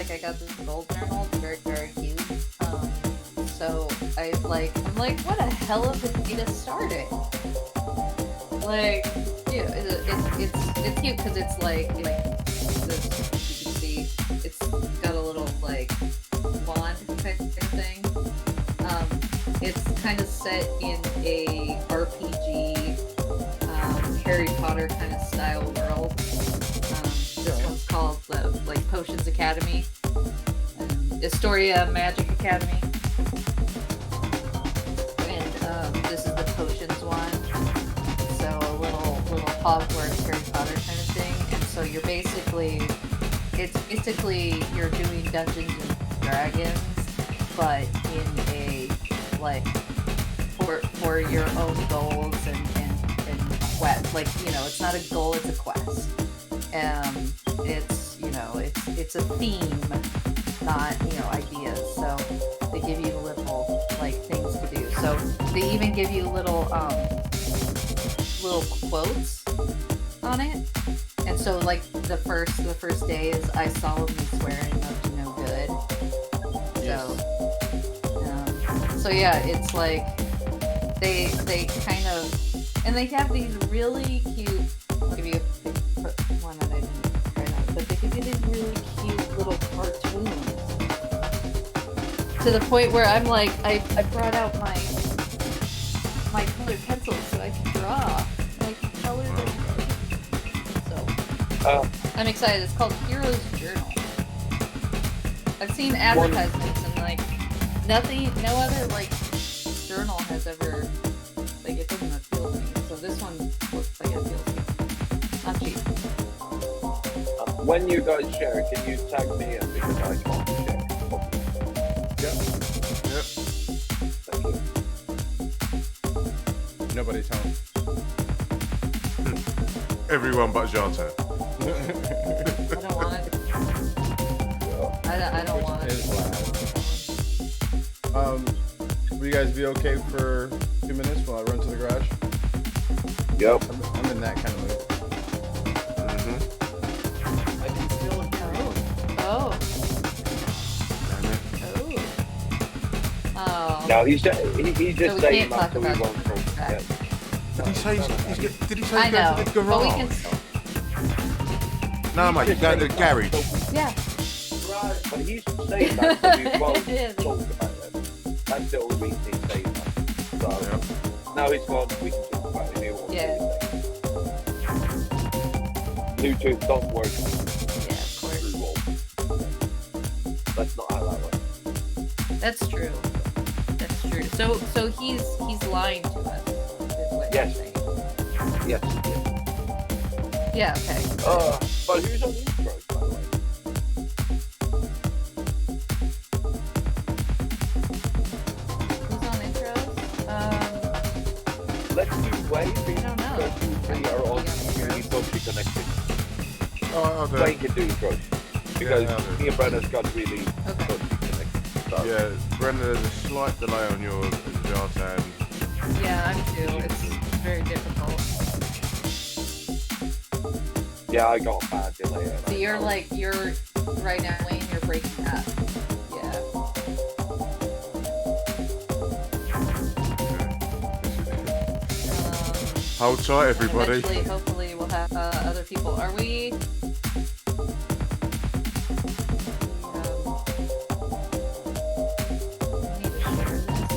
like I got this gold journal. It's very, very cute. So I'm like, what a hell of a day to start it. Like, yeah, it's cute because it's like this. You can see it's got a little like wand kind of thing. It's kind of set in a RPG, Harry Potter kind of style world. This one's called like Potions Academy, Astoria Magic Academy, and this is the potions one. So a little Hogwarts Harry Potter kind of thing, and so you're basically you're doing Dungeons and Dragons, but in a like for your own goals and quest. Like, it's not a goal, it's a quest. It's a theme, not ideas. So they give you little like things to do. So they even give you little quotes on it. And so like the first day is I solemnly swear enough to no good. Yes. So yeah, it's like they kind of, and they have these really cute. I'll give you one that I didn't try out, but they give you these really cute little cartoons. To the point where I'm like, I brought out my colored pencils so I can draw. And I can color them. So I'm excited. It's called Hero's Journal. I've seen advertisements and like nothing, no other like journal has ever, like, it doesn't appeal to me. So this one looks like it appeals to me. Not cheap. When you guys share, can you tag me in because I can't share? Yep. Thank you. Nobody's home. Everyone but Jota. I don't want it. I don't want it. Will you guys be okay for 2 minutes while I run to the garage? Yep. I'm in that kind of mood. I can still hear you. Oh. No, he's just So saying we can't that talk so we about won't talk. that. Did he say I know, go to the but we can. garage? No, mate, you go to the garage. Yeah. Right, but he's saying that so we won't talk about it. That's the only reason he's saying that. So now he's gone, we can talk about it. Yeah. Bluetooth don't work. Yeah, of course. That's not how that works. That's true. That's true. So he's lying to us. Is what Yes. you're saying. Yes. Yeah. Okay. But who's on intro, by the way? Who's on intros? Let's do Wayne. I don't know. We are on totally connected. Oh, Wayne can do intros. Because Yeah, me and Brenda's got really Okay. totally connected. So. yeah, Brenda, there's a slight delay on yours and Jota, and Yeah, I'm too. It's very difficult. Yeah, I got a bad delay. So you're right now, Wayne, you're breaking up. Yeah. hold tight, everybody. Eventually, hopefully, we'll have other people. Are we? We need to share this.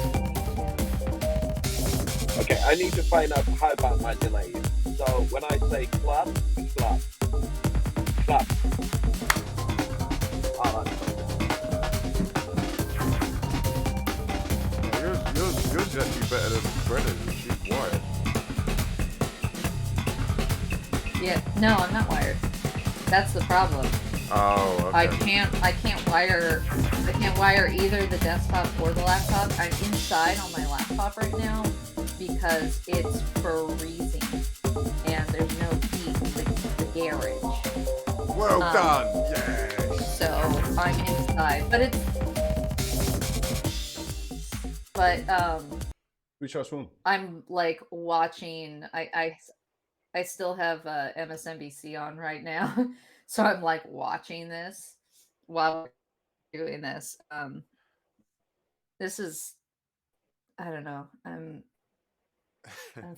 Okay, I need to find out how bad my delay is. So when I say clap, clap. Clap. Oh, that's Yours is actually better than Brenda's, and she's wired. Yeah. No, I'm not wired. That's the problem. Oh, okay. I can't wire either the desktop or the laptop. I'm inside on my laptop right now because it's freezing and there's no heat in the garage. Well done, yes. So I'm inside, We shall swoon. I'm like watching. I still have MSNBC on right now, so I'm like watching this. while we're doing this. This is, I don't know. I'm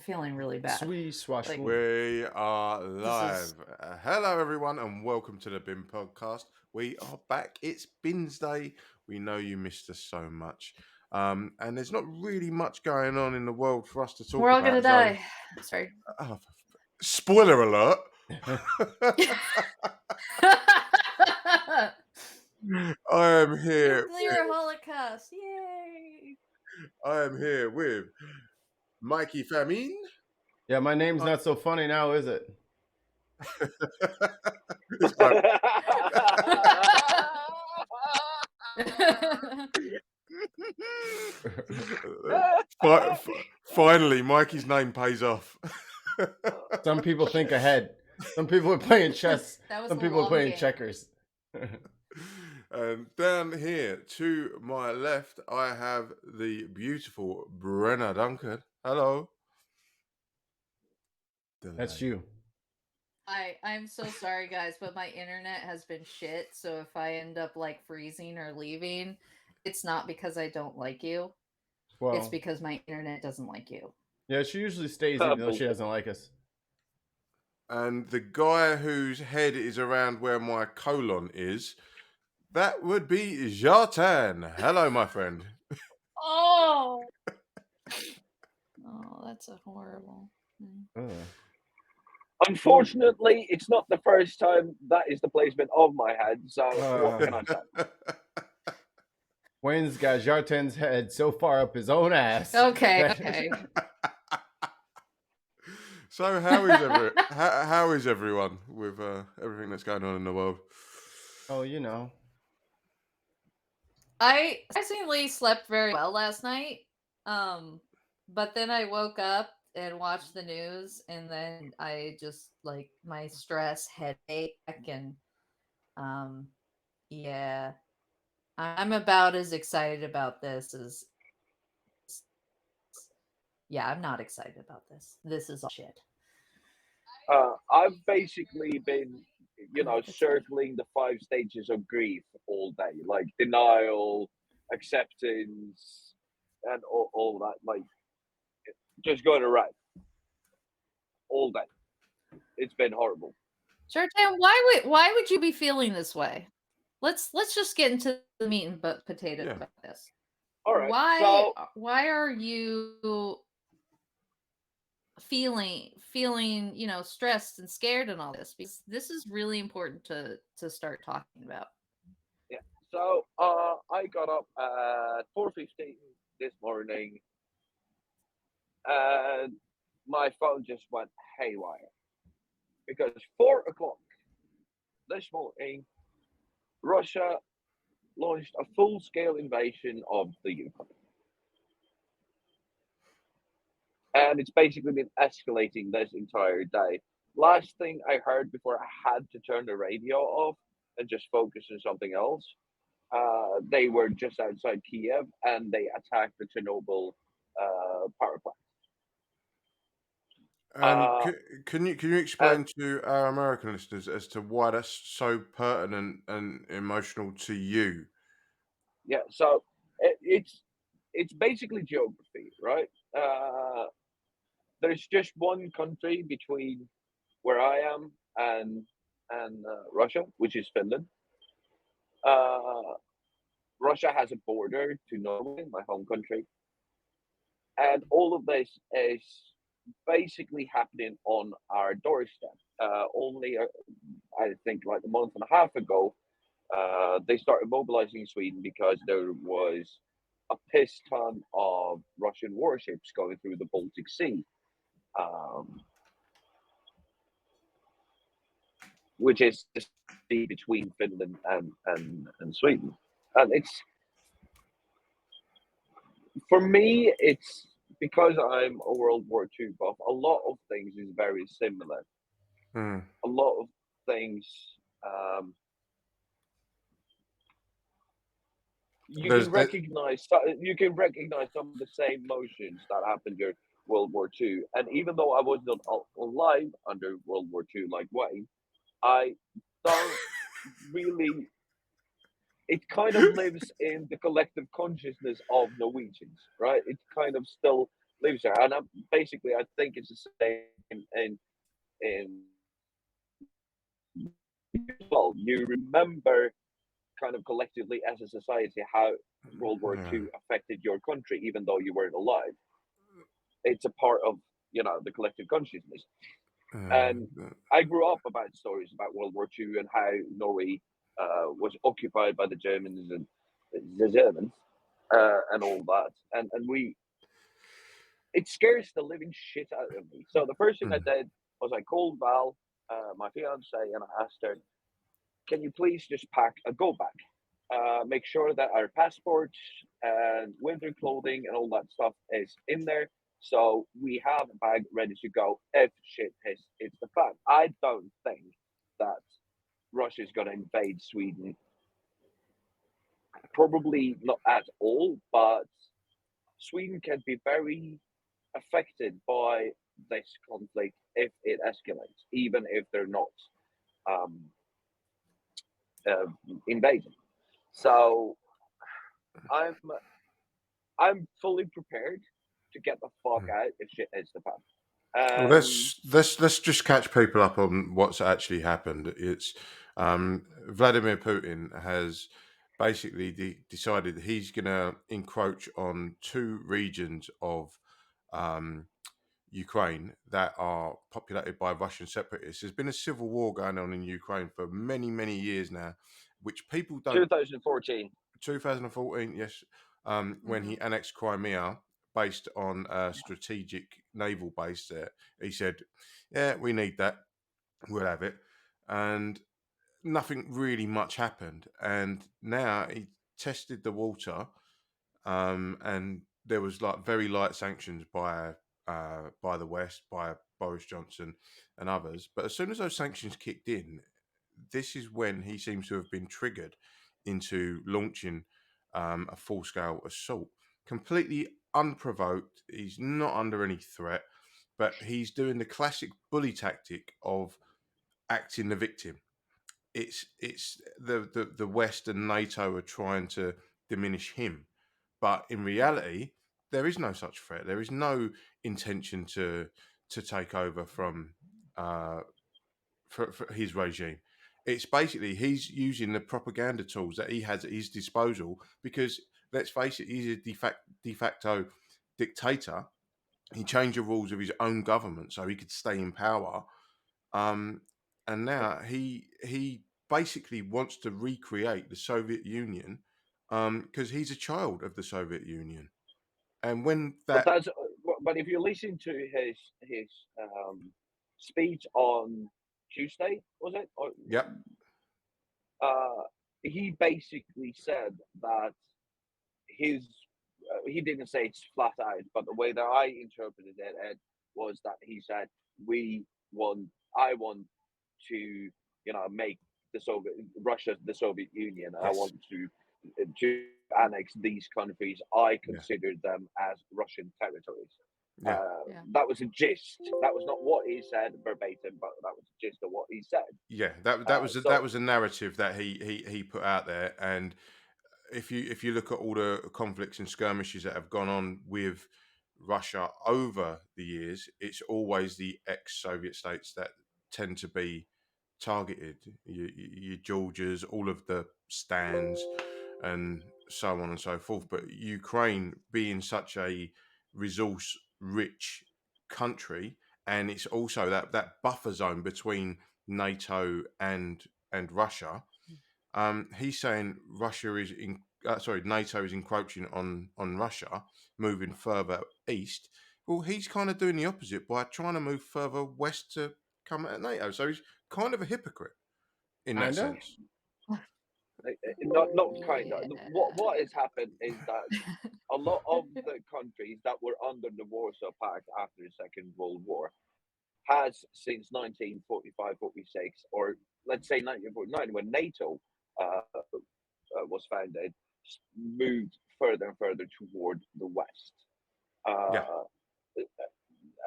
feeling really bad. Sweet swashbuckle. We are live. is- Hello, everyone, and welcome to the Bin Podcast. We are back. It's Bins Day. We know you missed us so much. And there's not really much going on in the world for us to talk We're all about. gonna die. Sorry. Spoiler alert. I am here. Nuclear holocaust. Yay. I am here with Mikey Famine. Yeah, my name's not so funny now, is it? It's like, finally, Mikey's name pays off. Some people think ahead. Some people are playing chess. Some people are playing game. checkers. And down here to my left, I have the beautiful Brenna Duncan. Hello. That's you. I'm so sorry, guys, but my internet has been shit. So if I end up like freezing or leaving, it's not because I don't like you. Well, it's because my internet doesn't like you. Yeah, she usually stays even though she doesn't like us. And the guy whose head is around where my colon is, that would be Jartan. Hello, my friend. Oh, that's a horrible thing. Unfortunately, it's not the first time that is the placement of my head, so what can I say? Wayne's got Jartan's head so far up his own ass. Okay. So how is everyone with everything that's going on in the world? Oh, you know. I surprisingly slept very well last night. But then I woke up and watched the news, and then I just like my stress, headache, and yeah, I'm about as excited about this as. Yeah, I'm not excited about this. This is all shit. I've basically been, circling the 5 stages of grief all day, like denial, acceptance, and all that. Like, just going around all day. It's been horrible. Jartan, why would you be feeling this way? Let's just get into the meat and potatoes about this. All right. Why are you feeling stressed and scared and all this? Because this is really important to start talking about. Yeah. So I got up at 4:15 this morning, and my phone just went haywire because 4:00 this morning, Russia launched a full-scale invasion of the Ukraine. And it's basically been escalating this entire day. Last thing I heard before I had to turn the radio off and just focus on something else, they were just outside Kiev and they attacked the Chernobyl power plant. Can you explain to our American listeners as to why that's so pertinent and emotional to you? Yeah, so it's basically geography, right? There's just one country between where I am and Russia, which is Finland. Russia has a border to Norway, my home country, and all of this is basically happening on our doorstep. Only, I think, like a month and a half ago, they started mobilizing Sweden because there was a piss ton of Russian warships going through the Baltic Sea, which is the sea between Finland and Sweden. And it's, for me, it's because I'm a World War II buff, a lot of things is very similar. A lot of things, you can recognize some of the same motions that happened during World War II. And even though I was not alive under World War II like Wayne, I don't really it kind of lives in the collective consciousness of Norwegians, right? It kind of still lives there, and basically, I think it's the same in well. You remember kind of collectively as a society how World War Yeah. II affected your country, even though you weren't alive. It's a part of the collective consciousness. And Uh, I grew up about stories about World War II and how Norway was occupied by the Germans and the Germans and all that. And it scares the living shit out of me. So the first thing I did was I called Val, my fiance, and I asked her, "Can you please just pack a go bag? Make sure that our passports and winter clothing and all that stuff is in there, so we have a bag ready to go if shit hits the fan." I don't think that Russia's going to invade Sweden. Probably not at all, but Sweden can be very affected by this conflict if it escalates, even if they're not um, uh, invading. So I'm I'm fully prepared to get the fuck out if shit hits the fan. Well, And let's just catch people up on what's actually happened. It's Vladimir Putin has basically decided that he's going to encroach on two regions of um, Ukraine that are populated by Russian separatists. There's been a civil war going on in Ukraine for many years now, which people don't. 2014, 2014, yes, when Mm-hmm. he annexed Crimea based on a strategic naval base there, he said, "Yeah, we need that. We'll have it." And nothing really much happened. And now he tested the water, and there was like very light sanctions by the West, by Boris Johnson and others. But as soon as those sanctions kicked in, this is when he seems to have been triggered into launching a full scale assault, completely unprovoked. He's not under any threat, but he's doing the classic bully tactic of acting the victim. It's the West and NATO are trying to diminish him, but in reality, there is no such threat. There is no intention to take over from uh, for his regime. It's basically he's using the propaganda tools that he has at his disposal because let's face it, he's a de facto dictator. He changed the rules of his own government so he could stay in power. Um, and now he basically wants to recreate the Soviet Union because he's a child of the Soviet Union. And when but that, that's but if you listen to his speech on Tuesday, was it? Or, yep, uh, he basically said that his he didn't say it's flat out, but the way that I interpreted it, Ed, was that he said we want I want to make the Soviet Russia the Soviet Union, and I yes, want to annex these countries. I yeah, consider them as Russian territories. yeah. Yeah. That was a gist. That was not what he said verbatim, but that was a gist of what he said. Yeah, that So was a narrative that he put out there, and if you look at all the conflicts and skirmishes that have gone on with Russia over the years, it's always the ex-Soviet states that tend to be targeted. Your Georgias, all of the stands, and so on and so forth. But Ukraine being such a resource-rich country, and it's also that buffer zone between NATO and Russia. He's saying Russia is in. Sorry, NATO is encroaching on Russia, moving further east. Well, he's kind of doing the opposite by trying to move further west to come at NATO. So he's kind of a hypocrite in that Kinda. sense. not kind of. Yeah. What has happened is that a lot of the countries that were under the Warsaw Pact after the Second World War has since 1945-46, or let's say 1949, when NATO was founded, moved further and further toward the West. Yeah,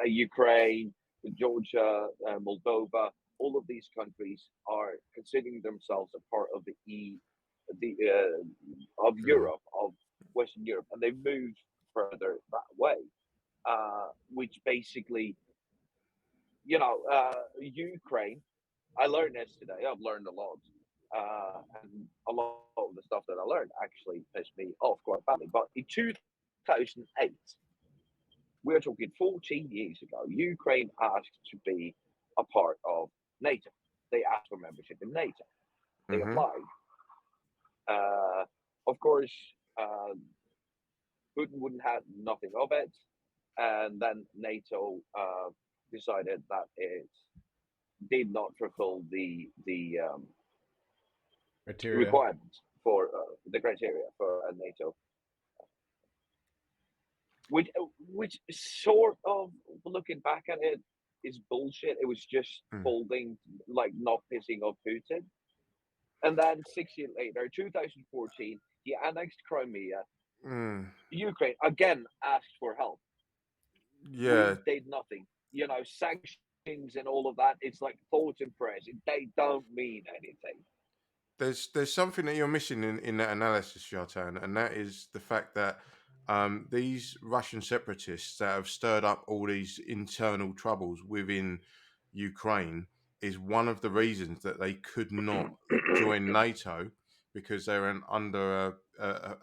Uh, Ukraine, Georgia, Moldova, all of these countries are considering themselves a part of the of Mm. Europe, of Western Europe, and they moved further that way, which basically, Ukraine. I learned this today. I've learned a lot, and a lot of the stuff that I learned actually pissed me off quite badly. But in 2008, we're talking 14 years ago, Ukraine asked to be a part of NATO. They asked for membership in NATO. They Mm-hmm. applied. Of course, uh, Putin wouldn't have nothing of it, and then NATO decided that it did not fulfill the Criteria. requirements for the criteria for NATO, which sort of, looking back at it, is bullshit. It was just Mm. folding, like not pissing off Putin. And then 6 years later, 2014, he annexed Crimea. Mm. Ukraine again asked for help. We Yeah, did nothing. Sanctions and all of that. It's like thoughts and prayers. They don't mean anything. there's something that you're missing in that analysis, Shartan, and that is the fact that these Russian separatists that have stirred up all these internal troubles within Ukraine is one of the reasons that they could not join NATO because they're under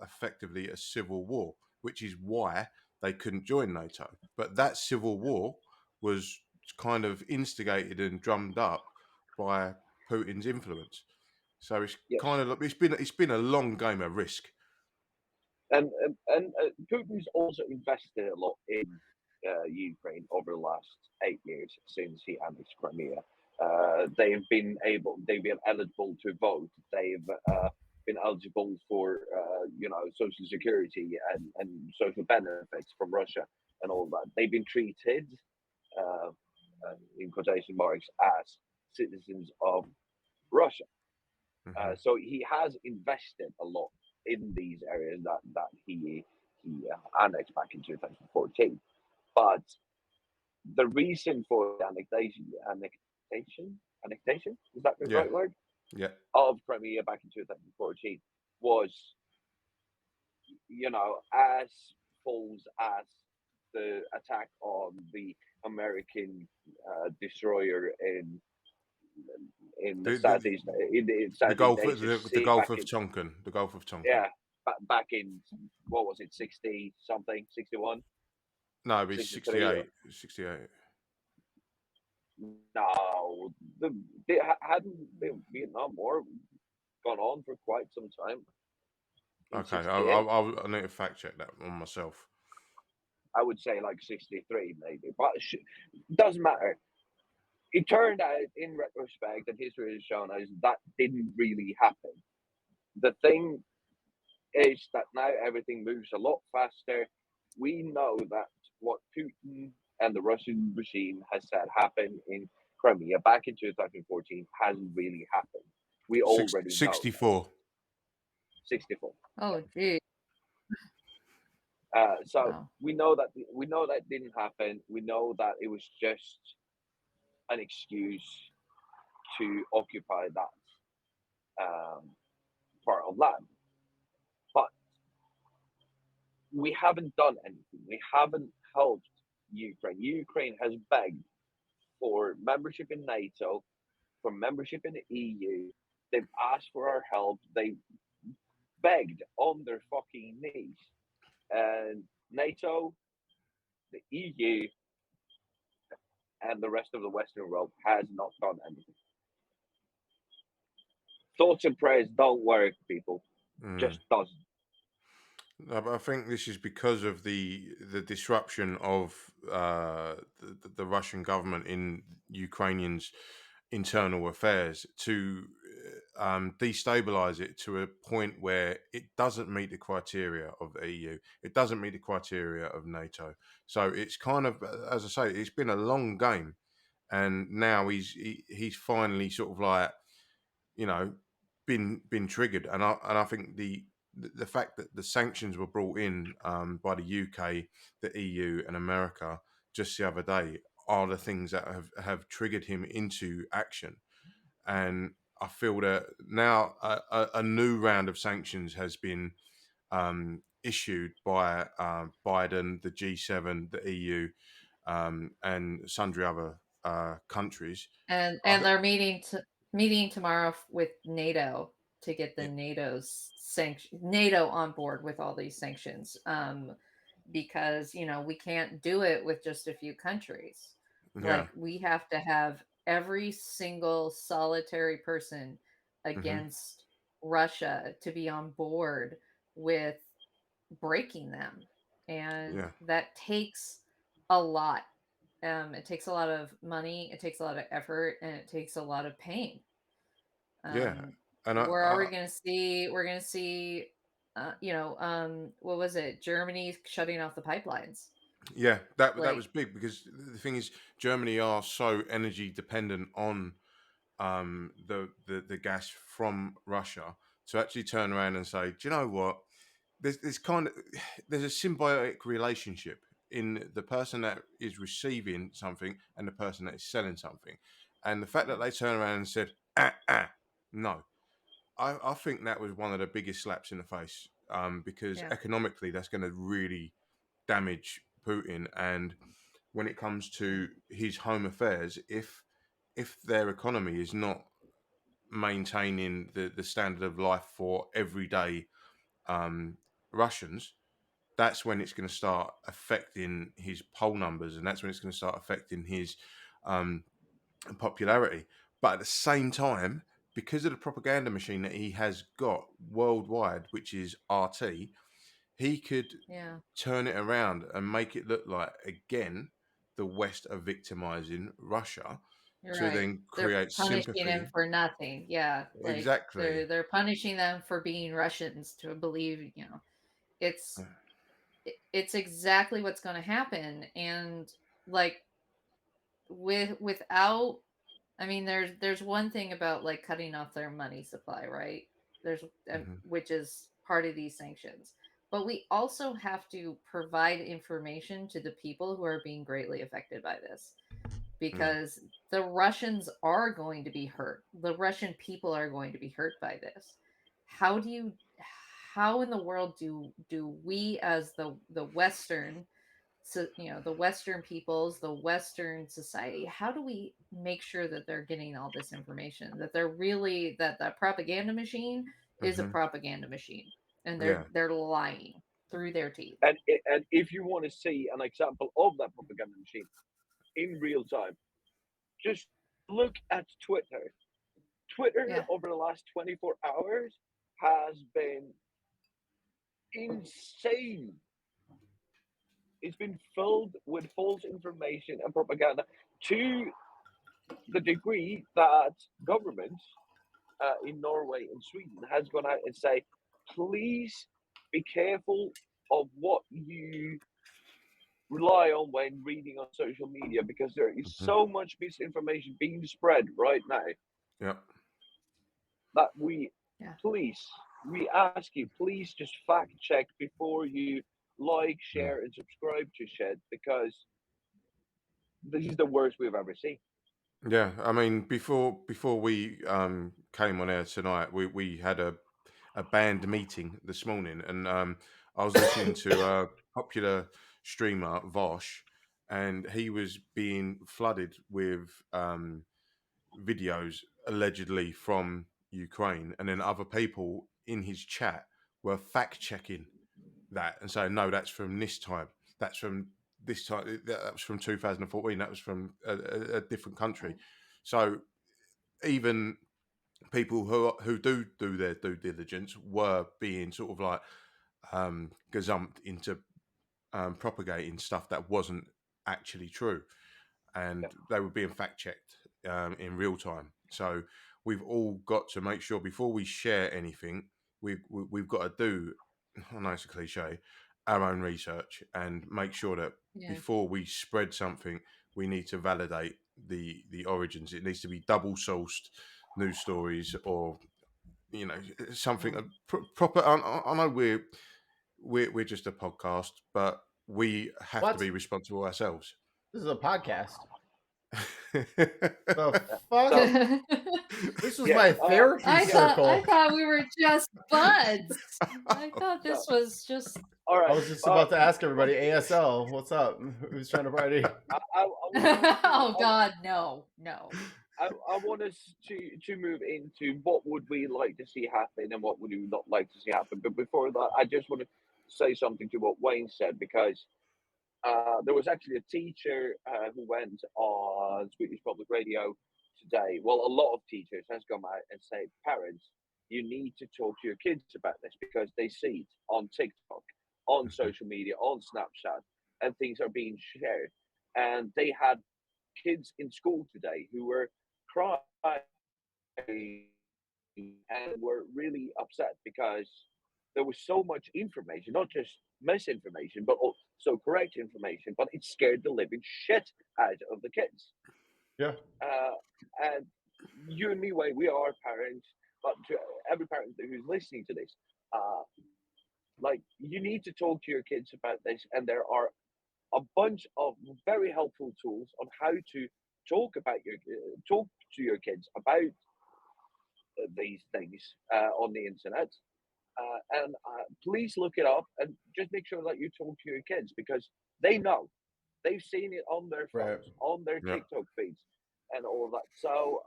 effectively a civil war, which is why they couldn't join NATO. But that civil war was kind of instigated and drummed up by Putin's influence. So it's kind Yes. of like it's been a long game of risk. And Putin's also invested a lot in Ukraine over the last 8 years since he annexed Crimea. They've been eligible to vote. They've been eligible for social security and social benefits from Russia and all that. They've been treated, uh, in quotation marks, as citizens of Russia. Hmm. So he has invested a lot in these areas that he annexed back in 2014. But the reason for the annexation, is that the Yeah, right word, yeah, of Crimea back in 2014 was, as false as the attack on the American destroyer in the the the, Southeast in the Southeast Gulf Asia the Sea Gulf back of in, Tonkin, the Gulf of Tonkin. yeah, back in, what was it, 60 something, 61, No, it'd be 63, or 68, 68. no, hadn't the Vietnam War gone on for quite some time in Okay, 68? I need to fact check that on myself. I would say like 63 maybe, but doesn't matter. It turned out in retrospect, and history has shown us, that didn't really happen. The thing is that now everything moves a lot faster. We know that what Putin and the Russian regime has said happened in Crimea back in 2014 hasn't really happened. We already know that. 64. 64. Oh, gee. So Wow. we know that didn't happen. We know that it was just an excuse to occupy that part of land. But we haven't done anything. We haven't helped Ukraine. Ukraine has begged for membership in NATO, for membership in the EU. They've asked for our help. They begged on their fucking knees. And NATO, the EU, and the rest of the Western world has not done anything. Thoughts and prayers don't work, people. Mm. Just doesn't. No, but I think this is because of the disruption of the Russian government in Ukrainians' internal affairs to destabilize it to a point where it doesn't meet the criteria of the EU. It doesn't meet the criteria of NATO. So it's kind of, as I say, it's been a long game, and now he's finally sort of like, you know, been triggered, and I think the fact that the sanctions were brought in by the UK, the EU, and America just the other day are the things that have triggered him into action. And I feel that now a new round of sanctions has been issued by Biden, the G7, the EU, and sundry other countries. And they're meeting tomorrow with NATO to get the Yeah, NATO on board with all these sanctions. Because we can't do it with just a few countries. yeah, Like we have to have every single solitary person hmm, against Russia to be on board with breaking them. And yeah, that takes a lot. It takes a lot of money, it takes a lot of effort, and it takes a lot of pain. yeah. Um, And where are we going to see? We're going to see, what was it? Germany shutting off the pipelines. yeah, that Like, was big because the thing is, Germany are so energy dependent on the gas from Russia to actually turn around and say, do you know what? There's kind of there's a symbiotic relationship in the person that is receiving something and the person that is selling something, and the fact that they turn around and said, no, I think that was one of the biggest slaps in the face, because yeah, economically that's going to really damage Putin. And when it comes to his home affairs, if their economy is not maintaining the standard of life for everyday um, Russians, that's when it's going to start affecting his poll numbers, and that's when it's going to start affecting his um, popularity. But at the same time, because of the propaganda machine that he has got worldwide, which is RT, he could yeah. turn it around and make it look like, again, the West are victimizing Russia You're to right. then They're create punishing sympathy. him for nothing. Yeah, like they're Exactly. they're punishing them for being Russians to believe. It's it's exactly what's going to happen. And like without, I mean, there's one thing about like cutting off their money supply, right? There's Hmm. which is part of these sanctions. But we also have to provide information to the people who are being greatly affected by this, Yeah. because the Russians are going to be hurt. The Russian people are going to be hurt by this. How do you how in the world do we as the Western, so the Western peoples, the Western society, how do we make sure that they're getting all this information, that they're really, that that propaganda machine is a Hmm. propaganda machine, and Yeah. they're lying through their teeth. And if you want to see an example of that propaganda machine in real time, just look at Twitter. Twitter Yeah, over the last 24 hours has been insane. It's been filled with false information and propaganda to the degree that governments in Norway and Sweden has gone out and say, please be careful of what you rely on when reading on social media, because there is Hmm. so much misinformation being spread right now Yeah. that we yeah, please we ask you, please just fact check before you like, Mm. share, and subscribe to shit, because this is the worst we've ever seen. Yeah. I mean, before we came on air tonight, we had a band meeting this morning, and I was listening to a popular streamer, Vosh, and he was being flooded with videos allegedly from Ukraine, and then other people in his chat were fact checking that and saying, no, that's from this time, that's from this time, that was from 2014, that was from a different country. So even people who do their due diligence were being sort of like gazumped into propagating stuff that wasn't actually true, and Yeah. they were being fact checked in real time. So we've all got to make sure before we share anything, we've got to do, I know it's a cliche, our own research and make sure that yeah, before we spread something, we need to validate the origins. It needs to be double sourced news stories, or something yeah. proper. I know we're just a podcast, but we have to What? be responsible ourselves. This is a podcast. The fuck? So This was yeah, my therapy yeah. circle. I thought we were just buds. I thought So this was just. all I right. was just about to ask everybody, One thing ASL, what's up? Who's trying to party? I was going to. Oh God, no, no. I want us to move into what would we like to see happen and what would we not like to see happen. But before that, I just want to say something to what Wayne said because there was actually a teacher who went on Swedish Public Radio today. Well, a lot of teachers has come out and say, parents, you need to talk to your kids about this because they see it on TikTok, on social media, on Snapchat, and things are being shared. And they had kids in school today who were crying and were really upset because there was so much information, not just misinformation, but also correct information, but it scared the living shit out of the kids. Yeah. And you and me, Wayne, we are parents, but to every parent who's listening to this, uh, like you need to talk to your kids about this, and there are a bunch of very helpful tools on how to talk to your kids about these things on the internet. And please look it up and just make sure that you talk to your kids because they know they've seen it on their Right. phones, on their Yeah. TikTok feeds, and all of that. So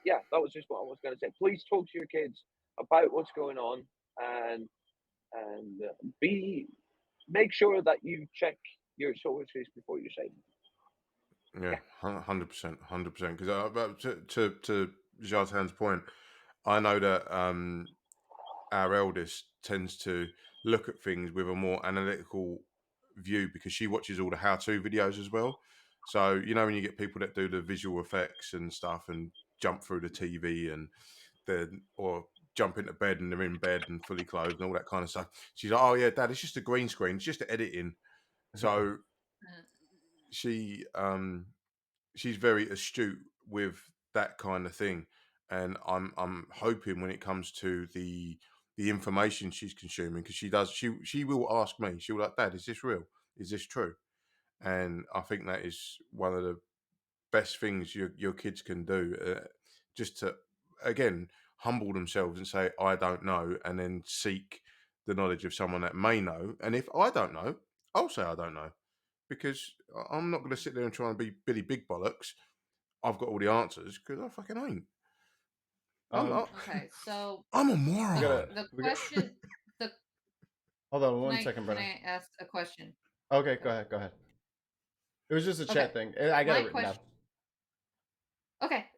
yeah, that was just what I was going to say. Please talk to your kids about what's going on and be make sure that you check your sources before you say them. Yeah, Yeah. 100%, 100%. Because to Jartan's point, I know that our eldest tends to look at things with a more analytical view because she watches all the how-to videos as well. So you know when you get people that do the visual effects and stuff and jump through the TV and then or jump into bed and they're in bed and fully clothed and all that kind of stuff. She's like, "Oh yeah, Dad, it's just a green screen, it's just the editing." So she she's very astute with that kind of thing, and I'm hoping when it comes to the information she's consuming because she will ask me, she'll like, Dad, is this real, is this true? And I think that is one of the best things your kids can do, just to again humble themselves and say I don't know and then seek the knowledge of someone that may know, and if I don't know, I'll say I don't know because I'm not going to sit there and try and be Billy Big Bollocks. I've got all the answers because I fucking ain't. I'm Um, not. Okay, so I'm a we the moron. gotta, the we got. question the Hold on can one I second, can Brennan. I ask a question? Okay, Go go ahead. ahead, go ahead. It was just a Okay, chat thing. I got it my written down. question.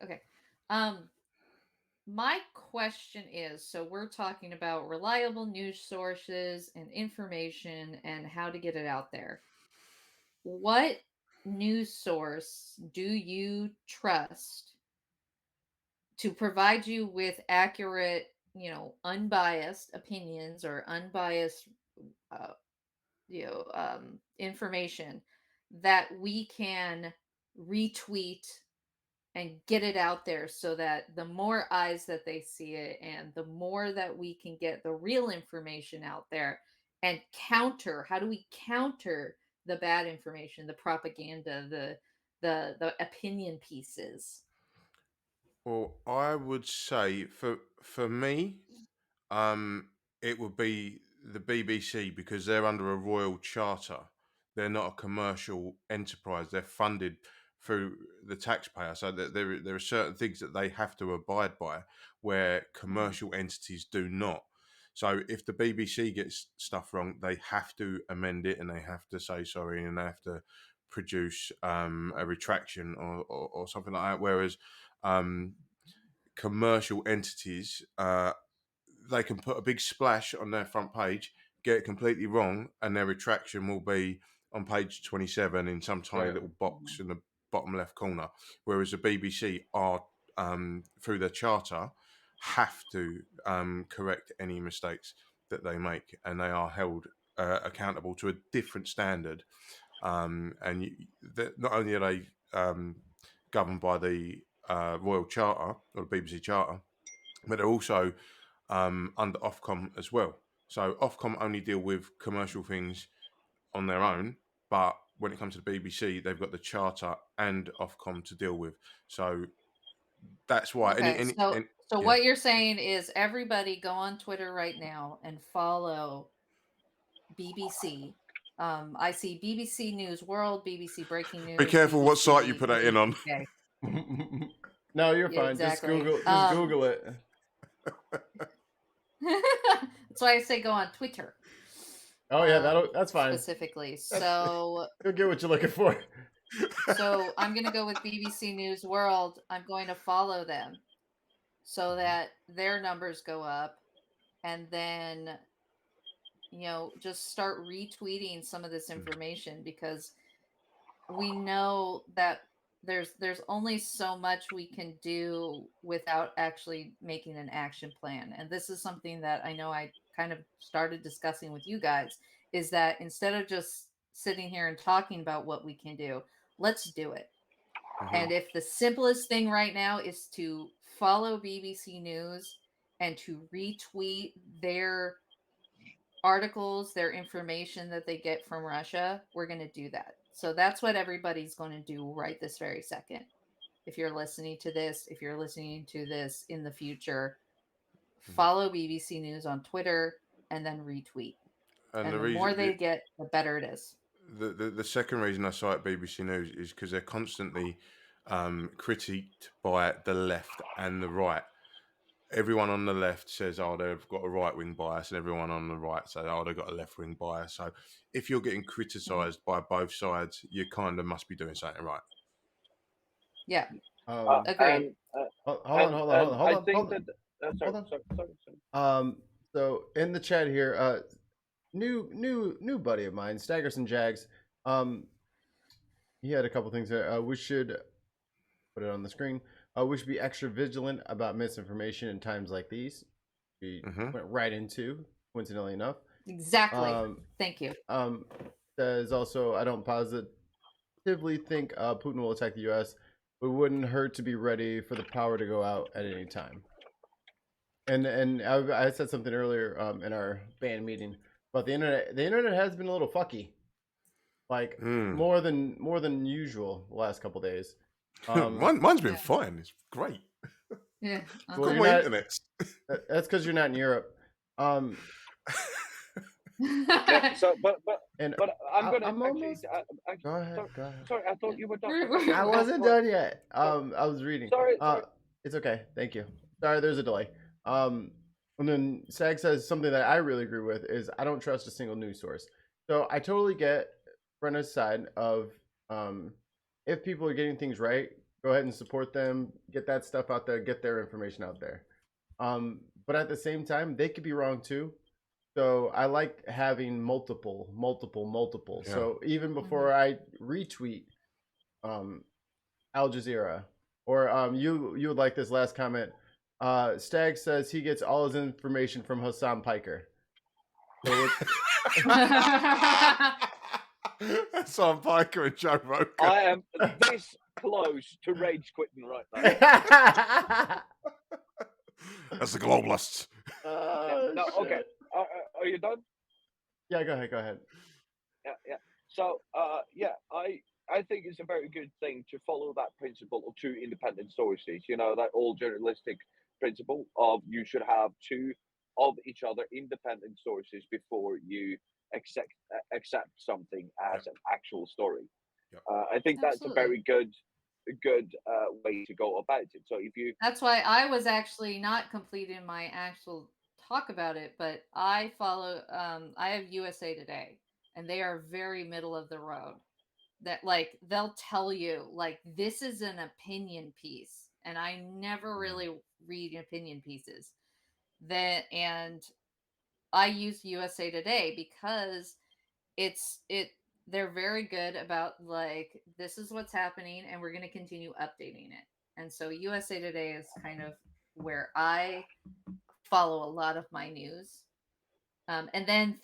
Okay. Um, my question is, so we're talking about reliable news sources and information and how to get it out there. What news source do you trust to provide you with accurate, unbiased opinions or unbiased, uh, information that we can retweet and get it out there so that the more eyes that they see it and the more that we can get the real information out there and counter, how do we counter the bad information, the propaganda, the opinion pieces? Well, I would say for me, Um, it would be the BBC because they're under a royal charter. They're not a commercial enterprise. They're funded through the taxpayer. So that there are certain things that they have to abide by where Mhm. commercial entities do not. So if the BBC gets stuff wrong, they have to amend it and they have to say sorry and they have to produce a retraction or something like that. Whereas um, commercial entities they can put a big splash on their front page, get it completely wrong, and their retraction will be on page 27 in some tiny Right. little box Mhm. in the bottom left corner. Whereas the BBC are, through their charter, have to correct any mistakes that they make, and they are held accountable to a different standard. And not only are they governed by the Royal Charter or the BBC Charter, but they're also under Ofcom as well. So Ofcom only deal with commercial things on their own, but when it comes to the BBC, they've got the Charter and Ofcom to deal with. So that's why Okay, so so yeah. what you're saying is everybody go on Twitter right now and follow BBC. I see BBC News World, BBC Breaking Be News, careful what site you BBC put that in News on. UK. No, you're Yeah, fine. Just exactly. Google it. That's why I say go on Twitter. Oh yeah, that's fine. Specifically. So You'll get what you're looking for. so I'm going to go with BBC News World. I'm going to follow them so that their numbers go up, and then just start retweeting some of this information, because we know that there's only so much we can do without actually making an action plan. And this is something that I know I kind of started discussing with you guys, is that instead of just sitting here and talking about what we can do, let's do it. And if the simplest thing right now is to follow BBC News and to retweet their articles, their information that they get from Russia, we're going to do that. So that's what everybody's going to do right this very second. If you're listening to this in the future, follow BBC News on Twitter and then retweet. And And the more they get, the better it is. The second reason I cite BBC News is because they're constantly critiqued by the left and the right. Everyone on the left says, "Oh, they've got a right-wing bias," and everyone on the right says, "Oh, they've got a left-wing bias." So, if you're getting criticised by both sides, you kind of must be doing something right. Yeah, agreed. Hold on. I think that. Sorry. So in the chat here, new buddy of mine, Staggerson Jags. He had a couple things there. We should put it on the screen. We should be extra vigilant about misinformation in times like these. We went right into, coincidentally enough. Exactly. Thank you. Says also, I don't positively think Putin will attack the U.S., but it wouldn't hurt to be ready for the power to go out at any time. And I said something earlier in our band meeting about the internet. The internet has been a little fucky, like more than usual the last couple days. Mine's been fine. It's great. Yeah. Well, my internet. That's because you're not in Europe. Yeah, so, but I'm gonna almost. Go ahead. Sorry, I thought you were done. I wasn't done yet. I was reading. Sorry. It's okay. Thank you. Sorry, there's a delay. And then Sag says something that I really agree with is I don't trust a single news source. So I totally get Brenna's side of if people are getting things right, go ahead and support them, get that stuff out there, get their information out there. But at the same time, they could be wrong too. So I like having multiple. Yeah. So even before I retweet Al Jazeera, or you would like this last comment. Stag says he gets all his information from Hassan Piker. So Hassan Piker and Joe Rogan. I am this close to rage quitting right now. That's the globalists. No, okay. Are you done? Yeah, go ahead. Yeah. So, I think it's a very good thing to follow that principle of two independent sources. You know, that old journalistic principle of you should have two of each other independent sources before you accept something as an actual story. Yep. I think that's a very good way to go about it. So if you, that's why I was actually not completing my actual talk about it, but I follow. I have USA Today, and they are very middle of the road. That like they'll tell you like this is an opinion piece, and I never really read opinion pieces. And I use USA Today because they're very good about like this is what's happening and we're going to continue updating it. And so USA Today is kind of where I follow a lot of my news. And then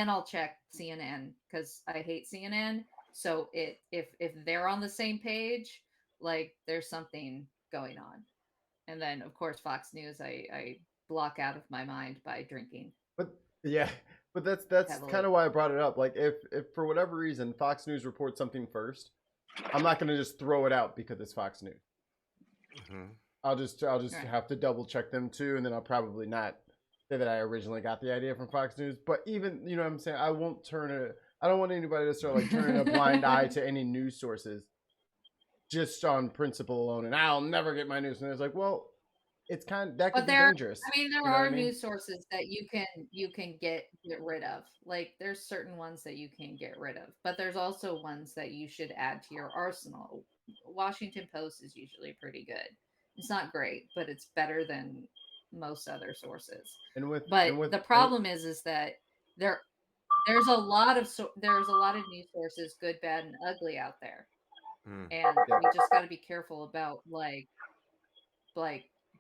I'll check CNN because I hate CNN. So if they're on the same page, like there's something going on. And then of course Fox News I block out of my mind by drinking. But But that's heavily. kind of why I brought it up. Like, if for whatever reason Fox News reports something first, I'm not going to just throw it out because it's Fox News. Mhm. I'll just Right. have to double check them too, and then I'll probably not say that I originally got the idea from Fox News. But even, you know what I'm saying, I won't turn it. I don't want anybody to start like turning a blind eye to any news sources just on principle alone. And I'll never get my news. And it's like, well, it's that But could be there, dangerous. I mean, there You know what are I mean? news sources that you can get rid of. Like, there's certain ones that you can get rid of, but there's also ones that you should add to your arsenal. Washington Post is usually pretty good. It's not great, but it's better than most other sources. And with But the problem is that there's a lot of news sources, good, bad, and ugly out there, Mm. and Yeah. we just got to be careful about like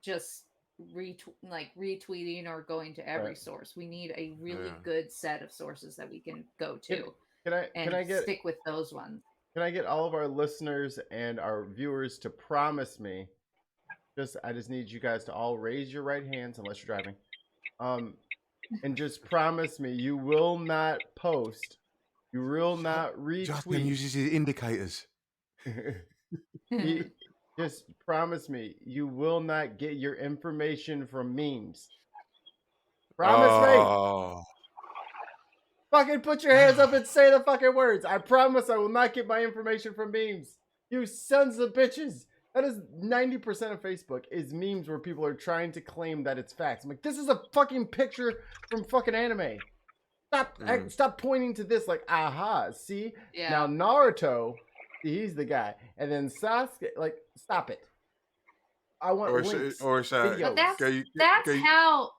just retweeting or going to every Right. source. We need a really Yeah. good set of sources that we can go to Can I get stick with those ones. Can I get all of our listeners and our viewers to promise me? I just need you guys to all raise your right hands unless you're driving. And just promise me you will not post, you will not Justin retweet. uses his indicators. Just promise me you will not get your information from memes. Promise me. Fucking put your hands up and say the fucking words. I promise I will not get my information from memes. You sons of bitches. That is 90% of Facebook is memes where people are trying to claim that it's facts. I'm like, this is a fucking picture from fucking anime. Stop pointing to this like, aha, see? Yeah. Now Naruto, he's the guy. And then Sasuke, like, stop it. I want links. But that's videos. how.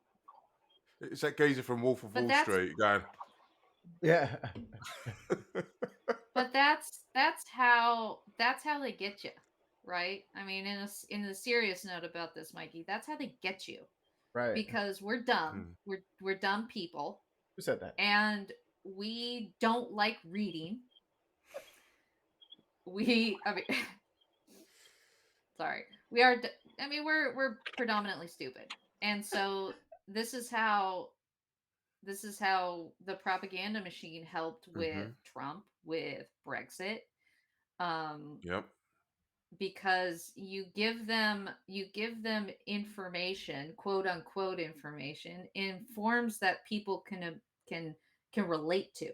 It's that geezer from Wolf of But Wall that's- Street going. Yeah. But that's how they get you, right? I mean, in a serious note about this, Mikey, that's how they get you, Right. because we're dumb. We're dumb people. Who said that? And we don't like reading. Sorry. We're predominantly stupid. And so this is how the propaganda machine helped with Trump, with Brexit. Yep. Because you give them information, quote unquote information, in forms that people can relate to.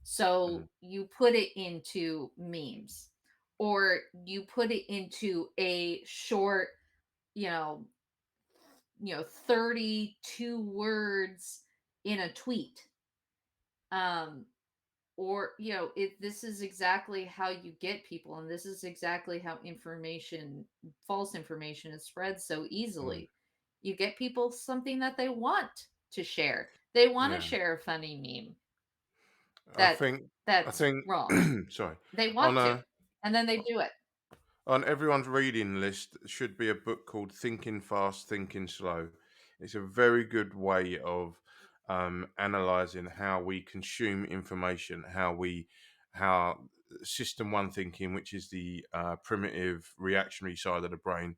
So you put it into memes, or you put it into a short, 32 words in a tweet. Or this is exactly how you get people, and this is exactly how false information is spread so easily. You get people something that they want to share. They want to share a funny meme. That's wrong. Sorry. They want to, and then they do it. On everyone's reading list should be a book called Thinking Fast, Thinking Slow. It's a very good way of analyzing how we consume information, how system one thinking, which is the primitive reactionary side of the brain,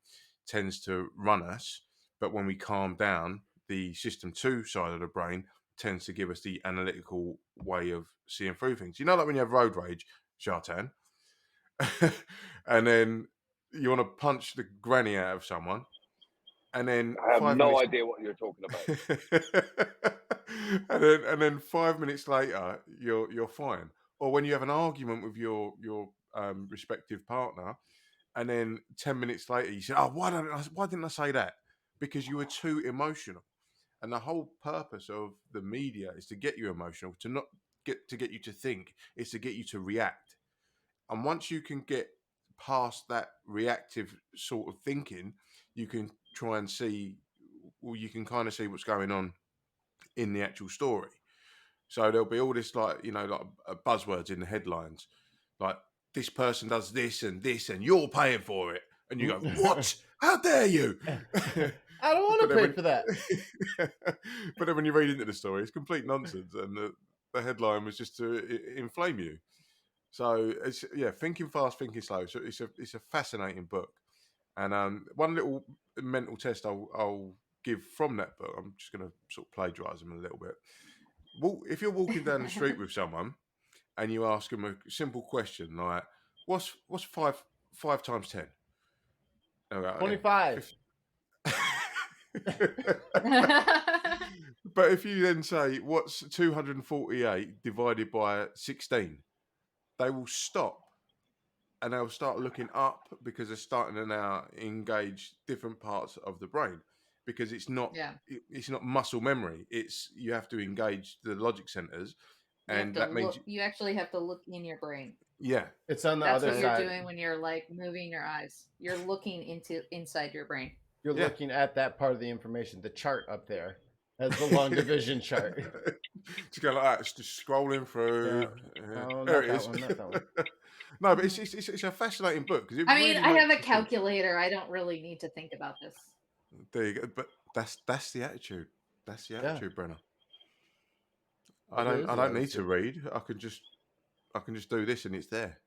tends to run us. But when we calm down, the system two side of the brain tends to give us the analytical way of seeing through things. You know, like when you have road rage, Shartan, and then you want to punch the granny out of someone, and then I have no idea what you're talking about. and then 5 minutes later, you're fine. Or when you have an argument with your respective partner, and then 10 minutes later you say, "Oh, why didn't I say that?" Because you were too emotional. And the whole purpose of the media is to get you emotional, to get you to think, is to get you to react. And once you can get past that reactive sort of thinking, you can try and see, well, you can kind of see what's going on in the actual story. So there'll be all this like buzzwords in the headlines, like this person does this and you're paying for it, and you go, "What? How dare you?" I don't want to pay for that. But then when you read into the story, it's complete nonsense, and the headline was just to inflame you. So it's Thinking Fast, Thinking Slow. So it's a fascinating book, and one little mental test I'll give from that book. I'm just going to sort of plagiarise them a little bit. if you're walking down the street with someone and you ask them a simple question like, "What's five times 10?" They'll go, 25. But if you then say, "What's 248 divided by 16?" They will stop and they'll start looking up because they're starting to now engage different parts of the brain, because it's not Yeah. it's not muscle memory. It's you have to engage the logic centers, You have and to that means look. You actually have to look in your brain. yeah, It's on the That's other what you're side. doing when you're like moving your eyes. You're looking inside your brain. You're Yeah. looking at that part of the information, the chart up there, as the long division chart. Just go like that. It's just scrolling through. Oh, There not it that is. one, not that one. No, but it's a fascinating book because it I mean, really I have makes a you think. calculator. I don't really need to think about this. There you go. But that's the attitude. That's the attitude, Brenner. I It is don't the need to attitude. read. I can just do this and it's there.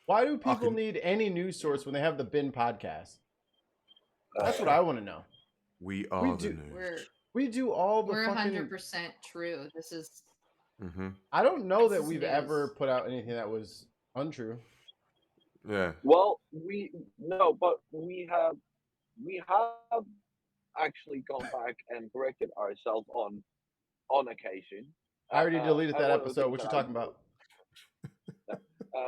Why do I people can- need any news source when they have the Bin podcast? That's what I want to know. We are We the do- news. We do all the We're fucking. 100% true. This is Mm-hmm. I don't know This that is we've news. ever put out anything that was untrue. Yeah. Well, but we have actually gone back and corrected ourselves on occasion. I already deleted and that one of the episode. things What you that talking about?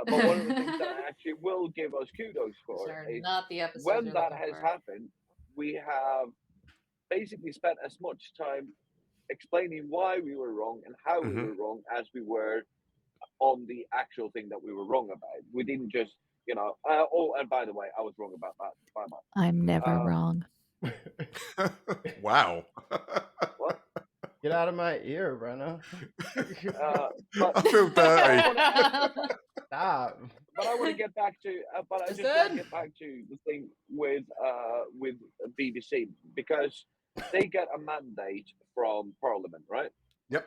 But one of the things that I actually will give us kudos these for are is not the episodes when you're that looking has for. happened, we have basically spent as much time explaining why we were wrong and how we Mhm. were wrong as we were on the actual thing that we were wrong about. We didn't just, oh, and by the way, I was wrong about that. By my, I'm never wrong. Wow. what? Get out of my ear, Brenna. But I feel dirty. Stop. But I want to get back to, but I just want to get back to the thing with BBC, because they get a mandate from Parliament, right? Yep.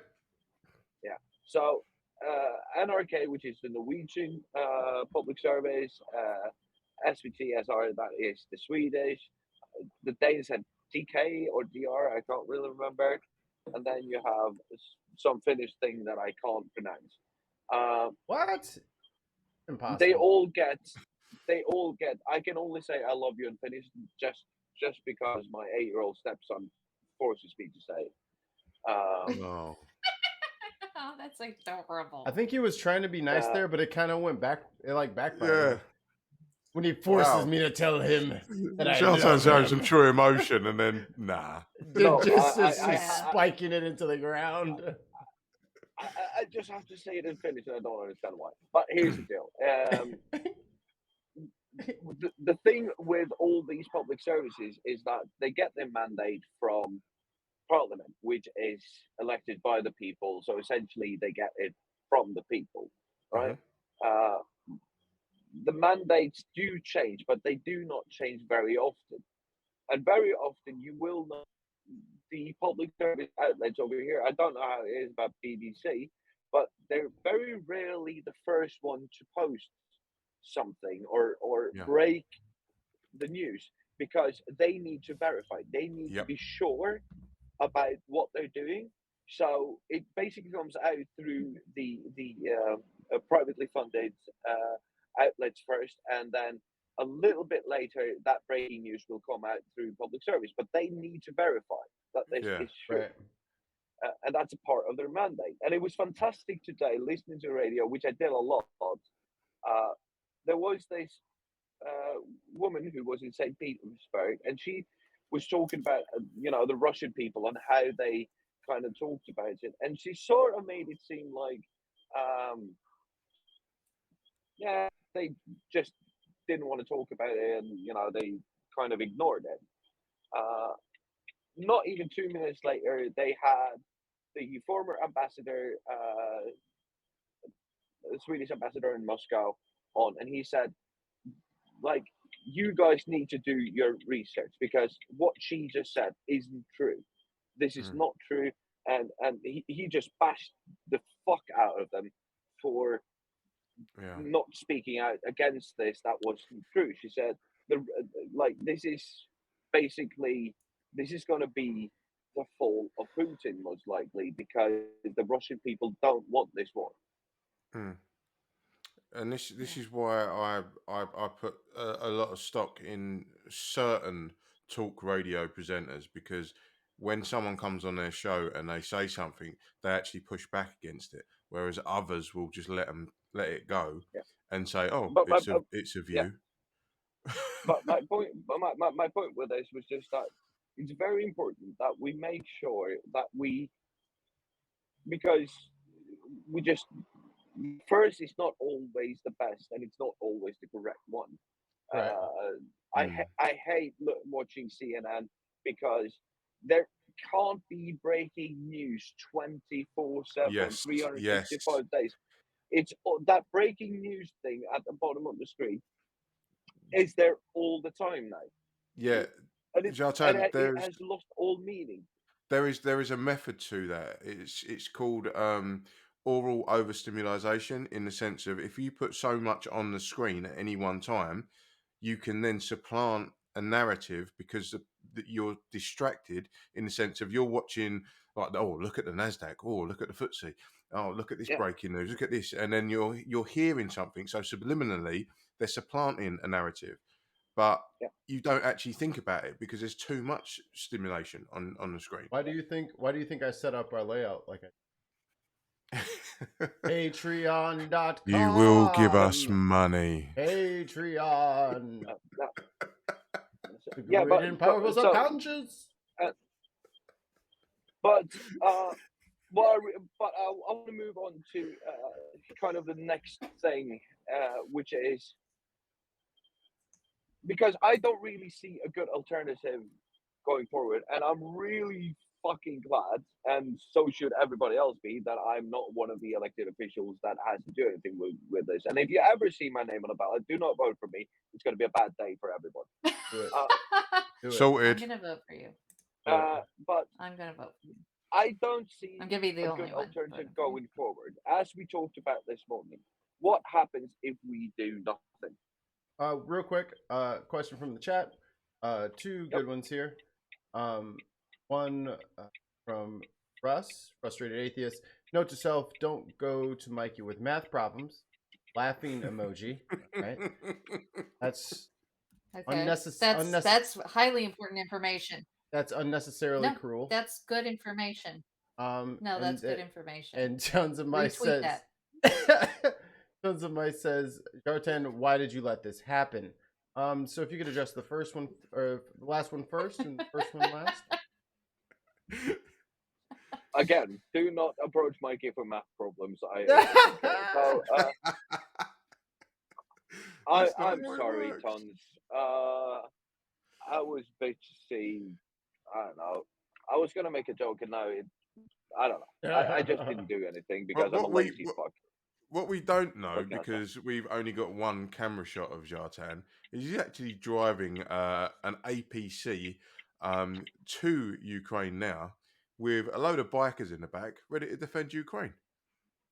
Yeah. So NRK, which is the Norwegian public service, SVTSR, that is the Swedish. The Danes had TK or DR, I can't really remember, and then you have some Finnish thing that I can't pronounce. What? Impossible. They all get. I can only say I love you in Finnish just because my 8-year-old stepson forces me to say it. Oh. Oh, that's adorable. I think he was trying to be nice there, but it kind of went back. It backfired. Yeah. When he forces Wow. me to tell him that I Sometimes love showing him. some true emotion and then nah. No, just I- spiking it into the ground. I just have to say it in Finnish, and I don't understand why. But here's the deal. The thing with all these public services is that they get their mandate from Parliament, which is elected by the people. So essentially, they get it from the people, right? The mandates do change, but they do not change very often. And very often, you will not. The public service outlets over here, I don't know how it is about BBC, but they're very rarely the first one to post something or Yeah. break the news, because they need to verify. They need to Yep. be sure about what they're doing. So it basically comes out through the privately funded outlets first, and then a little bit later that breaking news will come out through public service. But they need to verify that this Yeah. is true. Right. And that's a part of their mandate. And it was fantastic today listening to radio, which I did a lot. There was this woman who was in St. Petersburg, and she was talking about the Russian people and how they kind of talked about it, and she sort of made it seem like they just didn't want to talk about it, and they kind of ignored it. Not even 2 minutes later, they had the former ambassador, the Swedish ambassador in Moscow, on, and he said, like, you guys need to do your research, because what she just said isn't true. This is not true. And he just bashed the fuck out of them for not speaking out against this. That wasn't true. She said, this is going to be the fall of Putin, most likely, because the Russian people don't want this war. Mm. And this is why I put a lot of stock in certain talk radio presenters, because when someone comes on their show and they say something, they actually push back against it, whereas others will just let it go Yeah. and say, "Oh, But it's a yeah, view." but my point with this was just that it's very important that we make sure that because we just first, it's not always the best, and it's not always the correct one. Right. Mm. I hate watching CNN because there can't be breaking news 24/7, Yes, yes, 365 days. It's that breaking news thing at the bottom of the screen is there all the time now, yeah. and Jartan, it has lost all meaning. there is a method to that. It's called oral overstimulation, in the sense of, if you put so much on the screen at any one time, you can then supplant a narrative, because that you're distracted, in the sense of, you're watching, like, oh, look at the Nasdaq, oh, look at the FTSE, oh, look at this Yeah, breaking news, look at this, and then you're hearing something. So subliminally, they're supplanting a narrative, but yeah. you don't actually think about it because there's too much stimulation on the screen. Why do you think I set up our layout like Patreon.com? You will give us money. Patreon. No, The yeah, great and powerful subconscious. uh, but well, I want to move on to kind of the next thing, which is because I don't really see a good alternative going forward, and I'm really fucking glad, and so should everybody else be, that I'm not one of the elected officials that has to do anything with this. And if you ever see my name on a ballot, do not vote for me. It's going to be a bad day for everyone. Do it. Do it. I'm Sorted. gonna vote for you. But I'm gonna vote for you. I don't see I'm gonna be the a only good one alternative voting for you. going forward. As we talked about this morning, what happens if we do nothing? Real quick, question from the chat. Two good ones here. One from Russ, frustrated atheist. Note to self: don't go to Mikey with math problems. Laughing emoji. Right. That's Okay, that's highly important information. That's unnecessarily No, cruel. that's good information. No, that's good information. And Tons of Mice Retweet says, that. Tons of Mice says, Jartan, why did you let this happen? So if you could address the first one, or the last one first, and the first one last. Again, do not approach Mikey for math problems. I'm sorry, Tons. I was busy. I don't know. I was gonna make a joke, and now I don't know. I just didn't do anything because I'm a lazy fuck. What we don't know, because we've only got one camera shot of Jartan, is he's actually driving an APC to Ukraine now, with a load of bikers in the back, ready to defend Ukraine.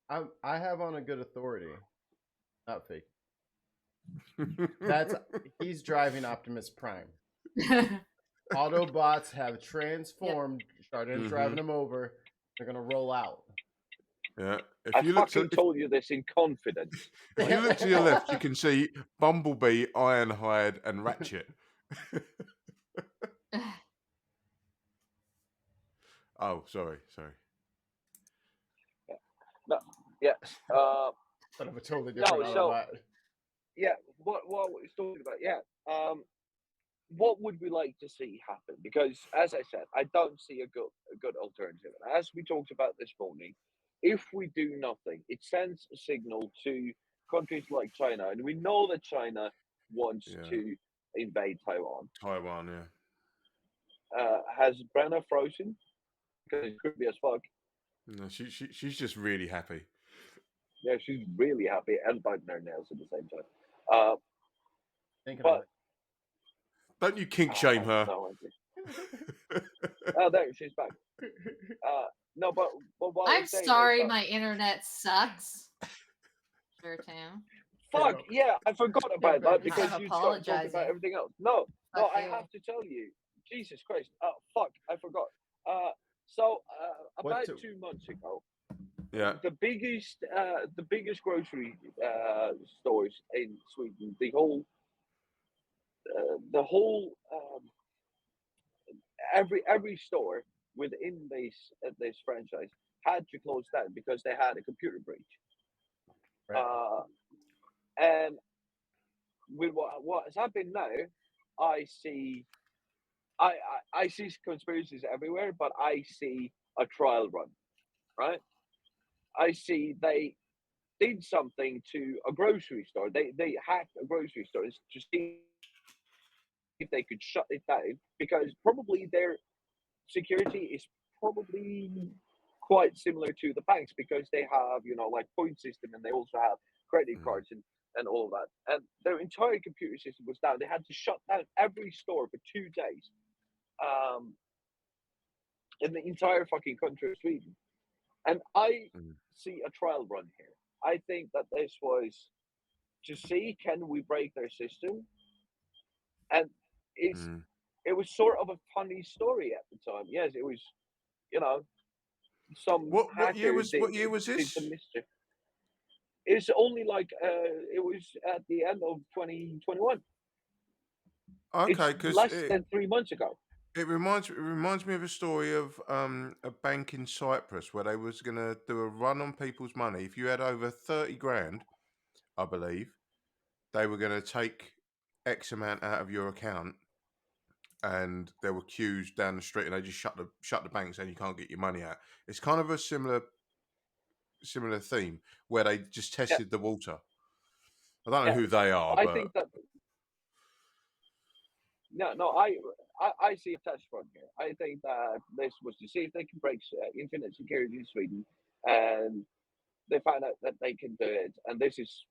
I have on a good authority, not fake. He's driving Optimus Prime. Autobots have transformed. Jartan's driving them over. They're gonna roll out. Yeah. I told you this in confidence. If you look to your left, you can see Bumblebee, Ironhide, and Ratchet. Oh, sorry. No, yes. But I'm a totally different Autobot. Yeah, what we're talking about, yeah. What would we like to see happen? Because, as I said, I don't see a good alternative. And as we talked about this morning, if we do nothing, it sends a signal to countries like China, and we know that China wants to invade Taiwan. Yeah. Has Brenna frozen? Because it's creepy as fuck. No, she's just really happy. Yeah, she's really happy and biting her nails at the same time. But don't you kink shame her? No, oh, there she's back. No, but what I'm sorry, my internet sucks. Jartan. Fuck yeah, I forgot about that because you started talking about everything else. No, I have to tell you, Jesus Christ, fuck, I forgot. What? About 2 months ago, Yeah. the biggest grocery stores in Sweden, the whole every store within this franchise had to close down because they had a computer breach. Right. Uh, and with what has happened now, I see I see conspiracies everywhere, but I see a trial run, right? I see they did something to a grocery store. They hacked a grocery store to see if they could shut it down because probably their security is probably quite similar to the banks because they have like point system and they also have credit Mm. cards and all that, and their entire computer system was down. They had to shut down every store for 2 days, um, in the entire fucking country of Sweden. And I Mm. see a trial run here. I think that this was to see can we break their system, and it's Mm. it was sort of a funny story at the time. Yes, it was. You know, some What year hacker was did this? some mischief. It's only like it was at the end of 2021. It's Okay, because less than 3 months ago. it reminds me of a story of a bank in Cyprus where they was gonna do a run on people's money. If you had over 30 grand, I believe, they were gonna take X amount out of your account, and there were queues down the street, and they just shut the bank saying you can't get your money out. It's kind of a similar theme where they just Yeah, tested the water. I don't know yeah. who they are, I but think that no, I see a test run here. I think that this was to see if they can break internet security in Sweden, and they found out that they can do it. And this is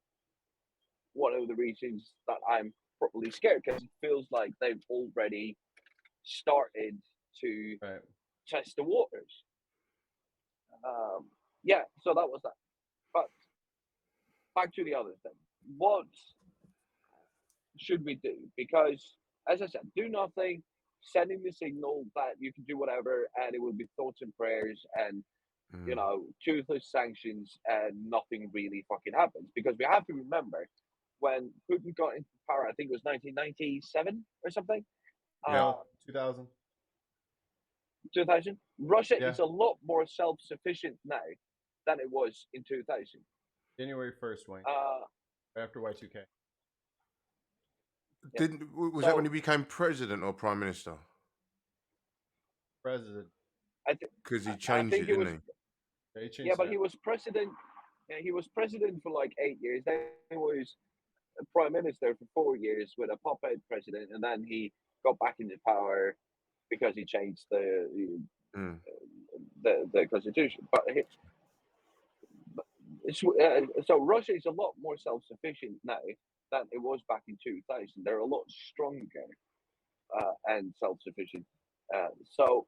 one of the reasons that I'm probably scared because it feels like they've already started to Right. test the waters. Um, yeah, so that was that. But back to the other thing. What should we do? Because, as I said, do nothing, sending the signal that you can do whatever and it will be thoughts and prayers and, mm, toothless sanctions and nothing really fucking happens. Because we have to remember when Putin got into power, I think it was 1997 or something, yeah, uh, No, 2000. 2000. Russia Yeah, is a lot more self sufficient now than it was in 2000. January 1st, Wayne. Uh, After Y2K. yeah. was that when So he became president or prime minister? President. I think Because he I changed think it, it didn't was. he? They Yeah, changed but it he up. was president. Yeah, he was president for like 8 years. Then he was prime minister for 4 years with a puppet president, and then he got back into power because he changed Mm, the constitution. So Russia is a lot more self sufficient now than it was back in 2000. They're a lot stronger and self sufficient. So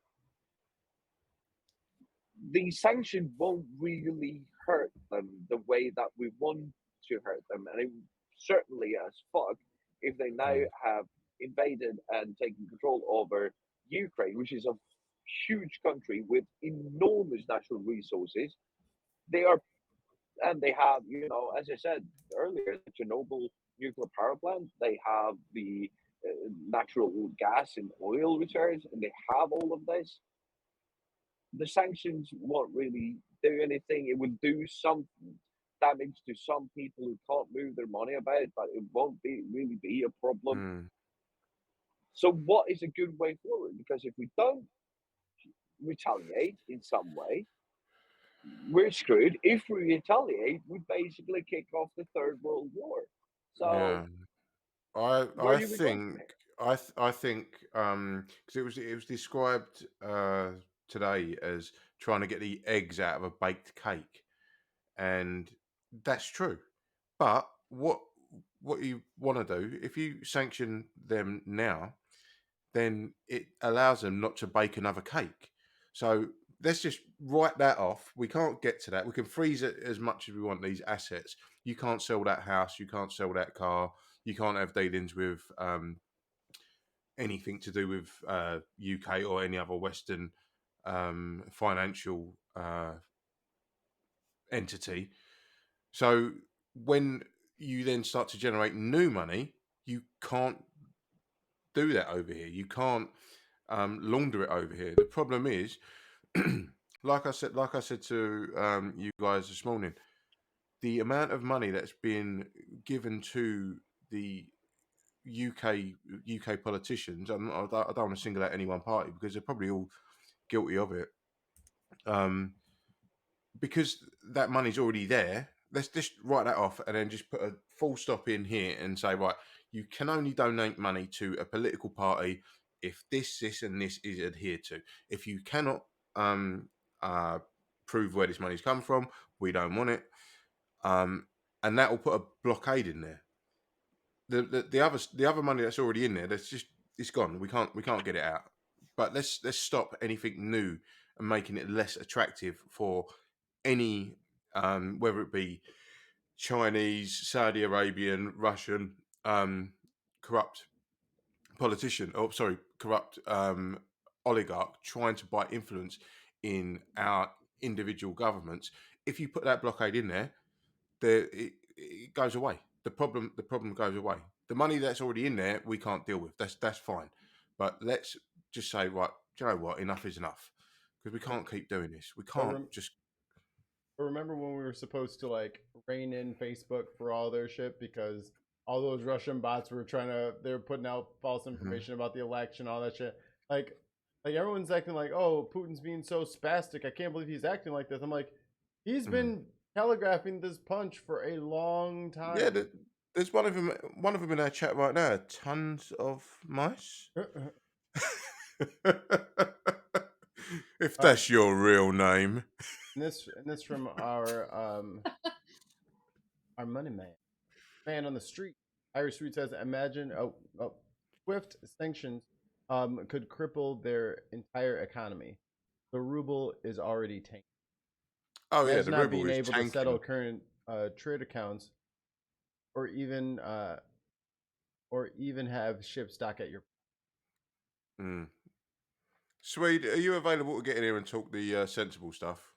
the sanction won't really hurt them the way that we want to hurt them, and it certainly as fuck if they now mm, have invaded and taken control over Ukraine, which is a huge country with enormous natural resources. They are, and they have, as I said earlier, the Chernobyl nuclear power plant. They have the natural gas and oil reserves, and they have all of this. The sanctions won't really do anything. It will do some damage to some people who can't move their money about, but it won't really be a problem. mm. So, what is a good way forward? Because if we don't retaliate in some way, we're screwed. If we retaliate, we basically kick off the Third World War. So, Yeah. I where I do we go from think here? I think because it was described today as trying to get the eggs out of a baked cake, and that's true. But what you want to do if you sanction them now, then it allows them not to bake another cake. So let's just write that off. We can't get to that. We can freeze it as much as we want these assets. You can't sell that house. You can't sell that car. You can't have dealings with anything to do with UK or any other Western financial entity. So when you then start to generate new money, you can't do that over here. You can't launder it over here. The problem is, like I said to you guys this morning, the amount of money that's been given to the UK politicians. I don't want to single out any one party because they're probably all guilty of it. Because that money's already there, let's just write that off and then just put a full stop in here and say, right, you can only donate money to a political party if this, and this is adhered to. If you cannot prove where this money's come from, we don't want it. And that will put a blockade in there. The other money that's already in there, it's gone. We can't get it out. But let's stop anything new and making it less attractive for any, whether it be Chinese, Saudi Arabian, Russian, corrupt politician, corrupt oligarch trying to buy influence in our individual governments. If you put that blockade in there, it goes away. The problem goes away. The money that's already in there, we can't deal with. That's fine. But let's just say, right, do you know what? Enough is enough, because we can't keep doing this. We can't just. Remember when we were supposed to like rein in Facebook for all their shit because all those Russian bots were they were putting out false information about the election, all that shit. Like everyone's acting like, oh, Putin's being so spastic. I can't believe he's acting like this. I'm like, he's been telegraphing this punch for a long time. Yeah, there's one of them in our chat right now. Tons of mice. If that's your real name. And this from our money man on the street. Irish Street says, imagine swift sanctions could cripple their entire economy. The ruble is already tanked. Oh yeah, As the not ruble being is able tanking. to settle current trade accounts, or even have ships dock at your. Swede, are you available to get in here and talk the sensible stuff?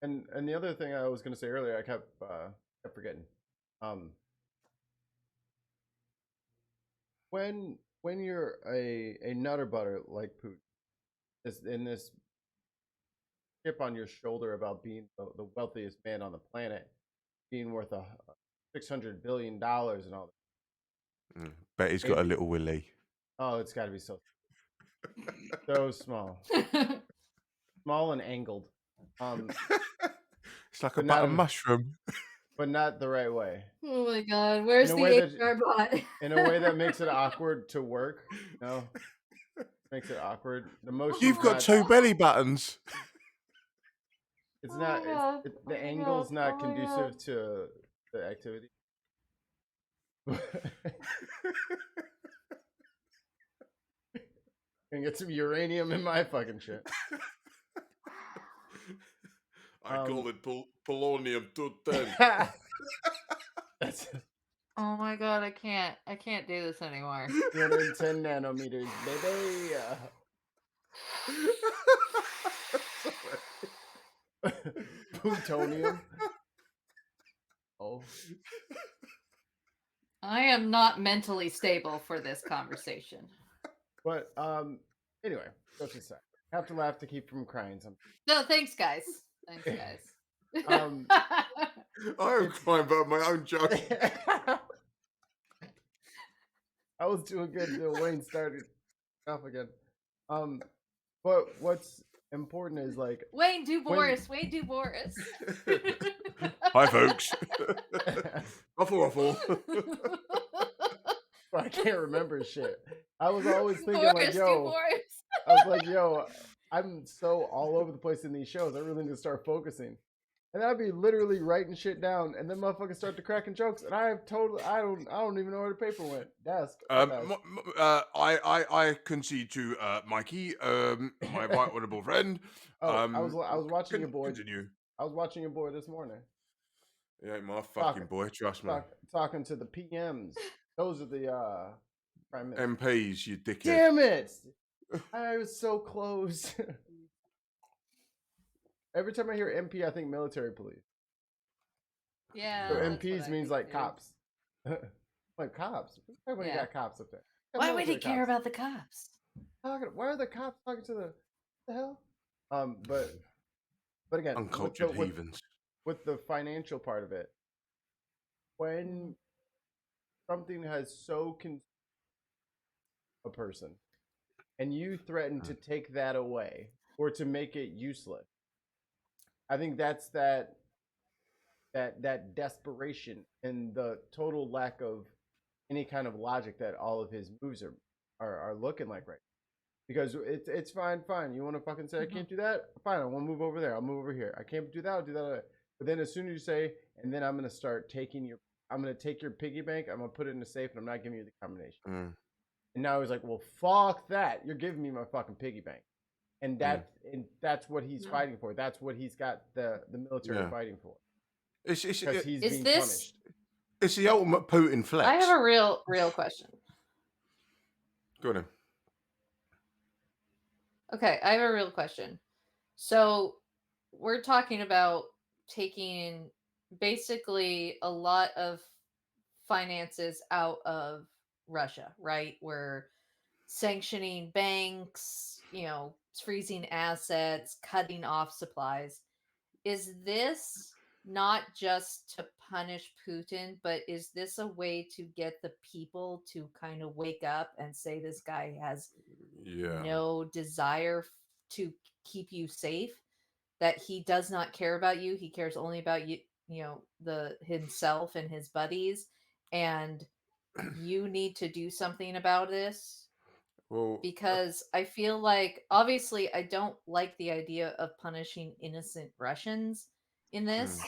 And the other thing I was going to say earlier, I kept forgetting. When you're a nutter butter like Putin, in this chip on your shoulder about being the wealthiest man on the planet, being worth $600 billion and all that. Bet he's got a little willy. Oh, it's got to be so small, small and angled. It's like a button mushroom, but not the right way. Oh my god, where's the HR bot? In a way that makes it awkward to work. No, makes it awkward. The motion. You've got two belly buttons. It's not. The angle's not conducive to the activity. And get some uranium in my fucking shit. I call it polonium-210. Oh my god, I can't do this anymore. 210 nanometers, baby. Plutonium. Oh. I am not mentally stable for this conversation. But anyway, that's just that. Have to laugh to keep from crying sometimes. No, thanks guys. Thanks guys. I am crying about my own joke. I was doing good until Wayne started off again. But what's important is like Wayne do Boris. Hi folks. Ruffle. I can't remember shit. I was always thinking like, yo, I was like, yo, I'm so all over the place in these shows. I really need to start focusing. And I'd be literally writing shit down, and then motherfuckers start to cracking jokes, and I don't even know where the paper went. Desk. I concede to Mikey, my right honourable friend. I was watching your boy. Continue. I was watching your boy this morning. He ain't my fucking boy, trust me. Talking to the PMs. Those are the prime minister. MPs, you dickhead. Damn it! I was so close. Every time I hear MP, I think military police. Yeah. So that's what MPs I means think, like too. cops. Like cops. When you Yeah. got cops up there? Got Why would he military care cops. about the cops? Why are the cops talking to the hell? But again, Uncultured heathens. with the financial part of it, when something has so a person, and you threaten to take that away or to make it useless, I think that's that desperation and the total lack of any kind of logic that all of his moves are looking like right now. Because it's fine. You want to fucking say I can't do that? Fine, I want to move over there. I'll move over here. I can't do that. I'll do that. But then as soon as you say, and then I'm gonna start I'm gonna take your piggy bank. I'm gonna put it in a safe, and I'm not giving you the combination. And now he's like, well, fuck that. You're giving me my fucking piggy bank, and that's what he's fighting for. That's what he's got the military fighting for. Because he's being punished. It's the ultimate Putin flex. I have a real question. Go on. Okay, I have a real question. So we're talking about taking basically a lot of finances out of Russia, right? We're sanctioning banks, freezing assets, cutting off supplies. Is this not just to punish Putin, but is this a way to get the people to kind of wake up and say this guy has no desire to keep you safe, that he does not care about you, he cares only about you, himself and his buddies, and you need to do something about this? Well, because I feel like, obviously, I don't like the idea of punishing innocent Russians in this,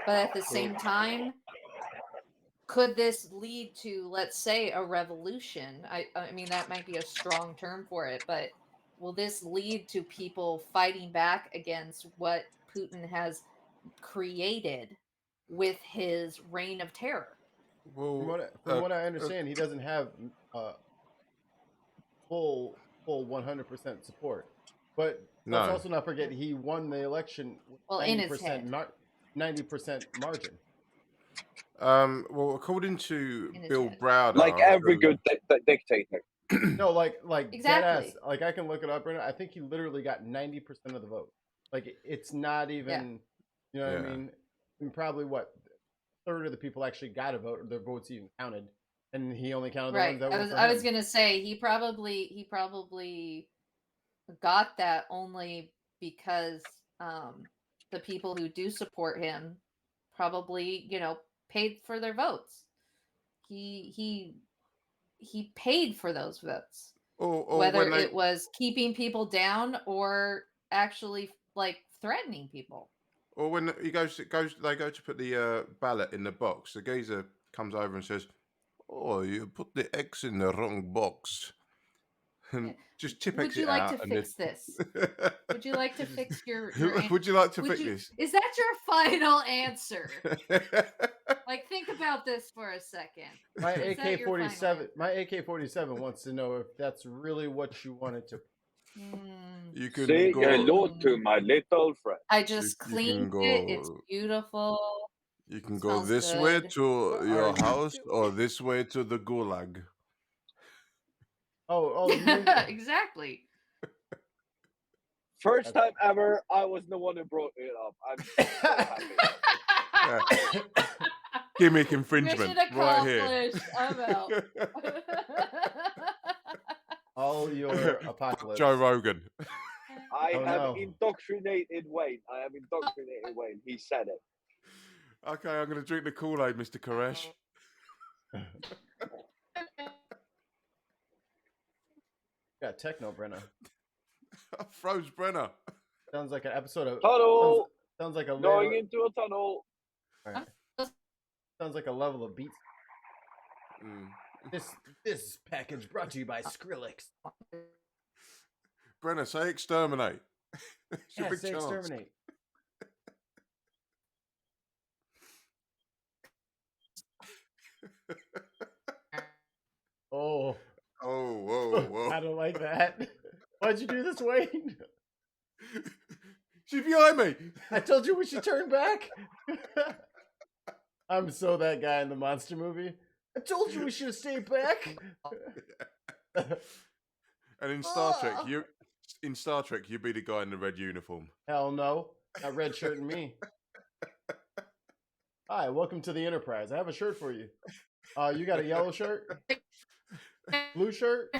but at the same time, could this lead to, let's say, a revolution? I mean, that might be a strong term for it, but will this lead to people fighting back against what Putin has created with his reign of terror? Well, From what I understand, he doesn't have full 100% support. But let's also not forget he won the election with 90% margin. Well, according to Bill Browder, like every good dictator. No, like exactly. dead ass. Like I can look it up right now. I think he literally got 90% of the vote. Like it's not even, you know what I mean? And probably what, a third of the people actually got a vote, or their votes even counted, and he only counted the ones that were for him. I was gonna say he probably got that only because the people who do support him probably paid for their votes. He paid for those votes, or whether it was keeping people down or actually like threatening people. Or when they go to put the ballot in the box, the geezer comes over and says, "Oh, you put the X in the wrong box," and just tip Would X you it like out. to fix this? Would you like to fix your Would you like to fix this? Is that your final answer? Like, think about this for a second. My AK-47 wants to know if that's really what you wanted to. You can say go, hello to my little friend. I just cleaned it. It's beautiful. You can go this way to your house or this way to the gulag. Oh, you mean exactly. First time ever, I was the one who brought it up. I'm so happy. Gimmick infringement right here. I'm out. All your apocalypse. Joe Rogan. I have indoctrinated Wayne. He said it. Okay, I'm going to drink the Kool-Aid, Mr. Koresh. Yeah, Techno Brenner. Froze Brenner. Sounds like an episode of tunnel. Sounds like a going into a tunnel. All right. Sounds like a level of beats. This package brought to you by Skrillex. Brenner, say exterminate. Yeah, say exterminate. Oh. Whoa. I don't like that. Why'd you do this, Wayne? She's behind me. I told you we should turn back. I'm so that guy in the monster movie. I told you we should have stayed back. And in Star Trek, you'd be the guy in the red uniform. Hell no, not red shirt and me. Hi, welcome to the Enterprise. I have a shirt for you. You got a yellow shirt? Blue shirt?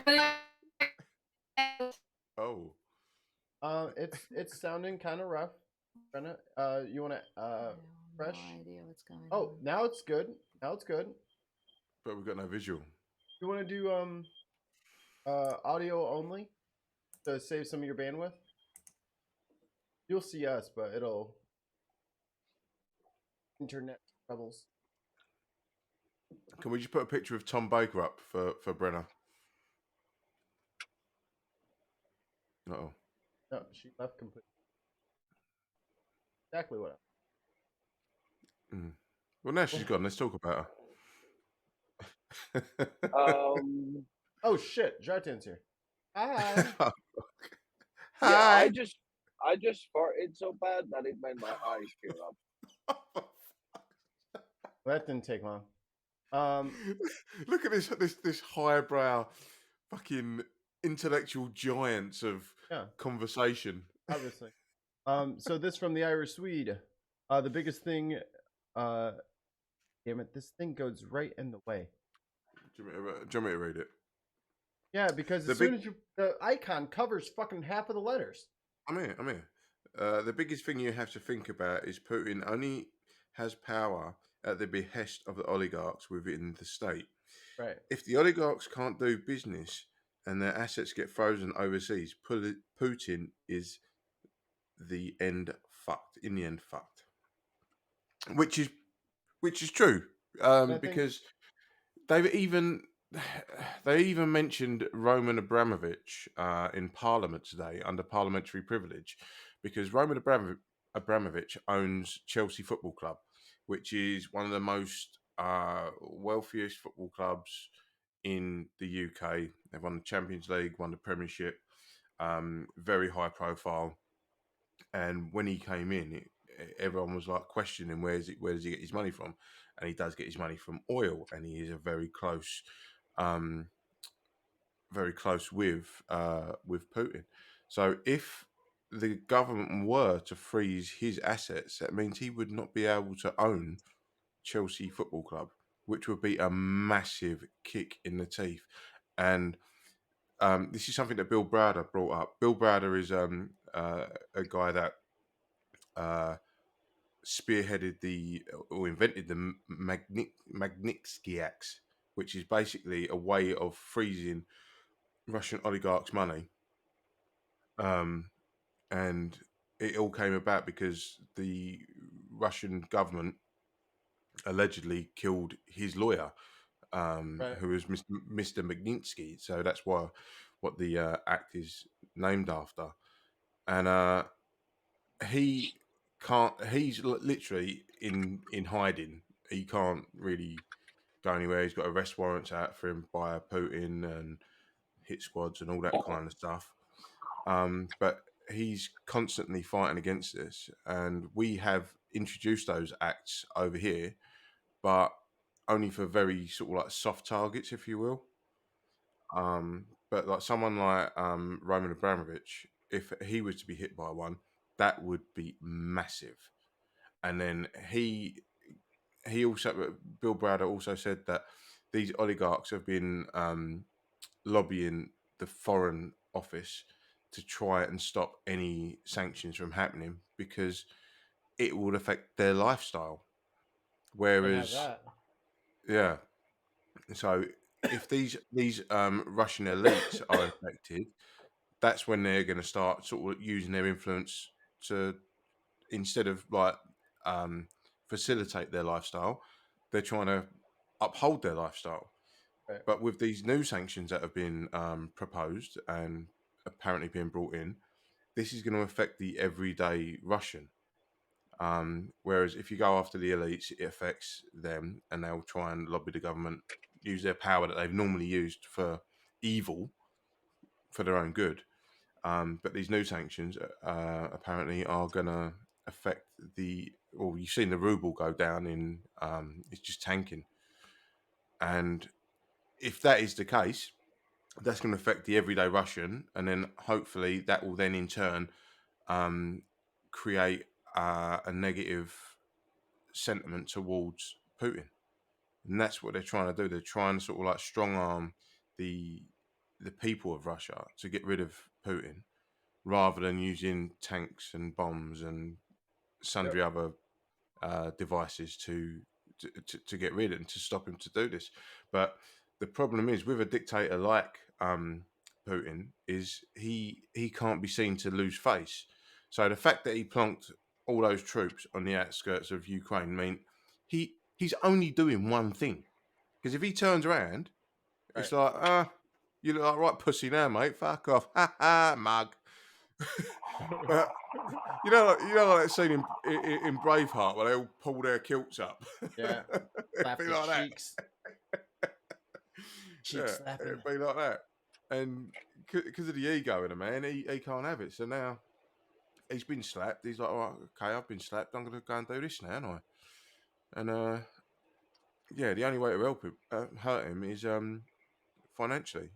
Oh. It's sounding kind of rough. Brenna, you want to fresh? No idea what's going on. Oh, now it's good. Now it's good. But we've got no visual. You want to do audio only to save some of your bandwidth? You'll see us, but it'll internet troubles. Can we just put a picture of Tom Baker up for Brenna? Uh-oh. No, she left completely. Exactly what. Well, now she's gone. Let's talk about her. Oh shit, Jartan's here. Hi. Oh, Yeah, hi. I just farted so bad that it made my eyes tear up. That didn't take long. Look at this highbrow, fucking intellectual giants of conversation. Obviously. So this from the Irish Swede. The biggest thing. Damn it! This thing goes right in the way. Do you want me to read it? Yeah, because soon as the icon covers fucking half of the letters. I'm here. The biggest thing you have to think about is Putin only has power at the behest of the oligarchs within the state. Right. If the oligarchs can't do business and their assets get frozen overseas, Putin is in the end fucked. Which is true. Because they even mentioned Roman Abramovich in Parliament today under parliamentary privilege, because Roman Abramovich owns Chelsea Football Club, which is one of the most wealthiest football clubs in the UK. They've won the Champions League, won the Premiership, very high profile. And when he came in, everyone was like questioning where does he get his money from, and he does get his money from oil, and he is a very close with Putin. So if the government were to freeze his assets, that means he would not be able to own Chelsea Football Club, which would be a massive kick in the teeth. And this is something that Bill Browder brought up. Bill Browder is a guy that spearheaded or invented the Magnitsky Acts, which is basically a way of freezing Russian oligarchs' money. And it all came about because the Russian government allegedly killed his lawyer, who was Mr. Magnitsky. So that's what the act is named after. And he's literally in hiding. He can't really go anywhere. He's got arrest warrants out for him by Putin and hit squads and all that kind of stuff. But he's constantly fighting against this, and we have introduced those acts over here, but only for very sort of like soft targets, if you will. But like someone like Roman Abramovich, if he was to be hit by one, that would be massive. And then Bill Browder also said that these oligarchs have been lobbying the Foreign Office to try and stop any sanctions from happening because it would affect their lifestyle. Whereas, yeah, so if these Russian elites are affected, that's when they're going to start sort of using their influence to, instead of like facilitate their lifestyle, they're trying to uphold their lifestyle. Right. But with these new sanctions that have been proposed and apparently being brought in, this is going to affect the everyday Russian. Whereas if you go after the elites, it affects them, and they'll try and lobby the government, use their power that they've normally used for evil, for their own good. But these new sanctions apparently are going to affect well, you've seen the ruble go down it's just tanking. And if that is the case, that's going to affect the everyday Russian. And then hopefully that will then in turn create a negative sentiment towards Putin. And that's what they're trying to do. They're trying to sort of like strong arm the people of Russia to get rid of Putin, rather than using tanks and bombs and sundry other devices to get rid of and to stop him to do this. But the problem is with a dictator like Putin is he can't be seen to lose face. So the fact that he plonked all those troops on the outskirts of Ukraine mean he's only doing one thing. Because if he turns around, it's like, you look like right pussy now, mate. Fuck off, ha ha, mug. But you know, like that scene in Braveheart where they all pull their kilts up. Yeah. It'd Slap be the like that. cheeks. Cheek Yeah, slapping. it'd be like that. And because of the ego in a man, he can't have it. So now he's been slapped. He's like, all right, okay, I've been slapped. I'm going to go and do this now, aren't I? And yeah, the only way to help him, hurt him is financially.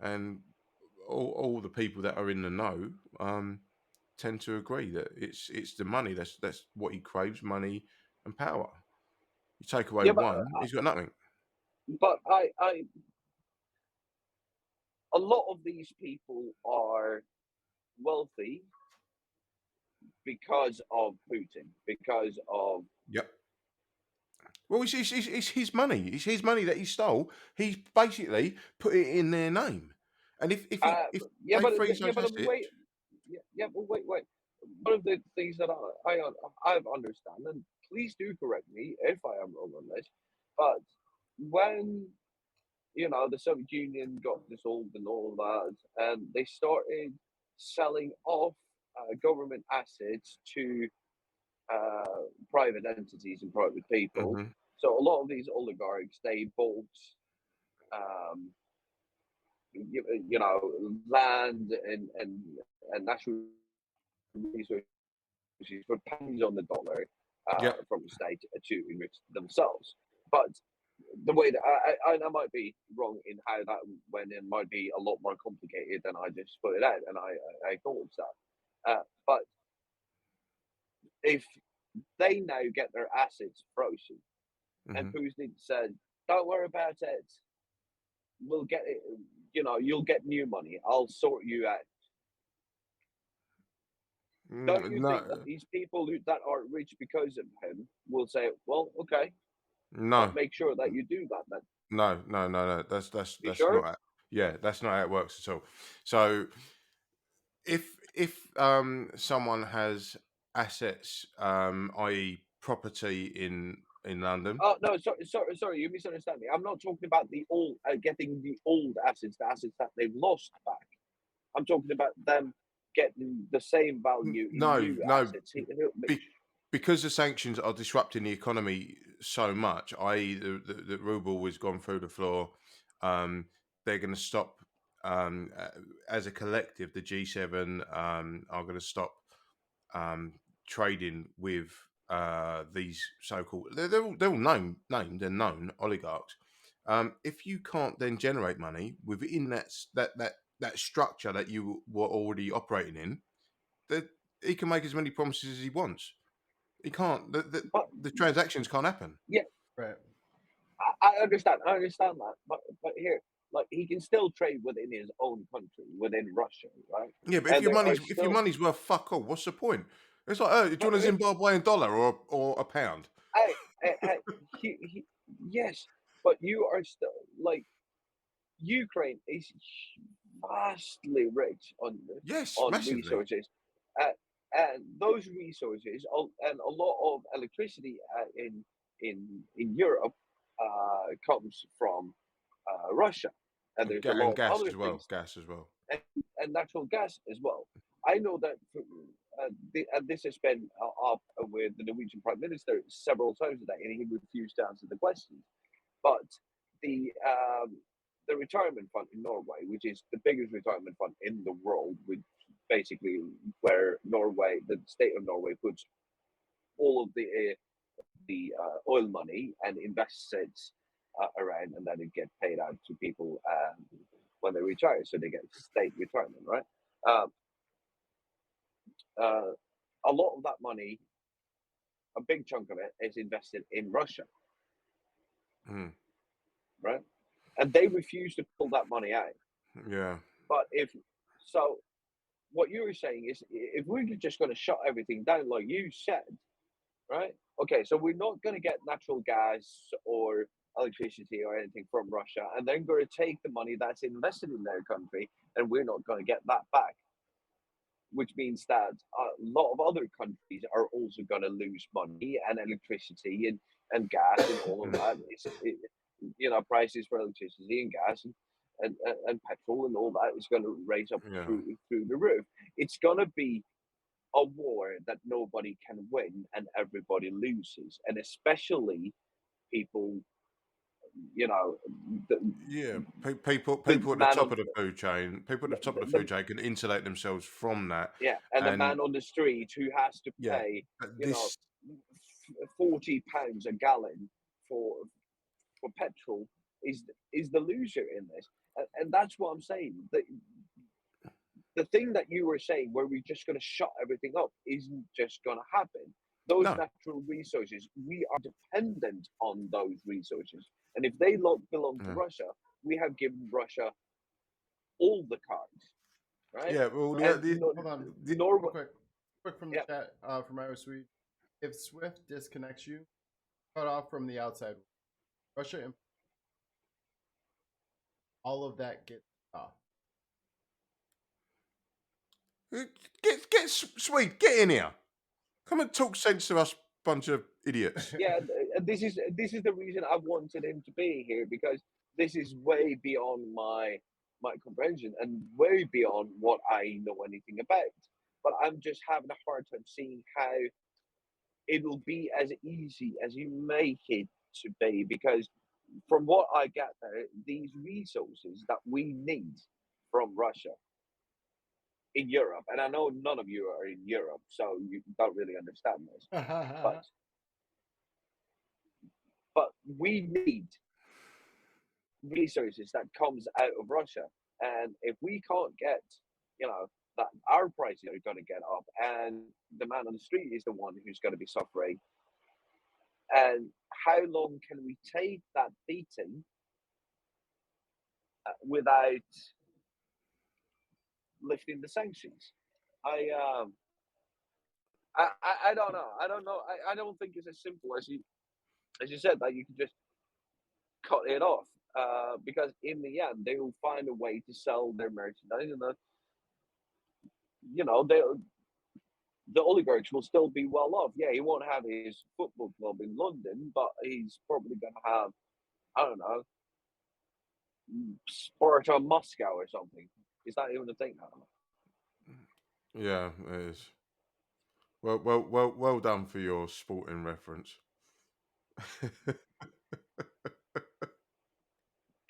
And all the people that are in the know tend to agree that it's the money that's what he craves, money and power. You take away Yeah, one, he's got nothing. but a lot of these people are wealthy because of Putin, because of Yep. Well, it's his money. It's his money that he stole. He's basically put it in their name. And if if yeah, they but freeze yeah, those but assets, wait, yeah, but wait. One of the things that I've understand, and please do correct me if I am wrong on this, but when the Soviet Union got dissolved and all that, and they started selling off government assets to private entities and private people. hmm So a lot of these oligarchs they bought um, land and natural resources for pennies on the dollar yep, from the state to enrich themselves. But the way that I might be wrong in how that went in, might be a lot more complicated than I just put it out, and I acknowledge that. But if they now get their assets frozen, and hmm Putin said, "Don't worry about it. We'll get it. You'll get new money. I'll sort you out." Don't you think that no, these people that are rich because of him will say, "Well, okay, but no, make sure that you do that then"? no. You That's sure? not. Yeah, that's not how it works at all. So if someone has assets, i.e., property in London. Oh no, sorry, you misunderstand me. I'm not talking about the old getting the old assets, the assets that they've lost back. I'm talking about them getting the same value in No, new no, assets. be, because the sanctions are disrupting the economy so much, i.e., the ruble has gone through the floor. Um, they're going to stop as a collective. The G7 are going to stop um, trading with these so-called. They're all named and known oligarchs. If you can't then generate money within that structure that you were already operating in, that he can make as many promises as he wants. He can't. But The transactions can't happen. yeah, Right. I understand. I understand that. But here, like he can still trade within his own country, within Russia, right? Yeah, but And there are if your still, money's worth fuck all, what's the point? It's like, oh, do you but want a Zimbabwean dollar or a pound? I yes, but you are still like Ukraine is vastly rich Yes, on massively. resources, uh, and those resources and a lot of electricity in Europe comes from Russia, and there's a And lot of gas other as well. things Gas as well. and, and natural gas as well. I know that, and this has been up with the Norwegian Prime Minister several times today, and he refused to answer the questions. But the the retirement fund in Norway, which is the biggest retirement fund in the world, with basically where Norway, the state of Norway, puts all of the oil money and invests it around, and then it gets paid out to people when they retire, so they get state retirement, right? Um, uh, a lot of that money, a big chunk of it, is invested in Russia, Mm. right? And they refuse to pull that money out. Yeah. But if so, what you were saying is, if we're just going to shut everything down, like you said, right? Okay, so we're not going to get natural gas or electricity or anything from Russia, and they're going to take the money that's invested in their country, and we're not going to get that back. Which means that a lot of other countries are also going to lose money and electricity and gas and all of that. Prices for electricity and gas and petrol and all that is going to raise up Yeah. through the roof. It's going to be a war that nobody can win and everybody loses, and especially people, the, Yeah, people the at the man top on of the food chain, people at the top of the the food chain can insulate themselves from that. yeah, and the And man on the street who has to yeah, pay, but you know, this, £40 a gallon for petrol is the loser in this, and that's what I'm saying. The thing that you were saying, where we're just going to shut everything up, isn't just going to happen. Those no, natural resources, we are dependent on those resources, and if they belong to yeah, Russia, we have given Russia all the cards, right? yeah. Well, And Hold on, real Norway, quick from the yeah, chat from Iowa Sweet. If Swift disconnects you, cut off from the outside. Russia and all of that gets off. get Swede, get in here. Come and talk sense to us, bunch of idiots. yeah. This is the reason I wanted him to be here, because this is way beyond my comprehension and way beyond what I know anything about. But I'm just having a hard time seeing how it'll be as easy as you make it to be, because from what I get there, these resources that we need from Russia in Europe, and I know none of you are in Europe, so you don't really understand this, but we need resources that comes out of Russia, and if we can't get, that, our prices are going to get up, and the man on the street is the one who's going to be suffering. And how long can we take that beating without lifting the sanctions? I um I don't know. I don't know. I don't think it's as simple as you said, that you can just cut it off. Because in the end, they will find a way to sell their merchandise, and they, the oligarchs will still be well off. Yeah, he won't have his football club in London, but he's probably going to have, I don't know, Sparta Moscow or something. Is that even a thing? I don't know. Yeah, it is. Well done for your sporting reference.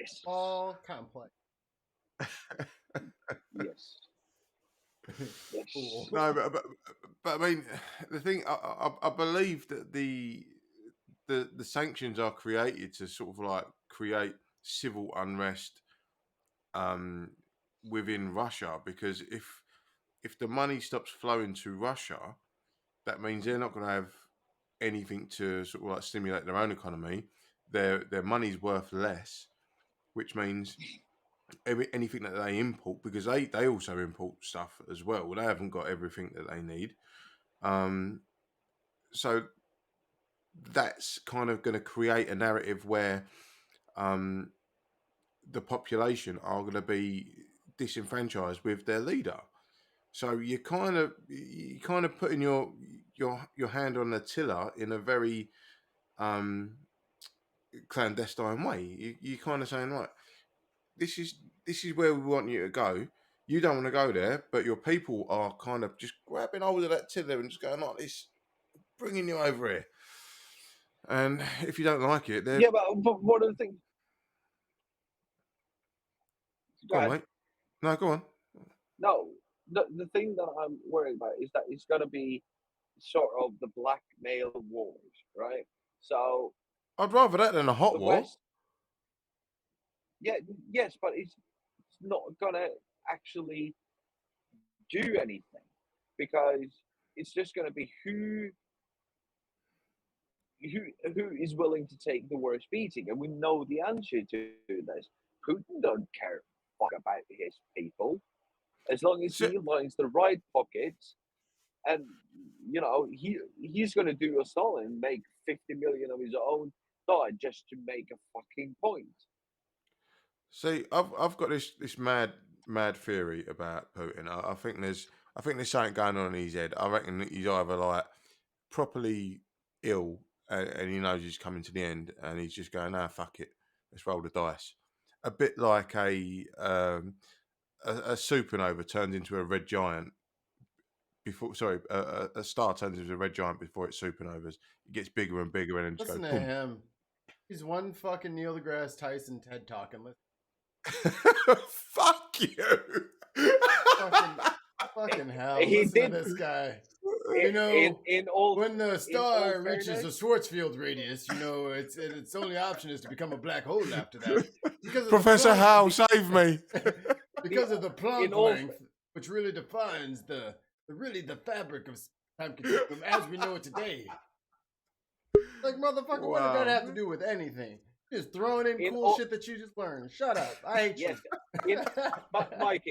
Yes. All complex. Yes. Yes. Cool. No, but I mean, the thing I believe that the sanctions are created to sort of like create civil unrest within Russia, because if the money stops flowing to Russia, that means they're not going to have anything to sort of like stimulate their own economy. Their money's worth less, which means anything that they import, because they also import stuff as well. They haven't got everything that they need. So that's kind of going to create a narrative where the population are going to be disenfranchised with their leader. So you kind of putting your hand on the tiller in a very clandestine way. You kind of saying, right, this is where we want you to go. You don't want to go there, but your people are kind of just grabbing hold of that tiller and just going like this, bringing you over here. And if you don't like it, they're Yeah, but one of the things. Go on, mate. No, go on. No, the thing that I'm worried about is that it's gonna be sort of the blackmail wars, right? So I'd rather that than a hot the war. West, yeah, yes, but it's not gonna actually do anything because it's just gonna be who is willing to take the worst beating, and we know the answer to this. Putin don't care fuck about his people as long as So, he lines the right pockets, and he's going to do a Stalin and make 50 million of his own die just to make a fucking point. see, I've got this mad theory about Putin. I think there's something going on in his head. I reckon that he's either like properly ill and he knows he's coming to the end, and he's just going, "Ah, fuck it, let's roll the dice." A bit like a supernova turns into a red giant before. Sorry, a star turns into a red giant before it supernovas. It gets bigger and bigger, and then just Listen goes to boom. him. He's one fucking Neil deGrasse Tyson TED talk and Fuck you. fucking hell. He Listen to did this guy. in You know, in all when the in all star reaches the fairness. Schwarzschild radius, its only option is to become a black hole after that. Because of Professor Howe, save me. because of the In Planck all length, which really defines the fabric of time continuum as we know it today. Like, motherfucker, what did that Wow. have to do with anything? Just throwing in In cool all- shit that you just learned. Shut up. I hate yes, you. but Mikey,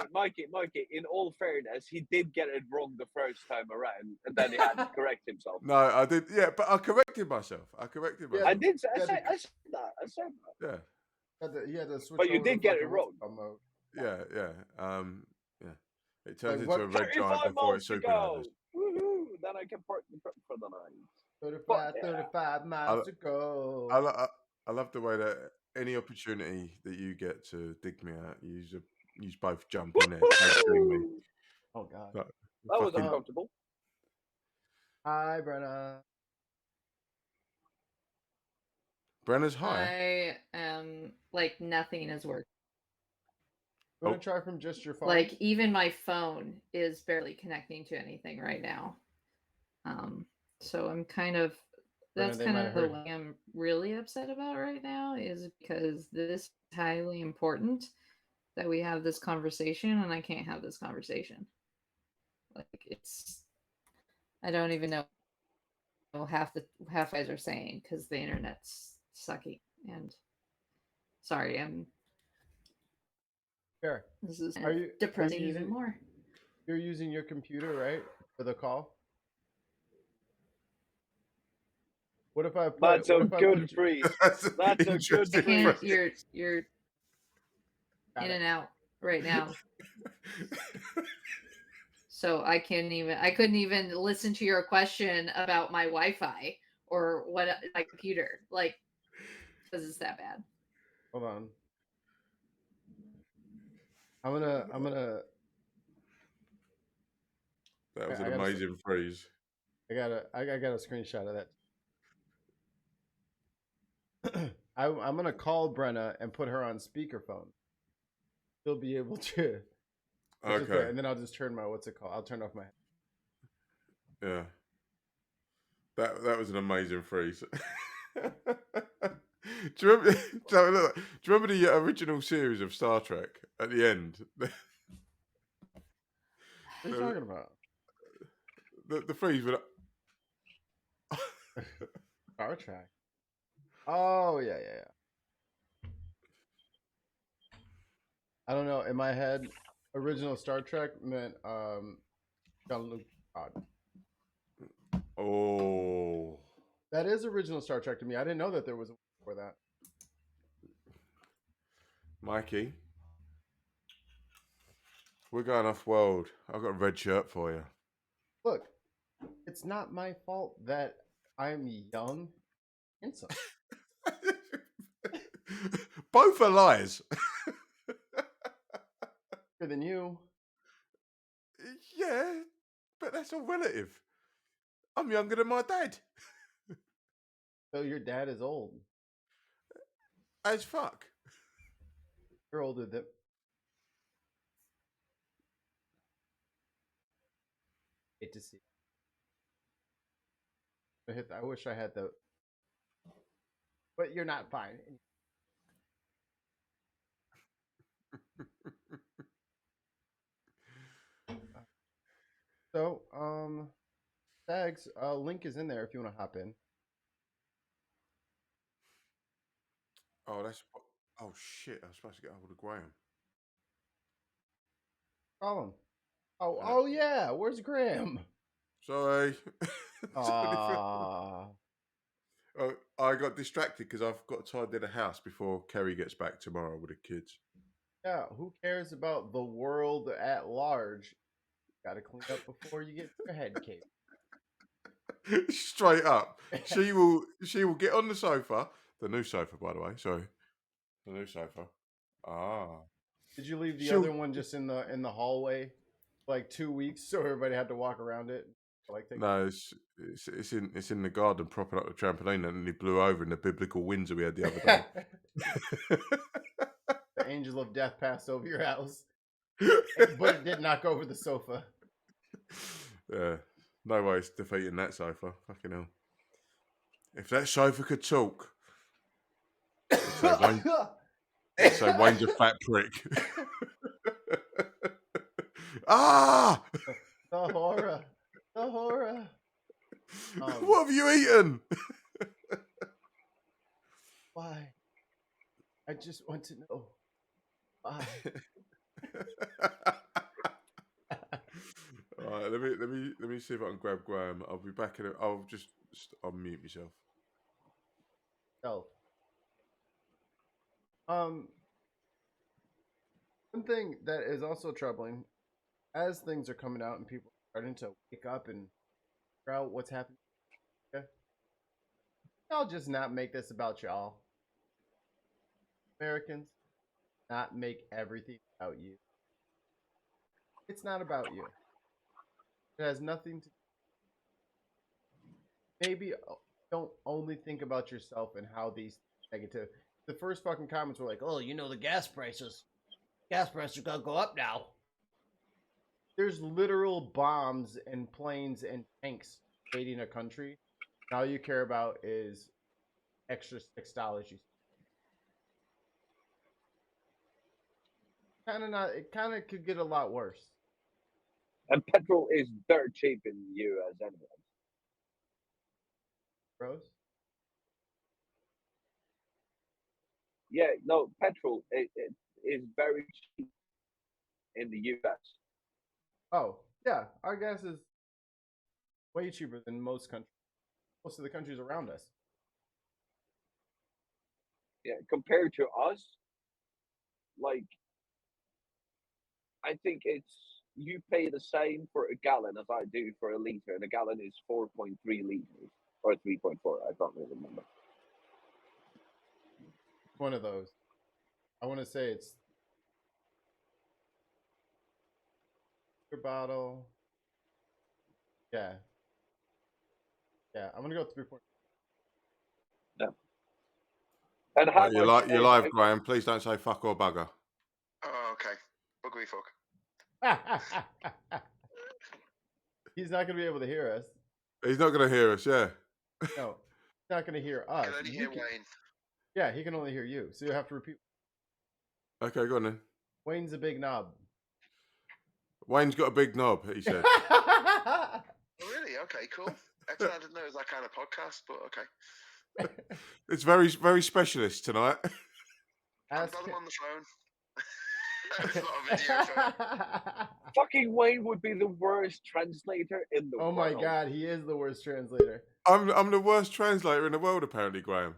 in all fairness, he did get it wrong the first time around, and then he had to correct himself. No, I did. Yeah, but I corrected myself. I myself. did. I Yeah, said that. Yeah, He had to switch But you over did to get it fucking wrong. mode. yeah. Yeah. It turns Like, into what- a red giant 35 before it miles to go. supernovas. Woohoo! Then I can park the truck for the night. 35 miles to go. I love the way that any opportunity that you get to dig me out, you both jump in there, tag team me. Woo! Oh, God. Like, That was fucking uncomfortable. Hi, Brenna. Brenner's high. I am like nothing is working. You want to try from just your phone? Like even my phone is barely connecting to anything right now. So I'm kind of that's they kind might of have the heard. way I'm really upset about right now is because this is highly important that we have this conversation and I can't have this conversation. Like it's I don't even know half guys are saying because the internet's sucky and sorry, Sure. this is Are you depressing using, even more. You're using your computer, right, for the call? What if I put? That's a what if I good put you, freeze. That's an That's a good interesting freeze. You're Got in it. and out right now. So I couldn't even listen to your question about my Wi-Fi or what my computer like because it's that bad. Hold on. I'm gonna. That was I an gotta- amazing freeze. I got a screenshot of that. I'm gonna call Brenna and put her on speakerphone. She'll be able to. Okay. And then I'll just turn my I'll turn off my. Yeah. That was an amazing freeze. Do you remember the original series of Star Trek at the end? What are you talking about? The freeze would. Star Trek. Oh yeah. I don't know. In my head, original Star Trek meant Jean-Luc Picard. Oh. That is original Star Trek to me. I didn't know that there was a for that. Mikey, we're going off world. I've got a red shirt for you. Look, it's not my fault that I'm young, handsome. Both are lies. Better than you. Yeah, but that's all relative. I'm younger than my dad. So your dad is old. As fuck. You're older than. Hate to see. I wish I had the. But you're not fine. So, Tags, link is in there if you want to hop in. Oh, oh shit! I was supposed to get hold of Graham. Call him. Oh yeah. Where's Graham? Sorry. Ah. Oh, I got distracted because I've got to tidy the house before Kerry gets back tomorrow with the kids. Yeah. Who cares about the world at large? Got to clean up before you get your head caved. Straight up, she will get on the sofa. The new sofa, by the way. Sorry, the new sofa. Ah. Did you leave the She'll- other one just in the hallway, like 2 weeks, so everybody had to walk around it? No, it's in the garden, propping up the trampoline, and it blew over in the biblical winds that we had the other day. The angel of death passed over your house, but it did knock over the sofa. Yeah, no way it's defeating that sofa. Fucking hell! If that sofa could talk, it'd say Wayne's a fat prick. Ah! The horror. The horror. What have you eaten? Why? I just want to know. Why? All right, let me see if I can grab Graham. I'll be back in a. I'll just unmute myself. Oh. One thing that is also troubling, as things are coming out and people are starting to wake up and figure out what's happening. Okay? I'll just not make this about y'all. Americans, not make everything about you. It's not about you. It has nothing to. Maybe don't only think about yourself and how these negative. The first fucking comments were like, "Oh, the gas prices are gonna go up now." There's literal bombs and planes and tanks invading a country. And all you care about is extra $6. It kind of could get a lot worse. And petrol is dirt cheap in the US anyway. Bros? Yeah, no, petrol it is very cheap in the US. Oh, yeah. Our gas is way cheaper than most of the countries around us. Yeah, compared to us, like I think you pay the same for a gallon as I do for a liter, and a gallon is 4.3 liters or 3.4. I can't really remember. One of those. I want to say it's your bottle. Yeah. Yeah, I'm gonna go 3.4. No. And how You're much? live, Graham. Please don't say fuck or bugger. Oh, okay. Buggery fuck. He's not gonna be able to hear us. He's not going to hear us. Yeah. No, he's not gonna hear us. I can only hear Wayne. Yeah, he can only hear you. So you have to repeat. Okay, go on then. Wayne's a big knob. Wayne's got a big knob. He said. Oh, really? Okay, cool. Excellent. I didn't know it was that kind of podcast, but okay. It's very, very specialist tonight. I've got him on the phone. It's not a video phone. Fucking Wayne would be the worst translator in the world. Oh my god, he is the worst translator. I'm the worst translator in the world, apparently, Graham.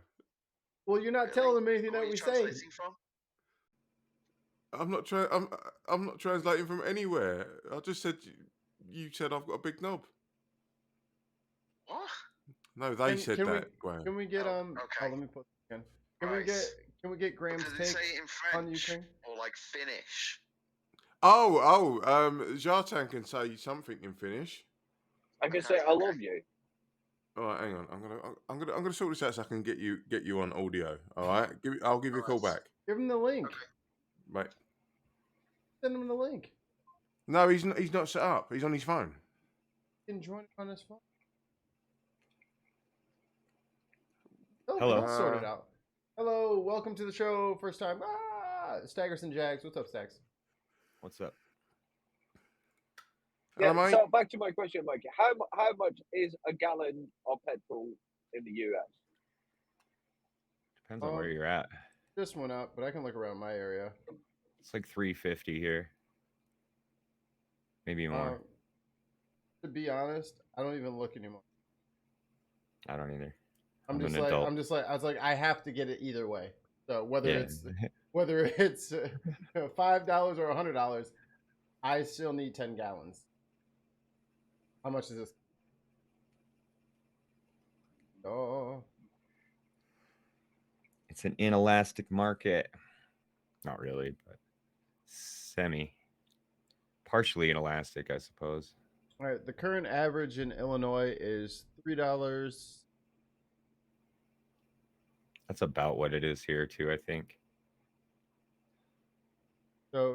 Well, you're not telling him anything Where that are we you say. translating from? I'm not translating from anywhere. I just said you said I've got a big knob. What? No, they said that, Graham. Can we get okay. let me put this again. Can we get Graham's Does it take say it in on French Ukraine? or like Finnish? Jartan can say something in Finnish. I can say I love you. All right, hang on. I'm gonna sort this out so I can get you on audio. All right, I'll give you a call back. Give him the link. Okay. Right. Send him the link. No, he's not set up. He's on his phone. can join on his phone. Oh, Hello. we'll sort it out. Hello, welcome to the show. First time. Staggerson Jags. What's up, Stags? What's up? Yeah. Hello, mate. So back to my question, Mikey. How much is a gallon of petrol in the US? Depends on where you're at. This one up, but I can look around my area. It's like $3.50 here. Maybe more. To be honest, I don't even look anymore. I don't either. I'm I'm just an like, adult. I was like, I have to get it either way. So whether Yeah. it's $5 or $100, I still need 10 gallons. How much is this? Oh, It's an inelastic market. Not really, but partially inelastic, I suppose. all right. The current average in Illinois is $3. That's about what it is here too, I think. So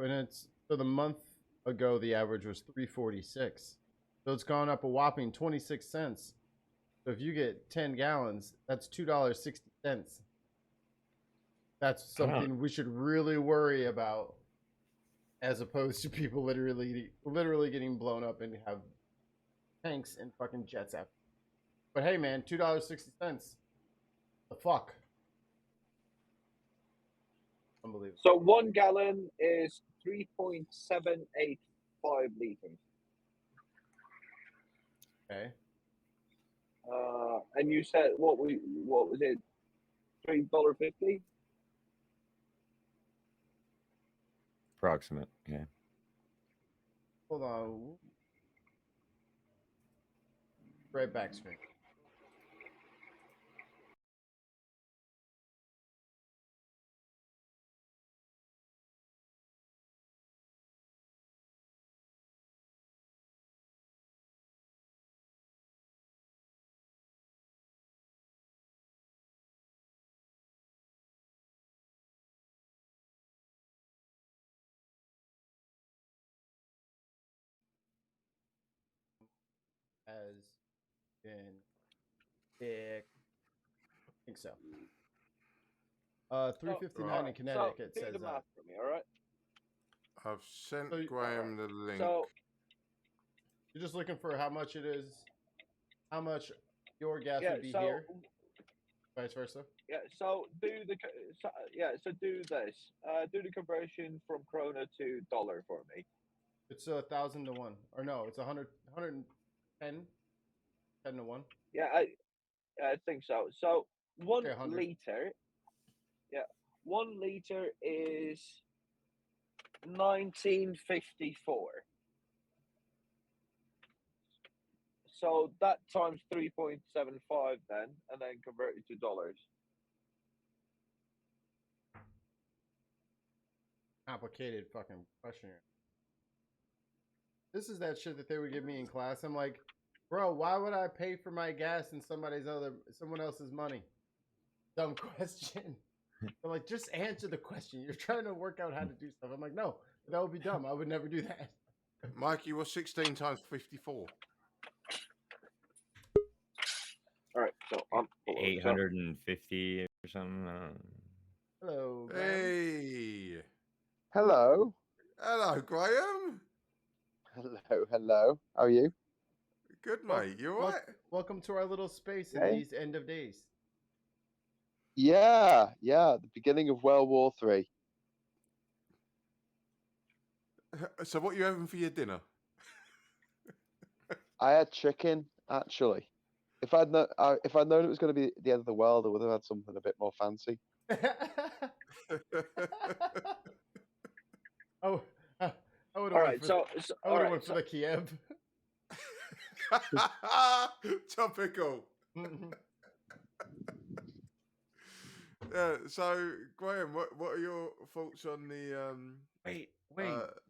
the month ago the average was $3.46. So it's gone up a whopping 26 cents. So if you get 10 gallons, that's $2.60. That's something we should really worry about, as opposed to people literally getting blown up and have tanks and fucking jets after. But hey, man, $2.60. The fuck. Unbelievable. So 1 gallon is 3.785 liters. Okay. And you said what was it? $3.50? Approximate, yeah. Hold on. Right back screen. Has been picked. I think so. 359 in Connecticut So do says the math for me, all right? I've sent So- Graham the link. So you're just looking for how much it is, how much your gas yeah, would be so here, vice versa. yeah, so do this. Do the conversion from krona to dollar for me. It's 1,000 to 1, or no, it's 110, 10 to 1. Yeah, I think so. So 1 Okay, 100. liter. Yeah, 1 liter is 1954. So that times 3.75 then, and then convert it to dollars. Complicated fucking question here. This is that shit that they would give me in class. I'm like, bro, why would I pay for my gas in someone else's money? Dumb question. I'm like, just answer the question. You're trying to work out how to do stuff. I'm like, no, that would be dumb. I would never do that. Mikey, what's 16 times 54? All right, so I'm 850 or something. I don't know. Hello, Graham. Hey. Hello. Hello, Graham. Hello. How are you? Good, mate. You all right? Welcome to our little space in Hey. these end of days. Yeah, the beginning of World War III. So what are you having for your dinner? I had chicken, actually. If I'd known it was going to be the end of the world, I would have had something a bit more fancy. Oh, I would all have right. went for the Kiev. Topical. Yeah. So, Graham, what are your thoughts on the? Wait.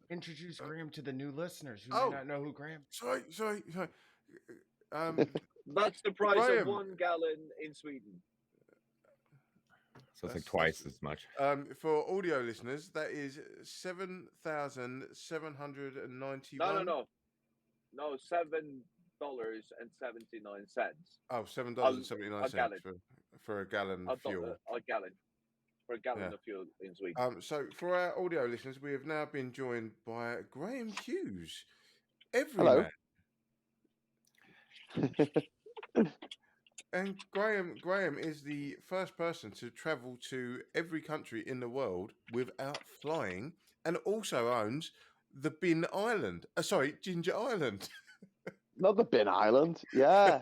Introduce Graham to the new listeners who may not know who Graham is. Sorry. That's the price Graham. of 1 gallon in Sweden. So it's like twice as much. For audio listeners, that is 7,791. No, $7 $7.79. Oh, $7.79 A gallon. for a gallon of fuel. A gallon. For a gallon of fuel in Sweden. So for our audio listeners, we have now been joined by Graham Hughes, Hello. everyman. And Graham is the first person to travel to every country in the world without flying, and also owns the Bin Island. Ginger Island. Not the Bin Island. Yeah.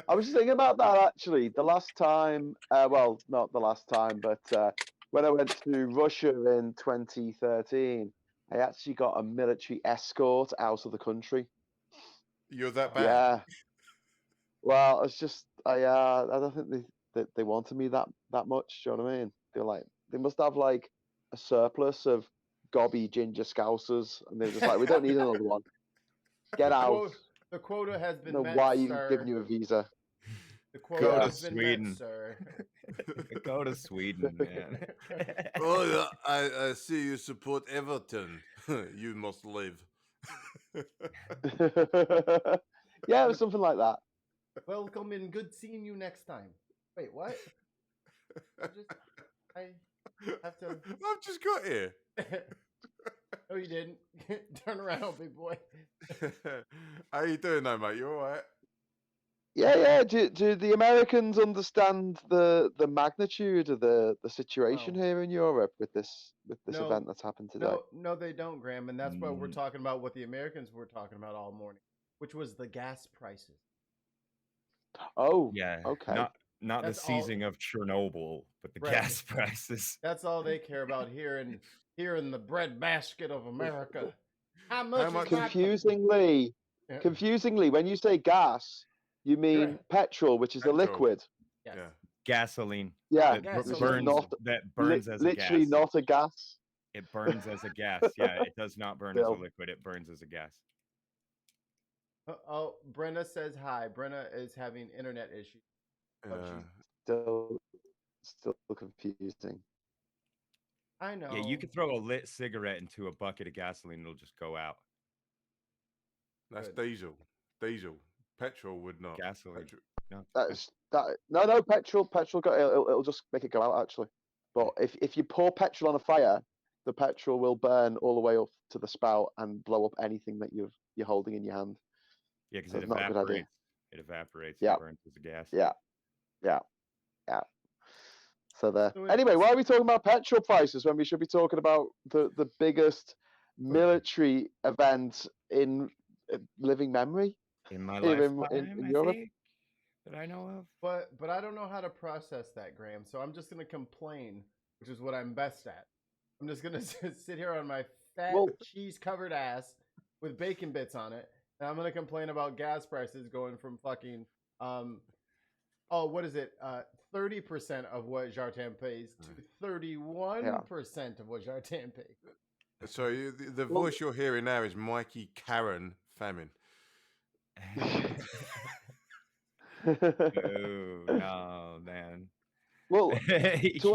I was just thinking about that actually. The last time, well, not the last time, but when I went to Russia in 2013, I actually got a military escort out of the country. You're that bad? Yeah. Well, it's just I don't think they wanted me that much. Do you know what I mean? They're like they must have like a surplus of gobby ginger scousers, and they're just like, we don't need another one. Get out. The quota has been No, met, why are you sir. giving you a visa? The quota Go to has been Sweden. met, sir. Go to Sweden, man. Oh, I see you support Everton. You must live. Yeah, it was something like that. Welcome and good seeing you next time. Wait, what? I have to. I've just got here. No, you didn't. Turn around, big boy. How you doing, though, mate? You all right? Yeah. Do the Americans understand the magnitude of the situation here in Europe with this event that's happened today? No, they don't, Graham, and that's why we're talking about what the Americans were talking about all morning, which was the gas prices. Oh, yeah. Okay. Not That's the seizing of Chernobyl, but the Right. gas prices. That's all they care about here in the breadbasket of America. How much? Confusingly, when you say gas, you mean petrol, which is a liquid. Yes. Yeah. Gasoline. Yeah, That which is burns as a literally gas. not a gas. It burns as a gas. Yeah, it does not burn as a liquid. It burns as a gas. Oh, Brenna says hi. Brenna is having internet issues. Still confusing. I know. Yeah, you could throw a lit cigarette into a bucket of gasoline; it'll just go out. That's diesel. Petrol would not. Gasoline. No. No. Petrol. It'll just make it go out actually. But if you pour petrol on a fire, the petrol will burn all the way up to the spout and blow up anything that you're holding in your hand. Yeah, because So it it's not a good idea. evaporates. It evaporates. Yeah. And burns as a gas. Yeah. So there. Anyway, why are we talking about petrol prices when we should be talking about the biggest military event in living memory in my here lifetime, in Europe? think, that I know of. But I don't know how to process that, Graham. So I'm just gonna complain, which is what I'm best at. I'm just gonna sit here on my fat cheese-covered ass with bacon bits on it, and I'm gonna complain about gas prices going from fucking what is it? 30% of what Jartan pays to 31% of what Jartan pays. So the voice you're hearing now is Mikey Karen Famine. Oh no, man. Well, to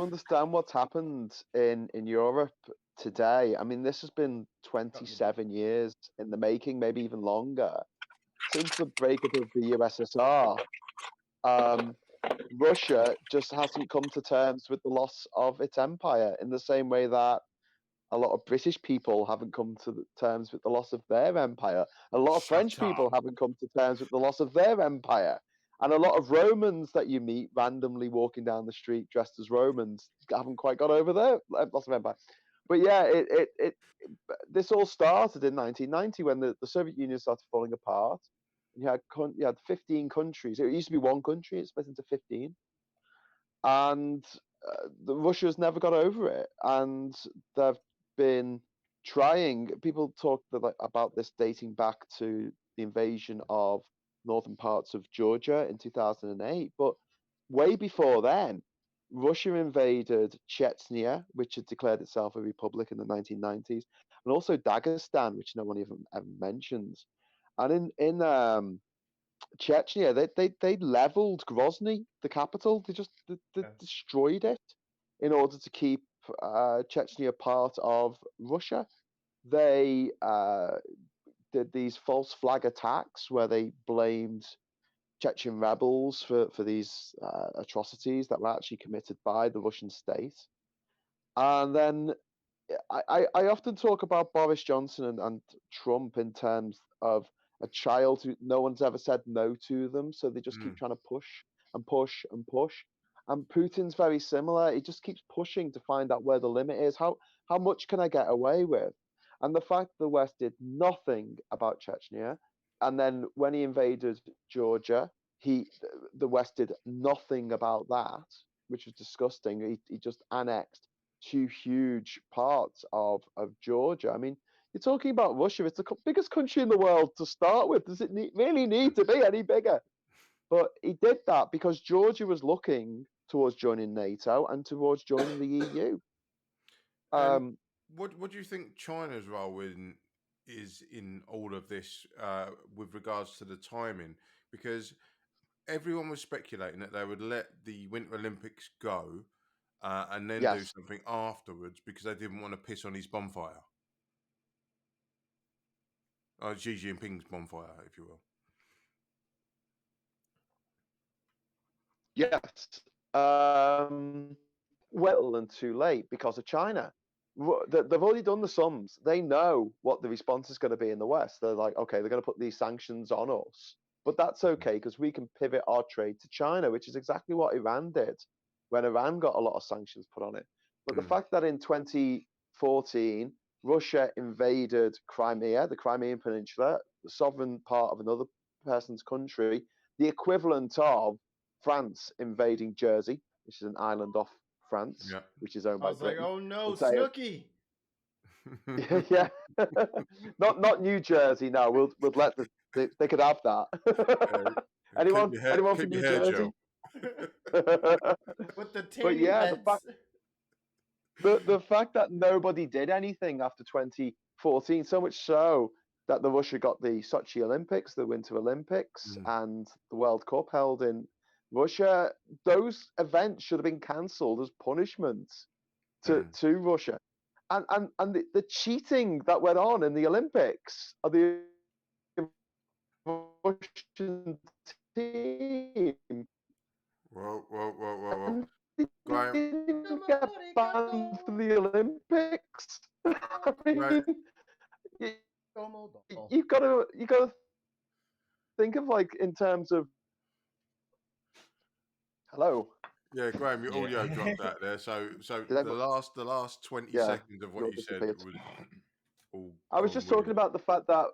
understand what's happened in Europe today, I mean, this has been 27 years in the making, maybe even longer. Since the breakup of the USSR, Russia just hasn't come to terms with the loss of its empire in the same way that a lot of British people haven't come to terms with the loss of their empire. A lot of French people haven't come to terms with the loss of their empire. And a lot of Romans that you meet randomly walking down the street dressed as Romans haven't quite got over their loss of empire. But yeah, this all started in 1990 when the Soviet Union started falling apart. You had 15 countries. It used to be one country. It's split into 15. And Russia's never got over it. And they've been trying. People talk about this dating back to the invasion of northern parts of Georgia in 2008. But way before then, Russia invaded Chechnya, which had declared itself a republic in the 1990s, and also Dagestan, which no one even ever mentions. And in Chechnya, they leveled Grozny, the capital. They destroyed it in order to keep Chechnya part of Russia. They did these false flag attacks where they blamed Chechen rebels for these atrocities that were actually committed by the Russian state. And then I often talk about Boris Johnson and Trump in terms of a child who no one's ever said no to them, so they just keep trying to push and push and push. And Putin's very similar. He just keeps pushing to find out where the limit is. How much can I get away with? And the fact the West did nothing about Chechnya, and then when he invaded Georgia, the West did nothing about that, which was disgusting. He just annexed two huge parts of Georgia. I mean, you're talking about Russia. It's the biggest country in the world to start with. Does it really need to be any bigger? But he did that because Georgia was looking towards joining NATO and towards joining the EU. And what do you think China's role is in all of this with regards to the timing? Because everyone was speculating that they would let the Winter Olympics go and then do Yes. something afterwards because they didn't want to piss on his bonfire. Xi Jinping's bonfire, if you will. Yes. Well and too late because of China. They've already done the sums. They know what the response is going to be in the West. They're like, okay, they're going to put these sanctions on us. But that's okay because we can pivot our trade to China, which is exactly what Iran did when Iran got a lot of sanctions put on it. But the fact that in 2014, Russia invaded Crimea, the Crimean Peninsula, the sovereign part of another person's country, the equivalent of France invading Jersey, which is an island off France, which is owned by Britain. Like, oh no, Snooki. Yeah, not New Jersey. No, we'll let they could have that. Anyone from New Jersey? With the tiny heads. The fact that nobody did anything after 2014, so much so that the Russia got the Sochi Olympics, the Winter Olympics, and the World Cup held in Russia. Those events should have been cancelled as punishment to Russia. And the cheating that went on in the Olympics of the Russian team. Whoa. They didn't get banned from the Olympics. I mean, you've got to think of, like, in terms of. Hello. Yeah, Graham, your audio dropped out there. So the last 20 seconds of what you said was all. I was just talking about the fact that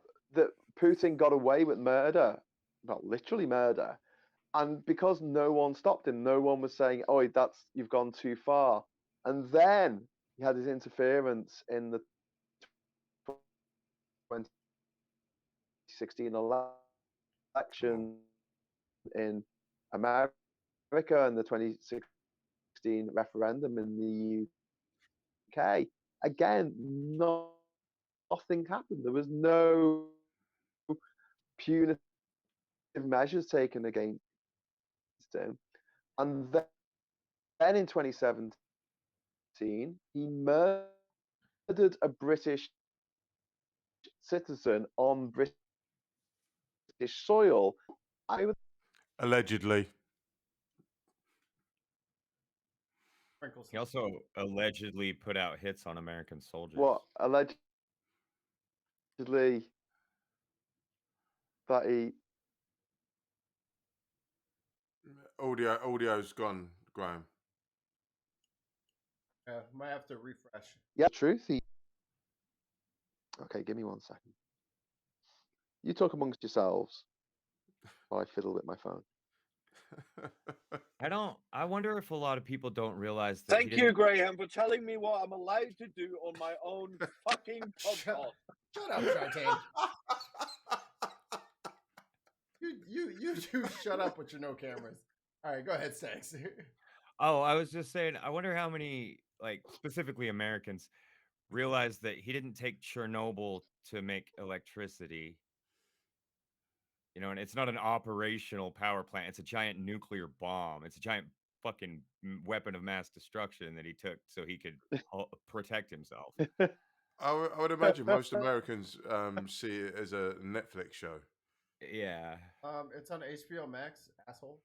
Putin got away with murder, not literally murder, and because no one stopped him, no one was saying, "Oh, you've gone too far." And then he had his interference in the 2016 election in America and the 2016 referendum in the UK. Again, nothing happened. There was no punitive measures taken against him. And then in 2017, he murdered a British citizen on British soil. Allegedly. He also allegedly put out hits on American soldiers. What? Allegedly that he... Audio's gone, Graham. Might have to refresh. Yeah, truth. Okay, give me 1 second. You talk amongst yourselves while I fiddle with my phone. I wonder if a lot of people don't realize that. Thank you, Graham, for telling me what I'm allowed to do on my own fucking podcast. Shut up, Shartain. You two shut up with your no cameras. All right, go ahead, Stax. Oh, I was just saying, I wonder how many, like, specifically Americans realize that he didn't take Chernobyl to make electricity. You know, and it's not an operational power plant. It's a giant nuclear bomb. It's a giant fucking weapon of mass destruction that he took so he could protect himself. I would imagine most Americans see it as a Netflix show. Yeah. It's on HBO Max, asshole.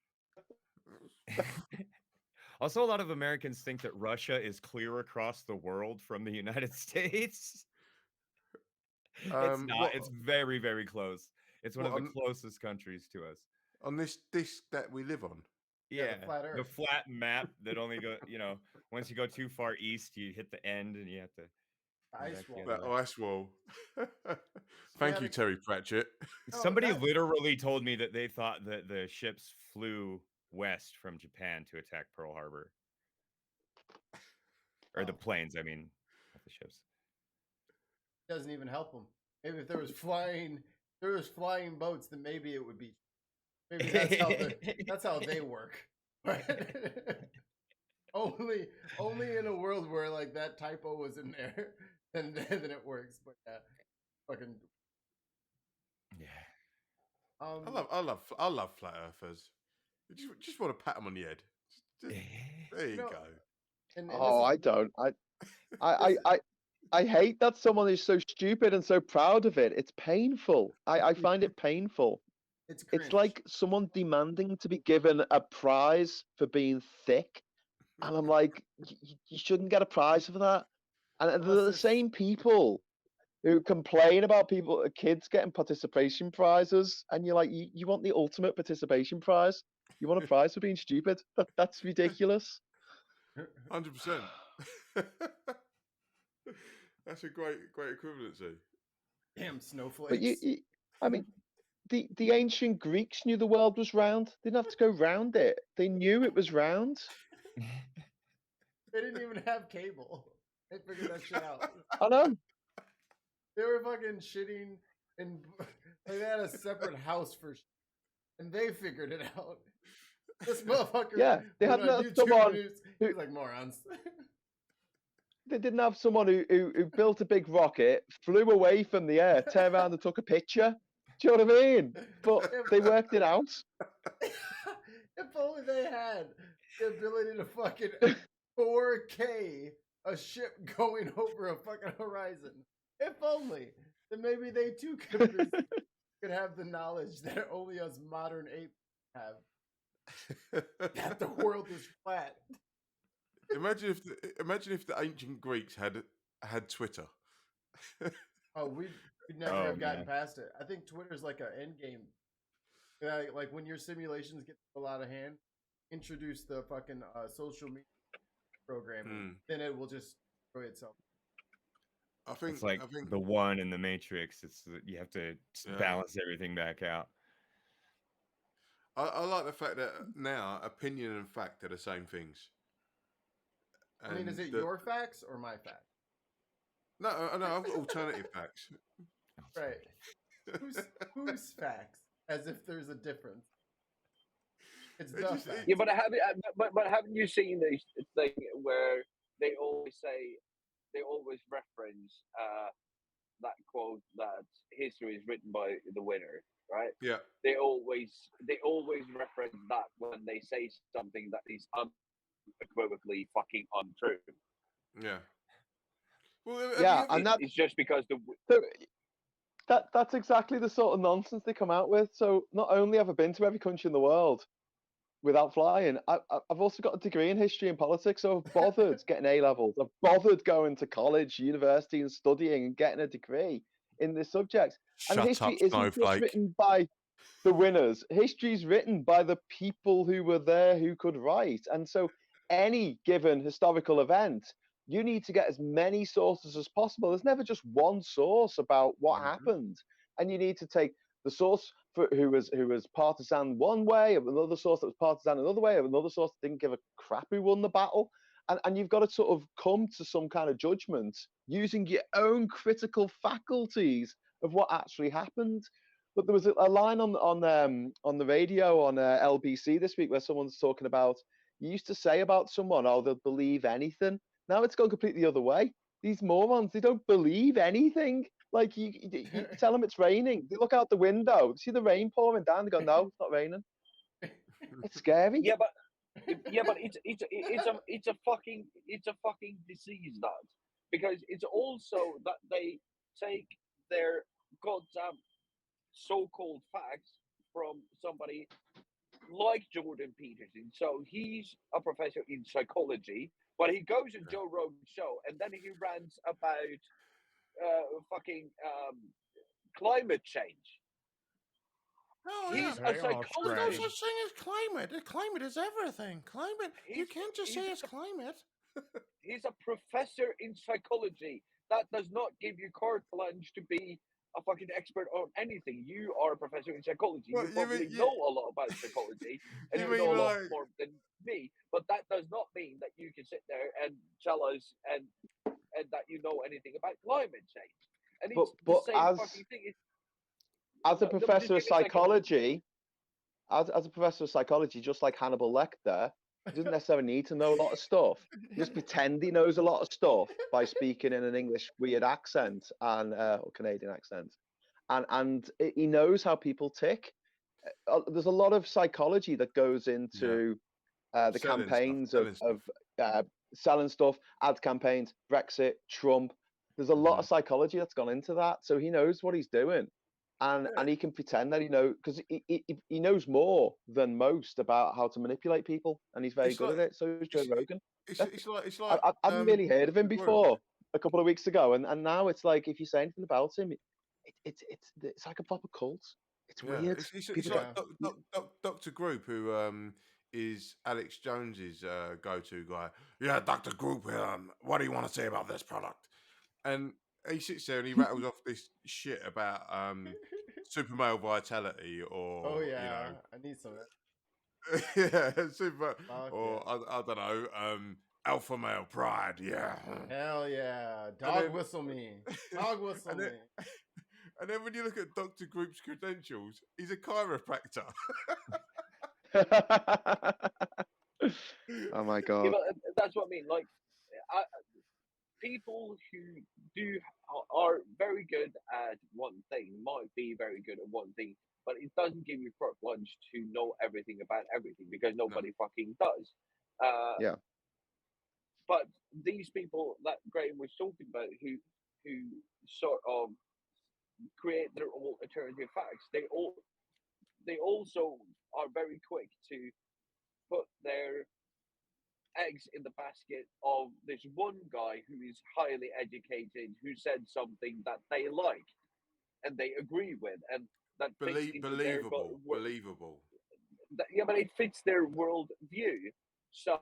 Also, a lot of Americans think that Russia is clear across the world from the United States. It's not. It's very, very close. It's one of the closest countries to us. On this disc that we live on. Yeah, the flat the Earth. flat map that only go. Once you go too far east, you hit the end, and you have to. Ice wall. That ice wall. Thank you, Terry Pratchett. Somebody literally told me that they thought that the ships flew west from Japan to attack Pearl Harbor. Or the planes, I mean, not the ships. Doesn't even help them. Maybe if there was flying boats, then maybe it would be. Maybe that's how they work. only in a world where like that typo was in there, then it works. But yeah, fucking. Yeah. I love flat earthers. You just want to pat them on the head. There you go. I don't. I hate that someone is so stupid and so proud of it. It's painful. I find it painful. It's like someone demanding to be given a prize for being thick. And I'm like, you shouldn't get a prize for that. And they're the same people who complain about kids getting participation prizes. And you're like, you want the ultimate participation prize? You want a prize for being stupid? That's ridiculous. 100%. That's a great equivalency. Damn snowflakes. But I mean, the ancient Greeks knew the world was round. They didn't have to go round it. They knew it was round. They didn't even have cable. They figured that shit out. I know. They were fucking shitting and they had a separate house for shit. And they figured it out. This motherfucker. Yeah, they had someone who's like morons. They didn't have someone who built a big rocket, flew away from the air, turned around and took a picture. Do you know what I mean? But they worked it out. If only they had the ability to fucking 4K a ship going over a fucking horizon. If only. Then maybe they too could have the knowledge that only us modern apes have. That the world is flat. Imagine if the ancient Greeks had Twitter. We'd never have gotten past it. I think Twitter's like an end game. Like when your simulations get a lot of hand, introduce the fucking social media program, then it will just destroy itself. I think it's like the one in the Matrix. You have to balance everything back out. I like the fact that now opinion and fact are the same things. I mean, is it your facts or my facts? No, I've got alternative facts. Right. Whose facts? As if there's a difference. It's the facts. Yeah, but haven't you seen this thing where they always reference that quote that history is written by the winner, right? Yeah. They always reference that when they say something that is unequivocally fucking untrue. Yeah. Well, it's just because that's exactly the sort of nonsense they come out with. So not only have I been to every country in the world without flying, I've also got a degree in history and politics. So I've bothered getting A levels. I've bothered going to college, university, and studying and getting a degree in this subject. And history isn't just written by the winners. History is written by the people who were there who could write. And so any given historical event, you need to get as many sources as possible. There's never just one source about what happened. And you need to take the source who was partisan one way, of another source that was partisan another way, of another source that didn't give a crap who won the battle. And you've got to sort of come to some kind of judgment using your own critical faculties of what actually happened. But there was a line on the radio on LBC this week where someone's talking about, you used to say about someone, oh, they'll believe anything. Now it's gone completely the other way. These morons, they don't believe anything. Like you tell them it's raining. They look out the window, see the rain pouring down. They go, no, it's not raining. It's scary. Yeah, but it's a fucking disease, that. because it's also that they take their goddamn so-called facts from somebody like Jordan Peterson. So he's a professor in psychology, but he goes on Joe Rogan's show and then he rants about fucking climate change. Oh He's yeah, a They all there's no psychologist. strange. such thing as climate. The climate is everything. Climate, you can't just say it's climate. He's a professor in psychology. That does not give you carte blanche to be a fucking expert on anything. You are a professor in psychology. What You you mean? probably know a lot about psychology, and You you know mean a lot like? more than me. But that does not mean that you can sit there and tell us and that you know anything about climate change. And it's the But same fucking thing. as a No, just professor of give me a second. psychology, as a professor of psychology, just like Hannibal Lecter, he doesn't necessarily need to know a lot of stuff. Just pretend he knows a lot of stuff by speaking in an English weird accent and or Canadian accent, and he knows how people tick. There's a lot of psychology that goes into the Selling campaigns stuff. of selling stuff, ad campaigns, Brexit, Trump. There's a lot of psychology that's gone into that, so he knows what he's doing, and he can pretend that he knows because he knows more than most about how to manipulate people, and he's very It's good like at it. So is Joe it's Rogan. it's like I hadn't really heard of him Dr. Group. before a couple of weeks ago, and now it's like if you say anything about him, it's like a proper cult. It's Yeah, weird. it's People like get Dr. Group, who is Alex Jones's go-to guy. Yeah, Dr. Group, what do you want to say about this product? And he sits there and he rattles off this shit about super male vitality, or Oh yeah, I need some of that. yeah, super, Fuck or yeah. I don't know, alpha male pride. Yeah, Hell yeah. And Dog then- whistle me. Dog whistle and me. then, and then when you look at Dr. Group's credentials, he's a chiropractor. Oh my Yeah, god. but that's what I mean. Like, people who are very good at one thing might be very good at one thing, but it doesn't give you carte blanche to know everything about everything because nobody fucking does. Yeah. But these people that Graham was talking about, who sort of create their own alternative facts, they also are very quick to put their eggs in the basket of this one guy who is highly educated who said something that they like and they agree with and that fits into their Believable. yeah, but it fits their world view. So,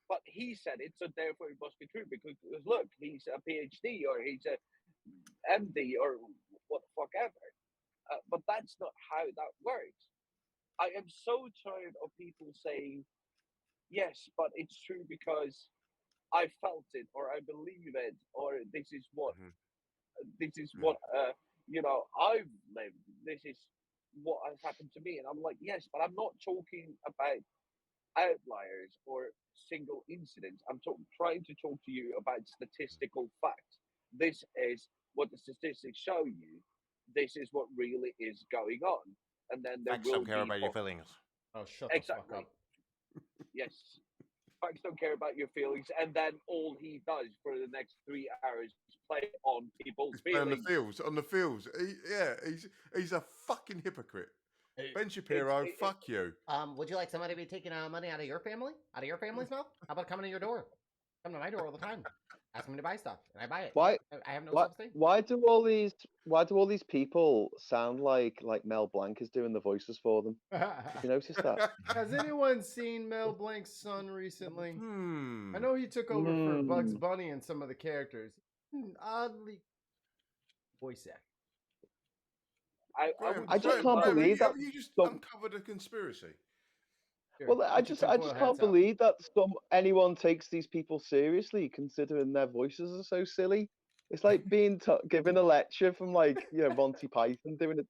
but he said it, so therefore it must be true because look, he's a PhD or he's a MD or what the fuck ever. But that's not how that works. I am so tired of people saying yes, but it's true because I felt it or I believe it or this is what you know I've lived. This is what has happened to me, and I'm like, yes, but I'm not talking about outliers or single incidents. I'm trying to talk to you about statistical facts. This is what the statistics show you. This is what really is going on, and then there Facts will don't care be about your feelings. Oh, shut the fuck exactly. up. Yes. Facts don't care about your feelings, and then all he does for the next 3 hours is play on people's feelings. On the fields. He's a fucking hypocrite. Ben Shapiro, fuck you. Would you like somebody to be taking money out of your family? Out of your family's mouth? How about coming to your door? Come to my door all the time. Ask me to buy stuff, and I buy it. Why? I have no self-esteem. Why do all these people sound like Mel Blanc is doing the voices for them? Have you noticed that? Has anyone seen Mel Blanc's son recently? I know he took over for Bugs Bunny and some of the characters. Oddly voice act. I just can't believe that. Have you just uncovered a conspiracy? Well, I just can't believe that anyone takes these people seriously, considering their voices are so silly. It's like being given a lecture from Monty Python doing it,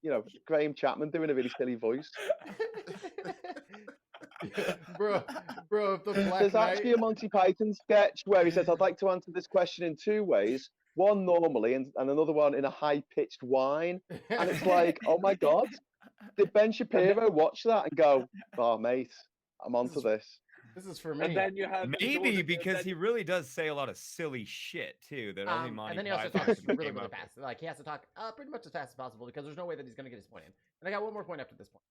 Graham Chapman doing a really silly voice. bro, if the Black There's Knight... actually a Monty Python sketch where he says, "I'd like to answer this question in 2 ways. One normally, and another one in a high-pitched whine." And it's like, oh my god, did Ben Shapiro watch that and go, "Oh mate, I'm onto this"? This is for me. And then you have Maybe because he really does say a lot of silly shit too that only Monty and then he also Python talks came really, really up with. fast. Like he has to talk pretty much as fast as possible because there's no way that he's gonna get his point in. And I got one more point after this point.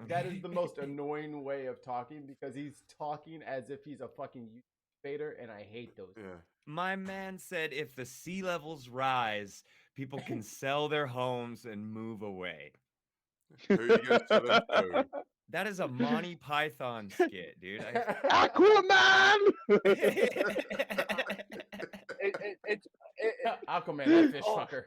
That is the most annoying way of talking because he's talking as if he's a fucking YouTube fader, and I hate those. Yeah. My man said if the sea levels rise, people can sell their homes and move away. Who are you going to sell them to? That is a Monty Python skit, dude. Aquaman! Aquaman, that fish fucker.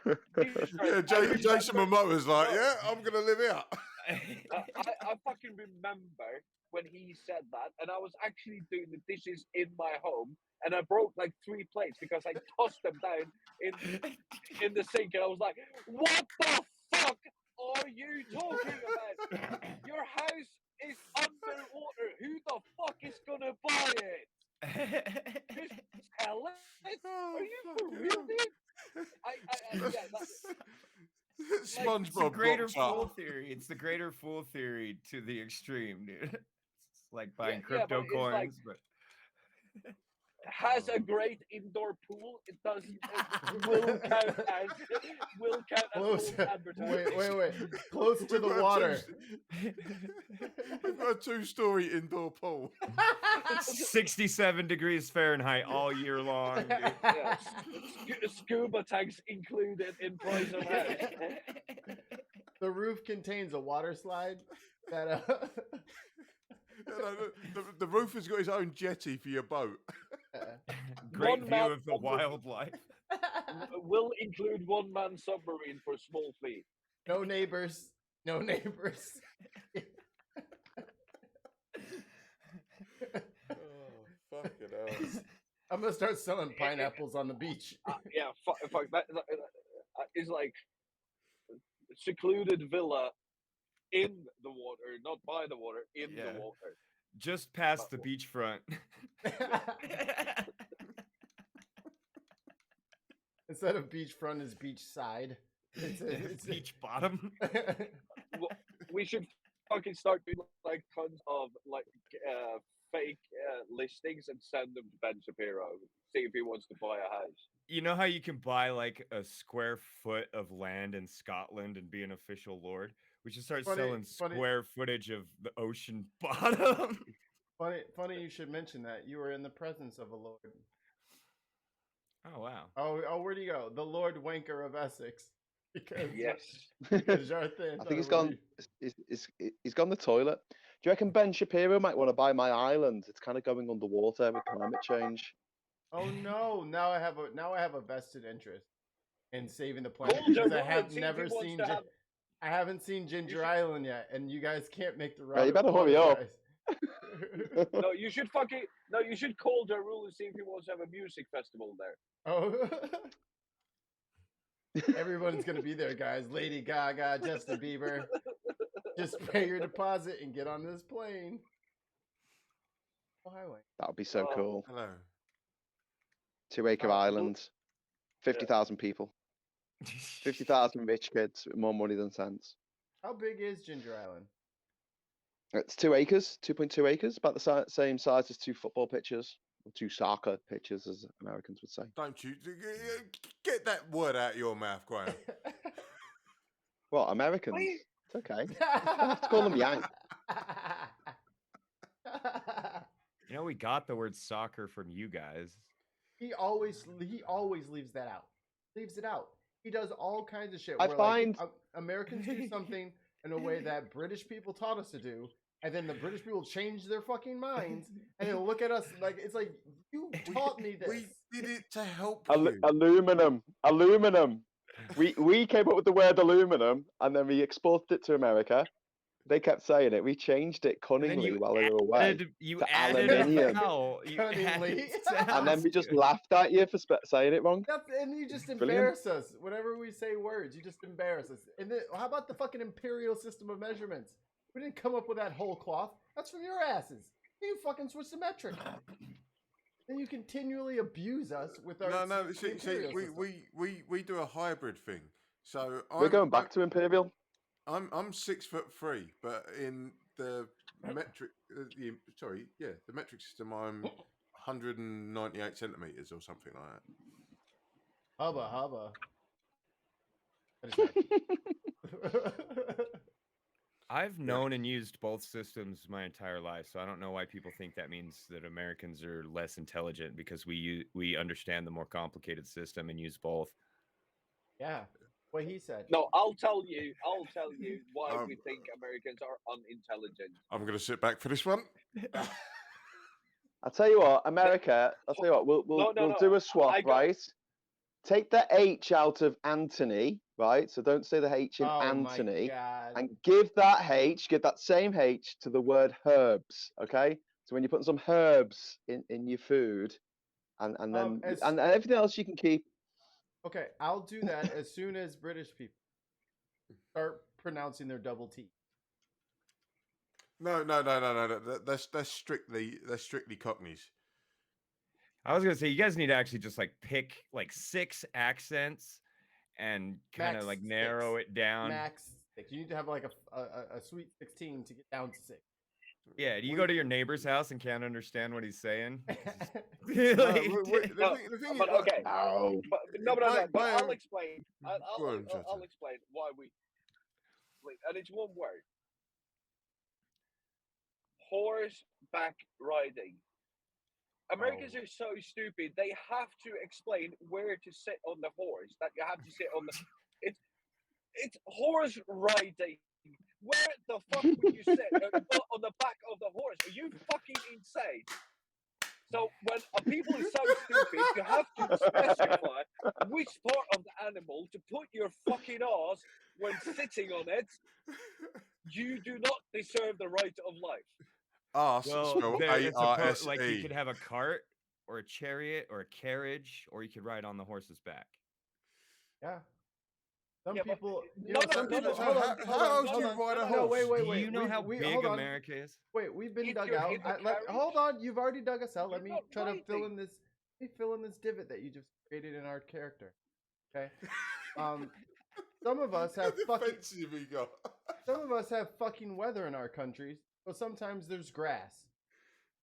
Yeah, Jason Momoa's like, yeah, I'm going to live here. I fucking remember when he said that, and I was actually doing the dishes in my home, and I broke like 3 plates because I tossed them down in the sink, and I was like, "What the fuck are you talking about? Your house is underwater. Who the fuck is gonna buy it? This Helen? Are you for real, dude?" SpongeBob It's the greater box up. fool theory. It's the greater fool theory to the extreme, dude. It's like buying Yeah, crypto but it's like- coins, but Has a great indoor pool. It doesn't. Will count as Close. full advertising. Wait. Close to the We've got water. We've got a 2-story indoor pool. 67 degrees Fahrenheit all year long, dude. Yeah. Scuba tanks included in price of house. The roof contains a water slide that The roof has got his own jetty for your boat. Great One view man of the on the- wildlife. Will include one-man submarine for small fleet. no neighbors. No neighbors. Oh, fucking hell. I'm gonna start selling pineapples on the beach. Yeah, fuck that. It's like secluded villa in the water, not by the water, in Yeah. the water. Just past the beachfront. Instead of beachfront, is beachside. It's Beach bottom. We should fucking start doing like tons of like fake listings and send them to Ben Shapiro. See if he wants to buy a house. You know how you can buy like a square foot of land in Scotland and be an official lord? We should start selling square footage of the ocean bottom. Funny you should mention that. You were in the presence of a lord. Oh wow. Oh, where'd he go? The Lord Wanker of Essex. Because Yes. because Jarthin's I think on he's a gone. He's gone the toilet. Do you reckon Ben Shapiro might want to buy my island? It's kind of going underwater with climate change. Oh no! Now I have a vested interest in saving the planet Cool, because I Joe, have see if he never wants seen. to have- I haven't seen Ginger Island yet, and you guys can't make the Yeah, right. you better hurry up. No, you should you should call Ja Rule and see if he wants to have a music festival there. Oh, everyone's gonna be there, guys. Lady Gaga, Justin Bieber. Just pay your deposit and get on this plane. Oh, highway. That would be so Oh. cool. Hello. 2-acre Oh, island, 50,000 people, 50,000 rich kids with more money than sense. How big is Ginger Island? It's 2 acres, 2.2 acres, about the same size as 2 football pitches, or 2 soccer pitches, as Americans would say. Don't you get that word out of your mouth, Graham. Well, Americans, Wait. it's okay. Let's call them Yank. You know we got the word soccer from you guys. He always leaves that out. Leaves it out. He does all kinds of shit. I where, find- Americans do something in a way that British people taught us to do, and then the British people change their fucking minds, and they look at us like it's like you taught me this. We did it to help Al- you. aluminum. We came up with the word aluminum, and then we exported it to America. They kept saying it. We changed it And then cunningly while they were away. You to added aluminium. a vowel. You Cunningly. added And then we just sounds. laughed at you for saying it wrong. And you just Brilliant. embarrass us whenever we say words. You just embarrass us. And then, how about the fucking imperial system of measurements? We didn't come up with that whole cloth. That's from your asses. You fucking switch to metric. Then you continually abuse us with our No. the See, imperial system. we do a hybrid thing. So We're going back to imperial. I'm 6'3", but in the metric. The metric system. I'm 198 centimeters or something like that. Hubba. That is right. I've known and used both systems my entire life, so I don't know why people think that means that Americans are less intelligent because we understand the more complicated system and use both. Yeah, what he said. No, I'll tell you why we think Americans are unintelligent. I'm going to sit back for this one. I'll tell you what, America. I'll tell you what. We'll do a swap, right? Take the H out of Anthony, right? So don't say the H in Anthony, and give that same H to the word herbs, okay? So when you're putting some herbs in your food, and then and everything else you can keep. Okay, I'll do that as soon as British people start pronouncing their double T. No. That's strictly Cockneys. I was gonna say you guys need to actually just like pick like 6 accents and kind of like narrow it down. Max 6. You need to have like a sweet 16 to get down to 6. Yeah, do you go to your neighbor's house and can't understand what he's saying? Okay. But I'll explain. I'll explain why we. And it's one word. Horseback riding. Americans are so stupid. They have to explain where to sit on the horse. That you have to sit on the. It's horse riding. Where the fuck would you sit on the back of the horse? Are you fucking insane? So when people are so stupid, you have to specify which part of the animal to put your fucking ass when sitting on it. You do not deserve the right of life. Well, like you could have a cart or a chariot or a carriage, or you could ride on the horse's back. Yeah. Some people. How else do you ride a horse? Wait. Do you know how big America is? Wait, we've been dug out. Hold on, you've already dug us out. Let me try to fill in this. Fill in this divot that you just created in our character. Okay. Some of us have fucking. Some of us have fucking weather in our countries, so sometimes there's grass.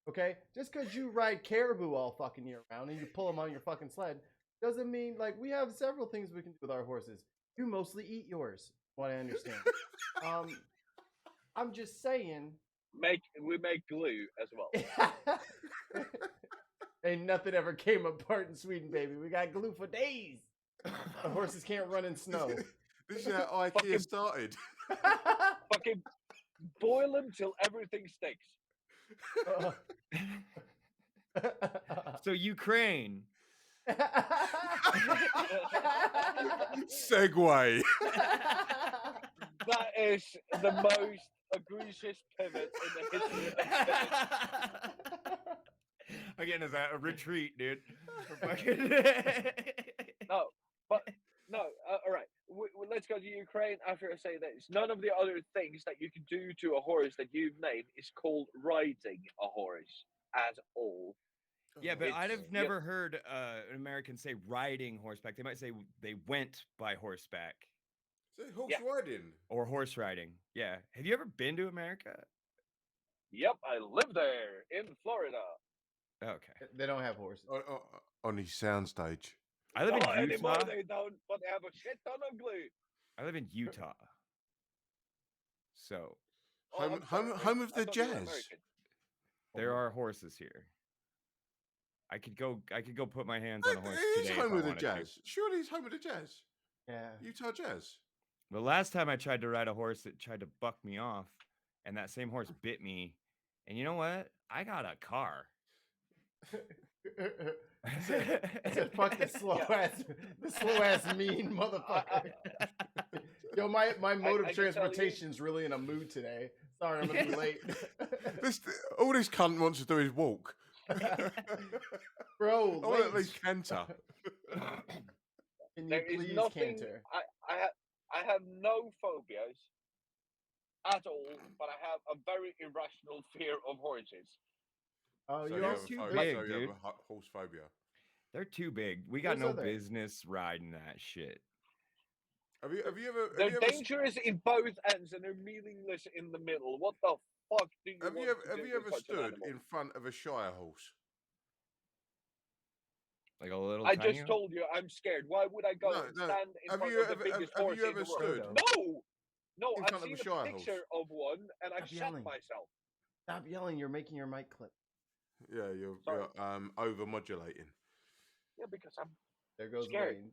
Okay, just because you ride caribou all fucking year round and you pull them on your fucking sled doesn't mean like we have several things we can do with our horses. You mostly eat yours, what I understand. I'm just saying. We make glue as well. Ain't nothing ever came apart in Sweden, baby. We got glue for days. The horses can't run in snow. This is how IKEA started. Fucking boil them till everything sticks. So Ukraine. Segue. That is the most egregious pivot in the history of the Again, is that a retreat, dude? All right. Let's go to Ukraine after I say this. None of the other things that you can do to a horse that you've named is called riding a horse at all. Yeah, but I'd have never heard an American say riding horseback. They might say they went by horseback. Say horse riding. Or horse riding. Yeah. Have you ever been to America? Yep, I live there in Florida. Okay. They don't have horses. On his soundstage. I live in Utah. Anymore they don't, but they have a shit ton of glue. I live in Utah. So. Home of the jazz. There are horses here. I could go put my hands on a horse today. He's home of the jazz. Surely he's home of the jazz. Yeah. Utah Jazz. The last time I tried to ride a horse, it tried to buck me off, and that same horse bit me. And you know what? I got a car. I said, fuck the slow ass mean motherfucker. Yo, my mode of transportation's really in a mood today. Sorry, I'm gonna be late. All this cunt wants to do is walk. Bro, I want at least canter. Can you please canter? I have no phobias at all, but I have a very irrational fear of horses. Oh, so you're too big, dude. You have horse phobia. They're too big. We got no business riding that shit. Have you ever? They're dangerous in both ends, and they're meaningless in the middle. What the fuck do you have want you to have do you with ever such an stood animal? in front of a Shire horse? Like a little I tiny just one? told you I'm scared. Why would I go and No. stand in Have front you of the ever biggest have horse you in the ever world? stood Frodo. No, in I've front of a seen a Shire picture horse? of one and I Stop shot yelling. myself. Stop yelling. You're making your mic clip. Yeah, you're Sorry. over modulating. Yeah, because I'm There goes scared. Wayne.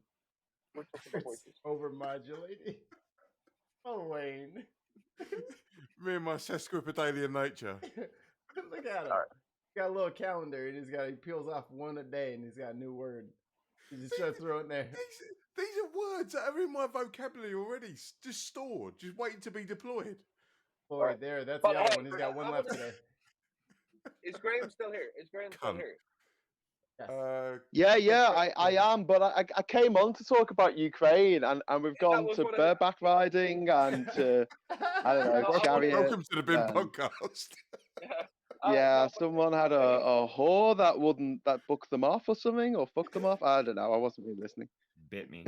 We're talking about horses. Over modulating. Oh, Wayne. Me and my sesquipedalian nature. Look at him. All right. He's got a little calendar and he peels off one a day and he's got a new word. He just starts throwing there. These are words that are in my vocabulary already, just stored, just waiting to be deployed. Oh, All right right. there. That's But the other hey, one. He's got one I left wanna- today. Is Graham still here? Is Graham still Cunt. here? Yes. Yeah, Graham- I am, but I came on to talk about Ukraine, and we've That gone was to what I- bareback riding and to, I don't know, No, I wanna- chariot. Welcome to the Bin Podcast. Yeah, no, but someone had a whore that booked them off or something, or fucked them off. I don't know. I wasn't really listening. Bit me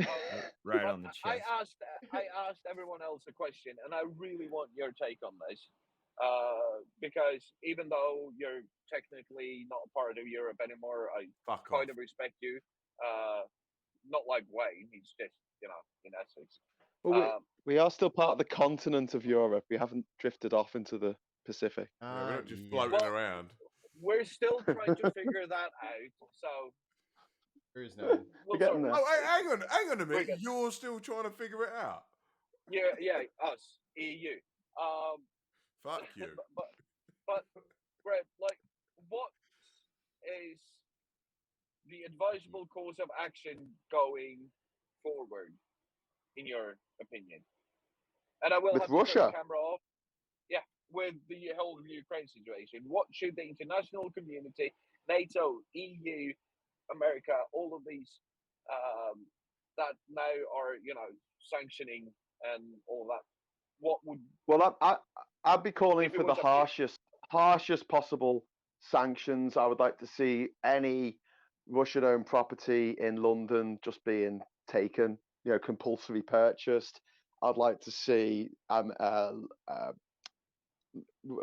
right but on the I chest. asked everyone else a question, and I really want your take on this. Because even though you're technically not a part of Europe anymore, I Fuck kind off. of respect you. Not like Wayne, he's just, in essence. Well, we are still part of the continent of Europe. We haven't drifted off into the Pacific. Yeah, we're not just Yeah. floating Well, around. We're still trying to figure that out. So Cruise nine. we'll We're getting sort there. it Oh, out. hang on a minute. good. You're still trying to figure it out. Yeah, us, EU. Fuck you. But Brett, like, what is the advisable course of action going forward, in your opinion? And I will With have to turn Russia? the camera off. Yeah, with the whole Ukraine situation, what should the international community, NATO, EU, America, all of these that now are sanctioning and all that, what would Well, I'd be calling If it for the was up to you. harshest possible sanctions. I would like to see any Russian-owned property in London just being taken, compulsory purchased. I'd like to see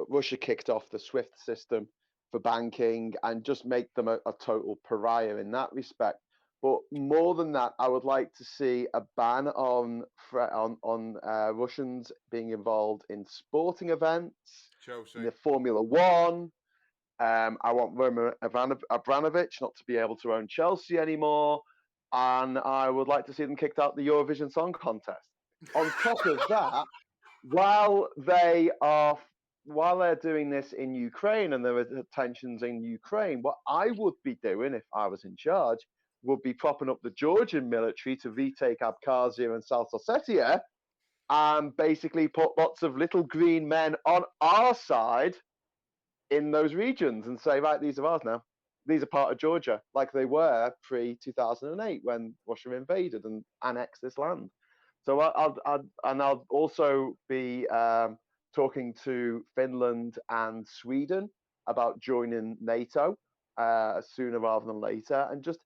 Russia kicked off the SWIFT system for banking and just make them a total pariah in that respect. But more than that, I would like to see a ban on Russians being involved in sporting events, Chelsea. in the Formula One. I want Roman Abramovich not to be able to own Chelsea anymore, and I would like to see them kicked out the Eurovision Song Contest. On top of that, while they're doing this in Ukraine and there are tensions in Ukraine, what I would be doing if I was in charge would be propping up the Georgian military to retake Abkhazia and South Ossetia and basically put lots of little green men on our side in those regions and say, right, these are ours now. These are part of Georgia, like they were pre-2008 when Russia invaded and annexed this land. So I'll also be talking to Finland and Sweden about joining NATO sooner rather than later, and just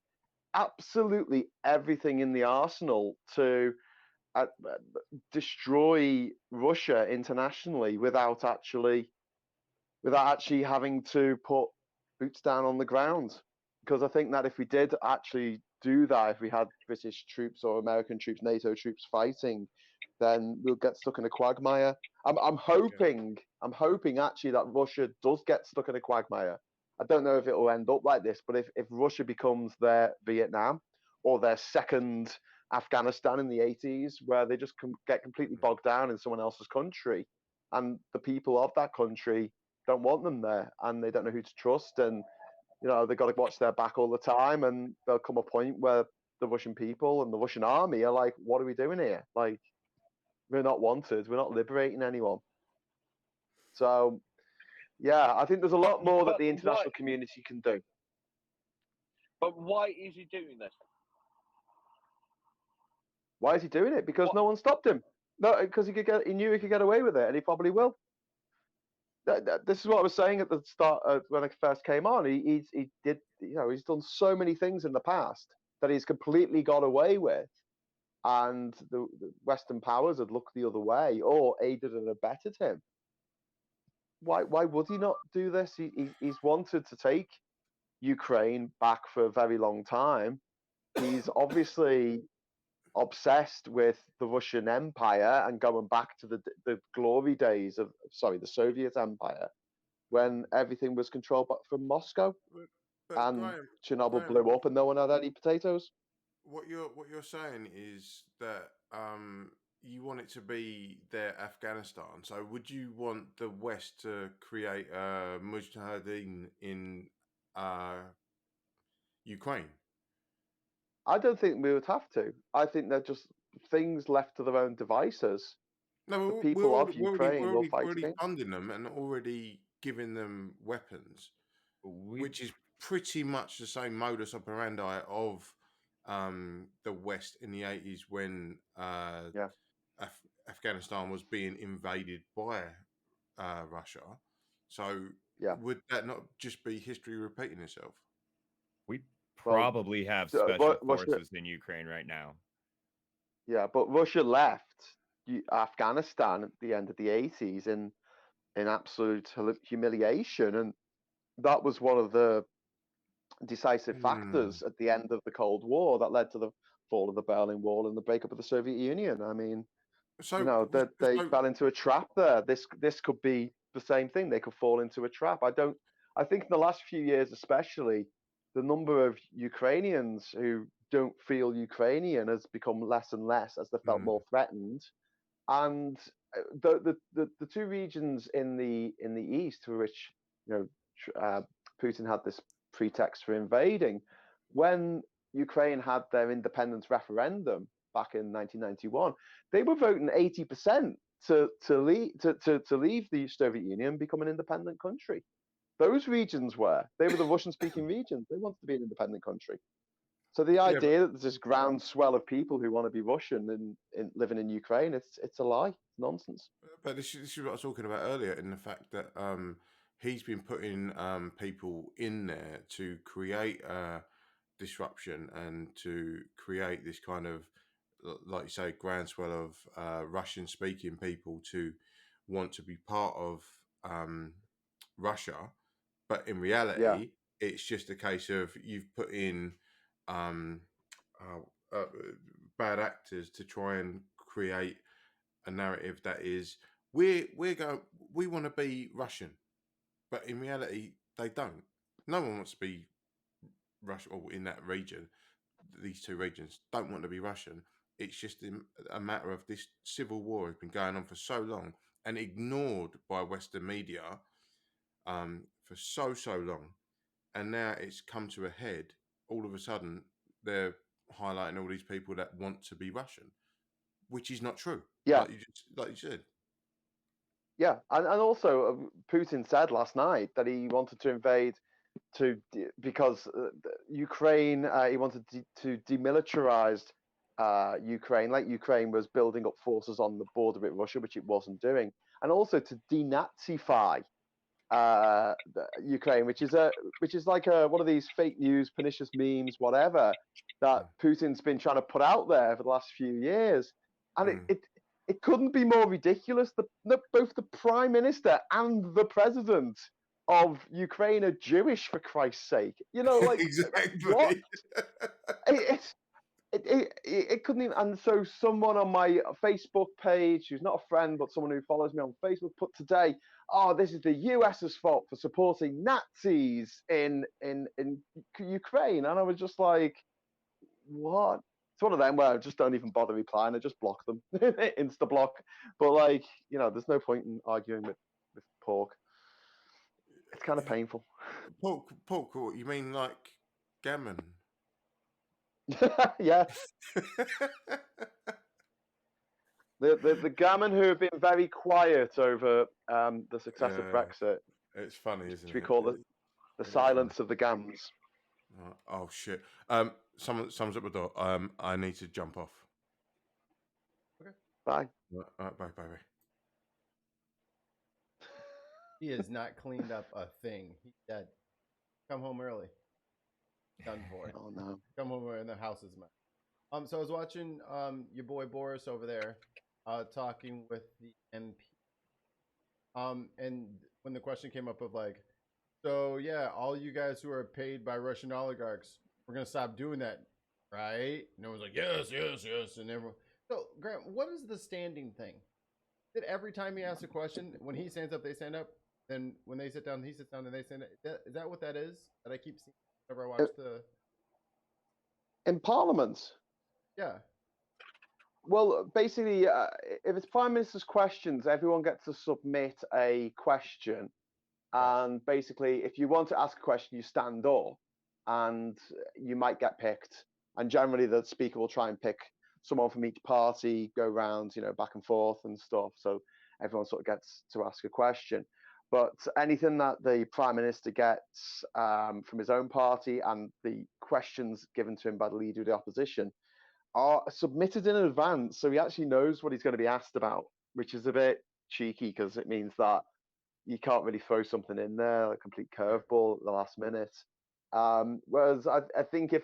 absolutely everything in the arsenal to destroy Russia internationally without actually having to put boots down on the ground. Because I think that if we did actually do that, if we had British troops or American troops, NATO troops fighting, then we'll get stuck in a quagmire. I'm hoping actually that Russia does get stuck in a quagmire. I don't know if it will end up like this, but if Russia becomes their Vietnam or their second Afghanistan in the 80s, where they just get completely bogged down in someone else's country, and the people of that country don't want them there, and they don't know who to trust, and they've got to watch their back all the time, and there'll come a point where the Russian people and the Russian army are like, what are we doing here? Like, we're not wanted. We're not liberating anyone. So, yeah, I think there's a lot more that the international community can do. But why is he doing this? Why is he doing it? Because no one stopped him. No, because he knew he could get away with it, and he probably will. This is what I was saying at the start when I first came on. He did, he's done so many things in the past that he's completely got away with, and the Western powers had looked the other way or aided and abetted him. why would he not do this? He's wanted to take Ukraine back for a very long time. He's obviously obsessed with the Russian Empire and going back to the glory days of the Soviet Empire when everything was controlled from Moscow But and Graham, Chernobyl Graham, blew up and no one had any potatoes. what you're saying is that you want it to be their Afghanistan. So would you want the West to create a mujahideen in Ukraine? I don't think we would have to. I think they're just things left to their own devices. No, The we're, people of Ukraine will fight already against. funding them and already giving them weapons, We which is pretty much the same modus operandi of the West in the 80s when Yeah. Afghanistan was being invaded by Russia. So Yeah. would that not just be history repeating itself? we Well, probably have Russia, special forces in Ukraine right now. yeah, but Russia left Afghanistan at the end of the 80s in absolute humiliation, and that was one of the decisive factors at the end of the Cold War that led to the fall of the Berlin Wall and the breakup of the Soviet Union. I mean, So, they so fell into a trap there. This could be the same thing. They could fall into a trap. I think in the last few years, especially, the number of Ukrainians who don't feel Ukrainian has become less and less as they felt more threatened. And the two regions in the east, for which Putin had this pretext for invading, when Ukraine had their independence referendum back in 1991, they were voting 80% to leave the Soviet Union and become an independent country. Those regions they were the Russian-speaking regions. They wanted to be an independent country. So the yeah, idea that there's this groundswell of people who want to be Russian and living in Ukraine, it's a lie. It's nonsense. but this is what I was talking about earlier, in the fact that he's been putting people in there to create disruption and to create this kind of, like you say, groundswell of Russian-speaking people to want to be part of Russia. But in Yeah, reality, it's just a case of you've put in um, uh, uh, bad actors to try and create a narrative that is we want to be Russian, but in reality they don't. No one wants to be Russian, or in that region. These two regions don't want to be Russian. It's just a matter of this civil war has been going on for so long and ignored by Western media for so long, and now it's come to a head. All of a sudden, they're highlighting all these people that want to be Russian, which is not true. yeah, Like you said. yeah. And also, Putin said last night that he wanted to invade because Ukraine, he wanted to demilitarize Ukraine, like Ukraine was building up forces on the border with Russia, which it wasn't doing, and also to denazify Ukraine, which is like one of these fake news, pernicious memes, whatever that Putin's been trying to put out there for the last few years, and it couldn't be more ridiculous. Both the prime minister and the president of Ukraine are Jewish, for Christ's sake. Like exactly. What? It couldn't even. And so someone on my Facebook page, who's not a friend but someone who follows me on Facebook, put today, "Oh, this is the US's fault for supporting Nazis in Ukraine," and I was just like, "What?" It's one of them where I just don't even bother replying. I just block them, insta block. But there's no point in arguing with pork. It's kind of painful. Pork. You mean like gammon? Yeah. The gammon who have been very quiet over the success of Brexit. It's funny, isn't We it? call the silence of the gams. Oh shit! Someone's at the door. I need to jump off. Okay. Bye. Bye. He has not cleaned up a thing. He's dead. Come home early. Done for. Oh no. Come home early and the house is mine. So I was watching your boy Boris over there talking with the MP. And when the question came up of like, so yeah, all you guys who are paid by Russian oligarchs, we're gonna stop doing that, right? And everyone's like, yes, yes, yes, and everyone. So Grant, what is the standing thing? That every time he asks a question, when he stands up, they stand up. Then when they sit down, he sits down, and they stand up. Is that what that is? That I keep seeing whenever I watch the. In Parliament. Yeah. Well, basically, if it's Prime Minister's questions, everyone gets to submit a question. And basically, if you want to ask a question, you stand up and you might get picked. And generally, the speaker will try and pick someone from each party, go around, back and forth and stuff. So everyone sort of gets to ask a question. But anything that the Prime Minister gets from his own party and the questions given to him by the Leader of the Opposition are submitted in advance. So he actually knows what he's going to be asked about, which is a bit cheeky because it means that you can't really throw something in there, a complete curveball at the last minute. Whereas I think if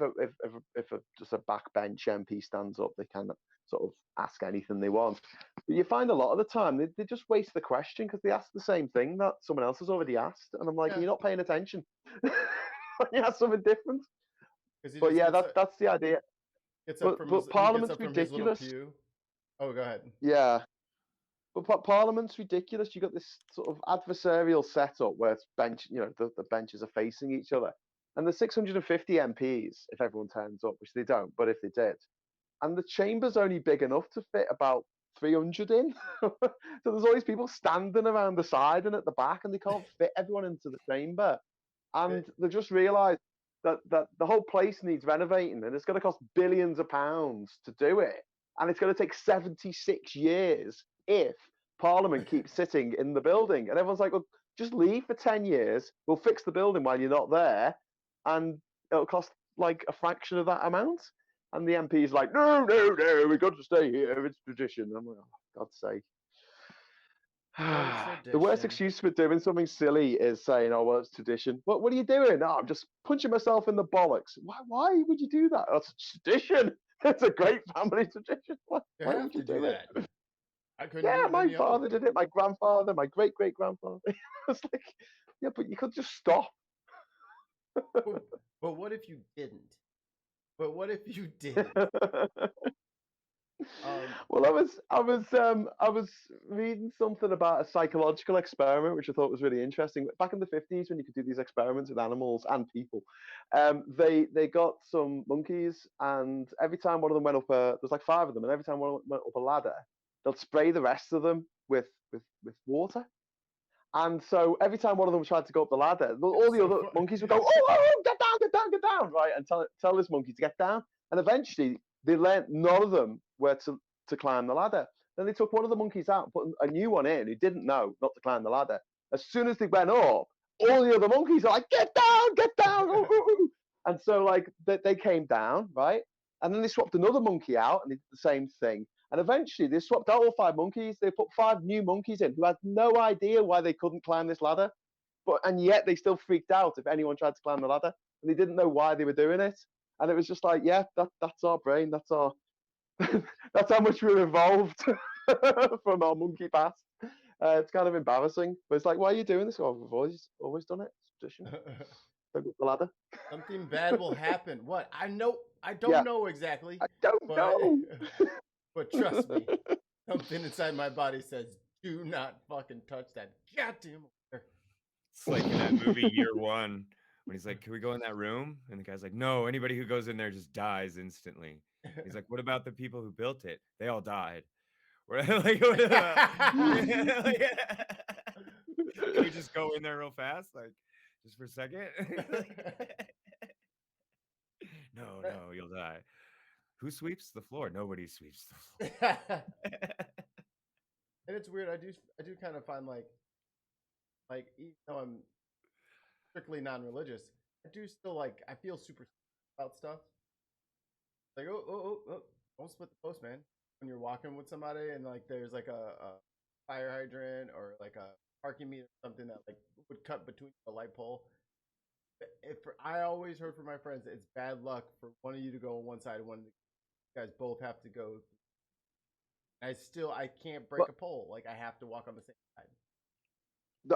just a backbench MP stands up, they can sort of ask anything they want. But you find a lot of the time they just waste the question because they ask the same thing that someone else has already asked, and I'm like, you're not paying attention. You ask something different. But yeah, that's the idea. But Parliament's ridiculous. Oh, go ahead. Yeah. But Parliament's ridiculous. You've got this sort of adversarial setup where it's the benches are facing each other. And the 650 MPs, if everyone turns up, which they don't, but if they did, and the chamber's only big enough to fit about 300 in. So there's all these people standing around the side and at the back, and they can't fit everyone into the chamber. And they just realised that the whole place needs renovating, and it's going to cost billions of pounds to do it. And it's going to take 76 years if Parliament keeps sitting in the building. And everyone's like, well, just leave for 10 years. We'll fix the building while you're not there. And it'll cost like a fraction of that amount. And the MP's like, no, we've got to stay here. It's tradition. I'm like, oh, God's sake. The worst excuse for doing something silly is saying, oh, well, it's tradition. What are you doing? Oh, I'm just punching myself in the bollocks. Why would you do that? Oh, it's a tradition. It's a great family tradition. Why would you do that? I couldn't do it my father did it, my grandfather, my great-great-grandfather. It's like, yeah, but you could just stop. But what if you didn't? But what if you didn't? Well, I was reading something about a psychological experiment, which I thought was really interesting. Back in the 50s, when you could do these experiments with animals and people, they got some monkeys, and every time one of them went up there's like 5 of them, and every time one went up a ladder, they'll spray the rest of them with water. And so every time one of them tried to go up the ladder, all the other monkeys would go, oh, get down, right? And tell this monkey to get down. And eventually they learned none of them were to climb the ladder. Then they took one of the monkeys out and put a new one in who didn't know not to climb the ladder. As soon as they went up, all the other monkeys are like, get down. And so like they came down, right? And then they swapped another monkey out and they did the same thing. And eventually they swapped out all 5 monkeys. They put 5 new monkeys in who had no idea why they couldn't climb this ladder. And yet they still freaked out if anyone tried to climb the ladder. And they didn't know why they were doing it. And it was just like, yeah, that's our brain. That's that's how much we're evolved from our monkey past. It's kind of embarrassing. But it's like, why are you doing this? Oh, we've always done it. It's tradition. Don't go up the ladder. Something bad will happen. What? I don't know exactly. I don't know. But trust me, something inside my body says, do not fucking touch that goddamn water. It's like in that movie Year One, when he's like, can we go in that room? And the guy's like, no, anybody who goes in there just dies instantly. He's like, what about the people who built it? They all died. Like, what about, can we just go in there real fast? Like, just for a second? No, you'll die. Who sweeps the floor? Nobody sweeps the floor. And it's weird. I do kind of find like even though I'm strictly non-religious, I do still I feel super about stuff. Like oh, don't split the post, man. When you're walking with somebody and like there's like a fire hydrant or like a parking meter or something that like would cut between the light pole. I always heard from my friends it's bad luck for one of you to go on one side and one of you guys both have to go. I can't break a pole. Like I have to walk on the same side.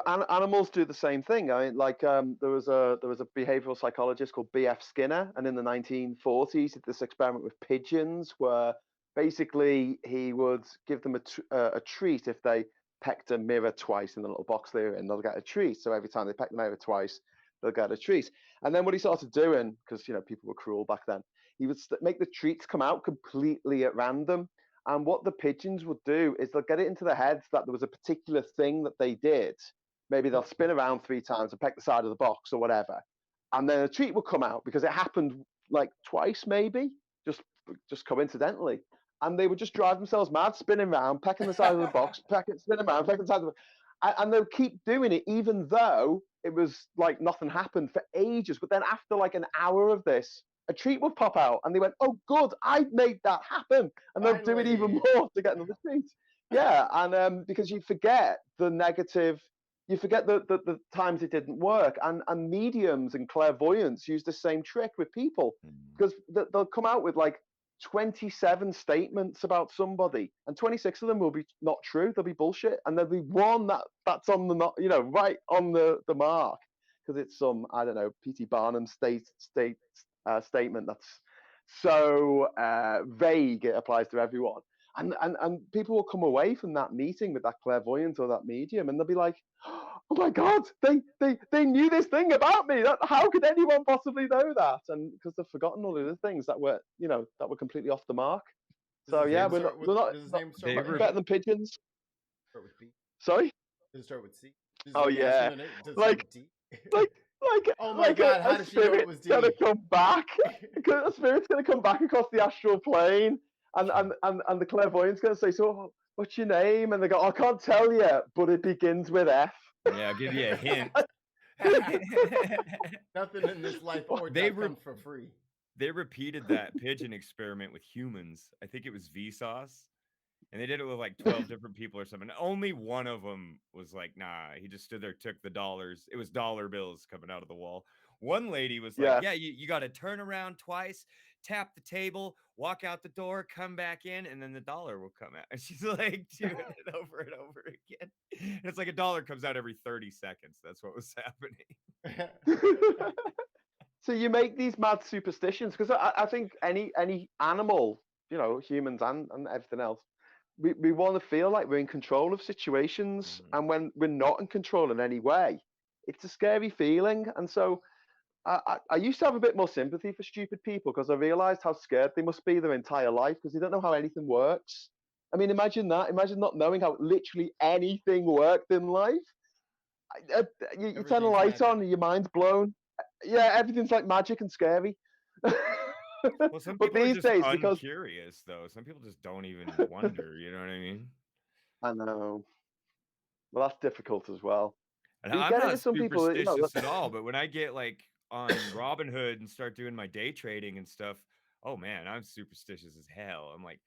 Animals do the same thing. I mean, like there was a behavioral psychologist called B.F. Skinner, and in the 1940s, he did this experiment with pigeons, where basically he would give them a treat if they pecked a mirror twice in the little box they're in. They'll get a treat. So every time they peck the mirror twice, they'll get a treat. And then what he started doing, because people were cruel back then, he would make the treats come out completely at random. And what the pigeons would do is they'll get it into their heads that there was a particular thing that they did. Maybe they'll spin around 3 times and peck the side of the box or whatever. And then a treat will come out because it happened like twice, maybe, just coincidentally. And they would just drive themselves mad, spinning around, pecking the side of the box, spinning around, pecking the side of the box. And they'll keep doing it, even though it was like nothing happened for ages. But then after like an hour of this, a treat would pop out, and they went, "Oh, good, I made that happen," and they'll do it even more to get another treat. Yeah, and because you forget the negative, you forget the times it didn't work, and mediums and clairvoyants use the same trick with people, because they'll come out with like 27 statements about somebody, and 26 of them will be not true. They'll be bullshit, and there'll be one that's on the right on the mark, because it's some, I don't know, P.T. Barnum statement that's so vague it applies to everyone, and people will come away from that meeting with that clairvoyant or that medium, and they'll be like, "Oh my God, they knew this thing about me. How could anyone possibly know that?" And because they've forgotten all of the things that were completely off the mark. So yeah, we're not better than pigeons. Start with B. Sorry. Does it start with C? Oh yeah, like oh my God, how did she know it was D? Gonna come back. A spirit's gonna come back across the astral plane, and the clairvoyant's gonna say, "So, what's your name?" And they go, "I can't tell you, but it begins with F." Yeah, I'll give you a hint. Nothing in this life or death comes for free. They repeated that pigeon experiment with humans. I think it was Vsauce. And they did it with like 12 different people or something. Only one of them was like, nah, he just stood there, took the dollars. It was dollar bills coming out of the wall. One lady was like, yeah, you got to turn around twice, tap the table, walk out the door, come back in, and then the dollar will come out. And she's like doing it over and over again. And it's like a dollar comes out every 30 seconds. That's what was happening. So you make these mad superstitions, because I think any animal, humans and everything else, we want to feel like we're in control of situations, and when we're not in control in any way, it's a scary feeling. And so I used to have a bit more sympathy for stupid people, because I realized how scared they must be their entire life, because they don't know how anything works. I mean, imagine that. Imagine not knowing how literally anything worked in life. You turn the light on and your mind's blown. Yeah, everything's like magic and scary. Well, some people are just curious, though. Some people just don't even wonder. You know what I mean? I know. Well, that's difficult as well. And I'm not superstitious at all, but when I get like on Robinhood and start doing my day trading and stuff, oh man, I'm superstitious as hell. I'm like,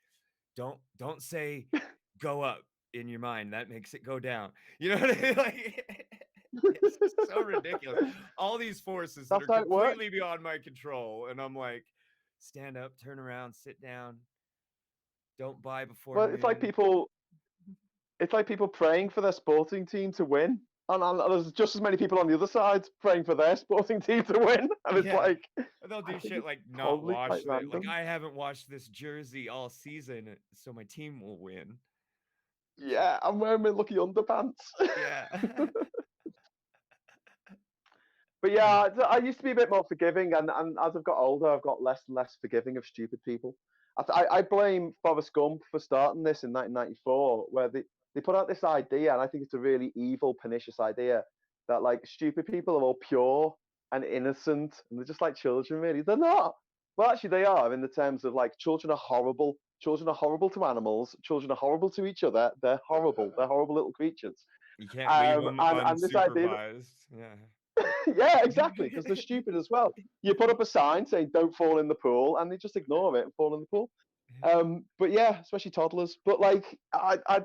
don't say go up in your mind. That makes it go down. You know what I mean? Like, it's so ridiculous. All these forces that are completely beyond my control, and I'm like, stand up, turn around, sit down, don't buy before. Well, it's like people praying for their sporting team to win, and there's just as many people on the other side praying for their sporting team to win, and it's like they'll do shit like not wash it. Like, I haven't washed this jersey all season, so my team will win. Yeah, I'm wearing my lucky underpants. Yeah. But yeah, I used to be a bit more forgiving, and as I've got older, I've got less and less forgiving of stupid people. I blame Forrest Gump for starting this in 1994, where they put out this idea, and I think it's a really evil, pernicious idea, that like stupid people are all pure and innocent, and they're just like children, really. They're not. Well, actually, they are, in the terms of like children are horrible. Children are horrible to animals. Children are horrible to each other. They're horrible. They're horrible little creatures. You can't leave them unsupervised. Yeah. Yeah, exactly, because they're stupid as well. You put up a sign saying "Don't fall in the pool," and they just ignore it and fall in the pool. But yeah, especially toddlers. But like, as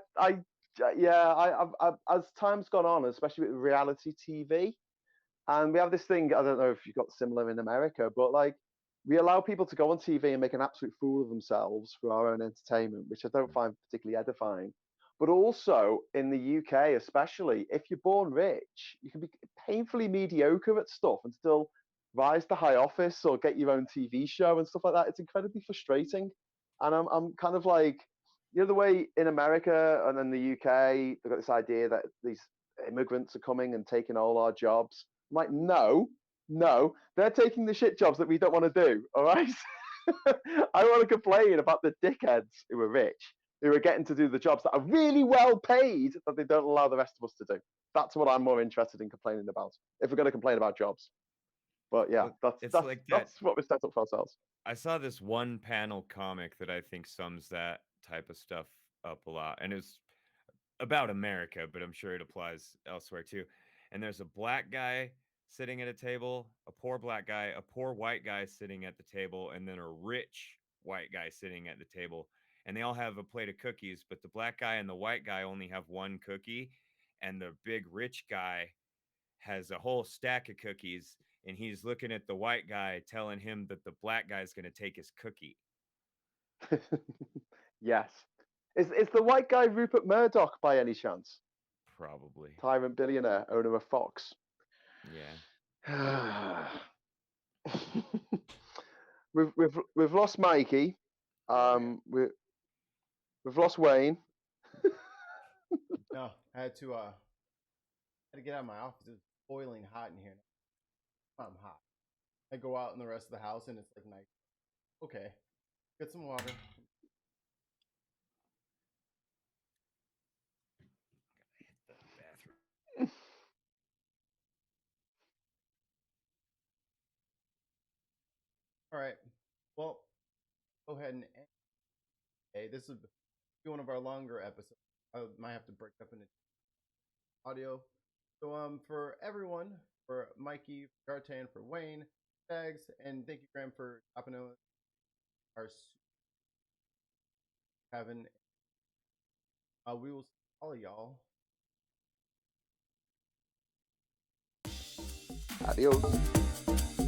time's gone on, especially with reality TV, and we have this thing. I don't know if you've got similar in America, but like, we allow people to go on TV and make an absolute fool of themselves for our own entertainment, which I don't find particularly edifying. But also in the UK, especially, if you're born rich, you can be painfully mediocre at stuff and still rise to high office or get your own TV show and stuff like that. It's incredibly frustrating. And I'm kind of like, the way in America and in the UK, they've got this idea that these immigrants are coming and taking all our jobs. I'm like, no, they're taking the shit jobs that we don't want to do. All right. I want to complain about the dickheads who are rich, who are getting to do the jobs that are really well paid that they don't allow the rest of us to do. That's what I'm more interested in complaining about, if we're going to complain about jobs. But yeah, Well, that's what we're set up for ourselves. I saw this one panel comic that I think sums that type of stuff up a lot, and it's about America, but I'm sure it applies elsewhere too. And there's a black guy sitting at a table, a poor black guy, a poor white guy sitting at the table, and then a rich white guy sitting at the table. And they all have a plate of cookies, but the black guy and the white guy only have one cookie, and the big rich guy has a whole stack of cookies, and he's looking at the white guy telling him that the black guy is going to take his cookie. Yes. Is the white guy Rupert Murdoch by any chance? Probably. Tyrant billionaire, owner of Fox. Yeah. we've lost Mikey. We've lost Wayne. No, I had to get out of my office. It's boiling hot in here. I'm hot. I go out in the rest of the house and it's like night. Okay, get some water. All right. Well, go ahead and end. Hey, this is one of our longer episodes. I might have to break up into audio. So for everyone, for Mikey, for Gartan, for Wayne, Tags, and thank you, Graham, for stopping on our having. We will see all of y'all. Adios.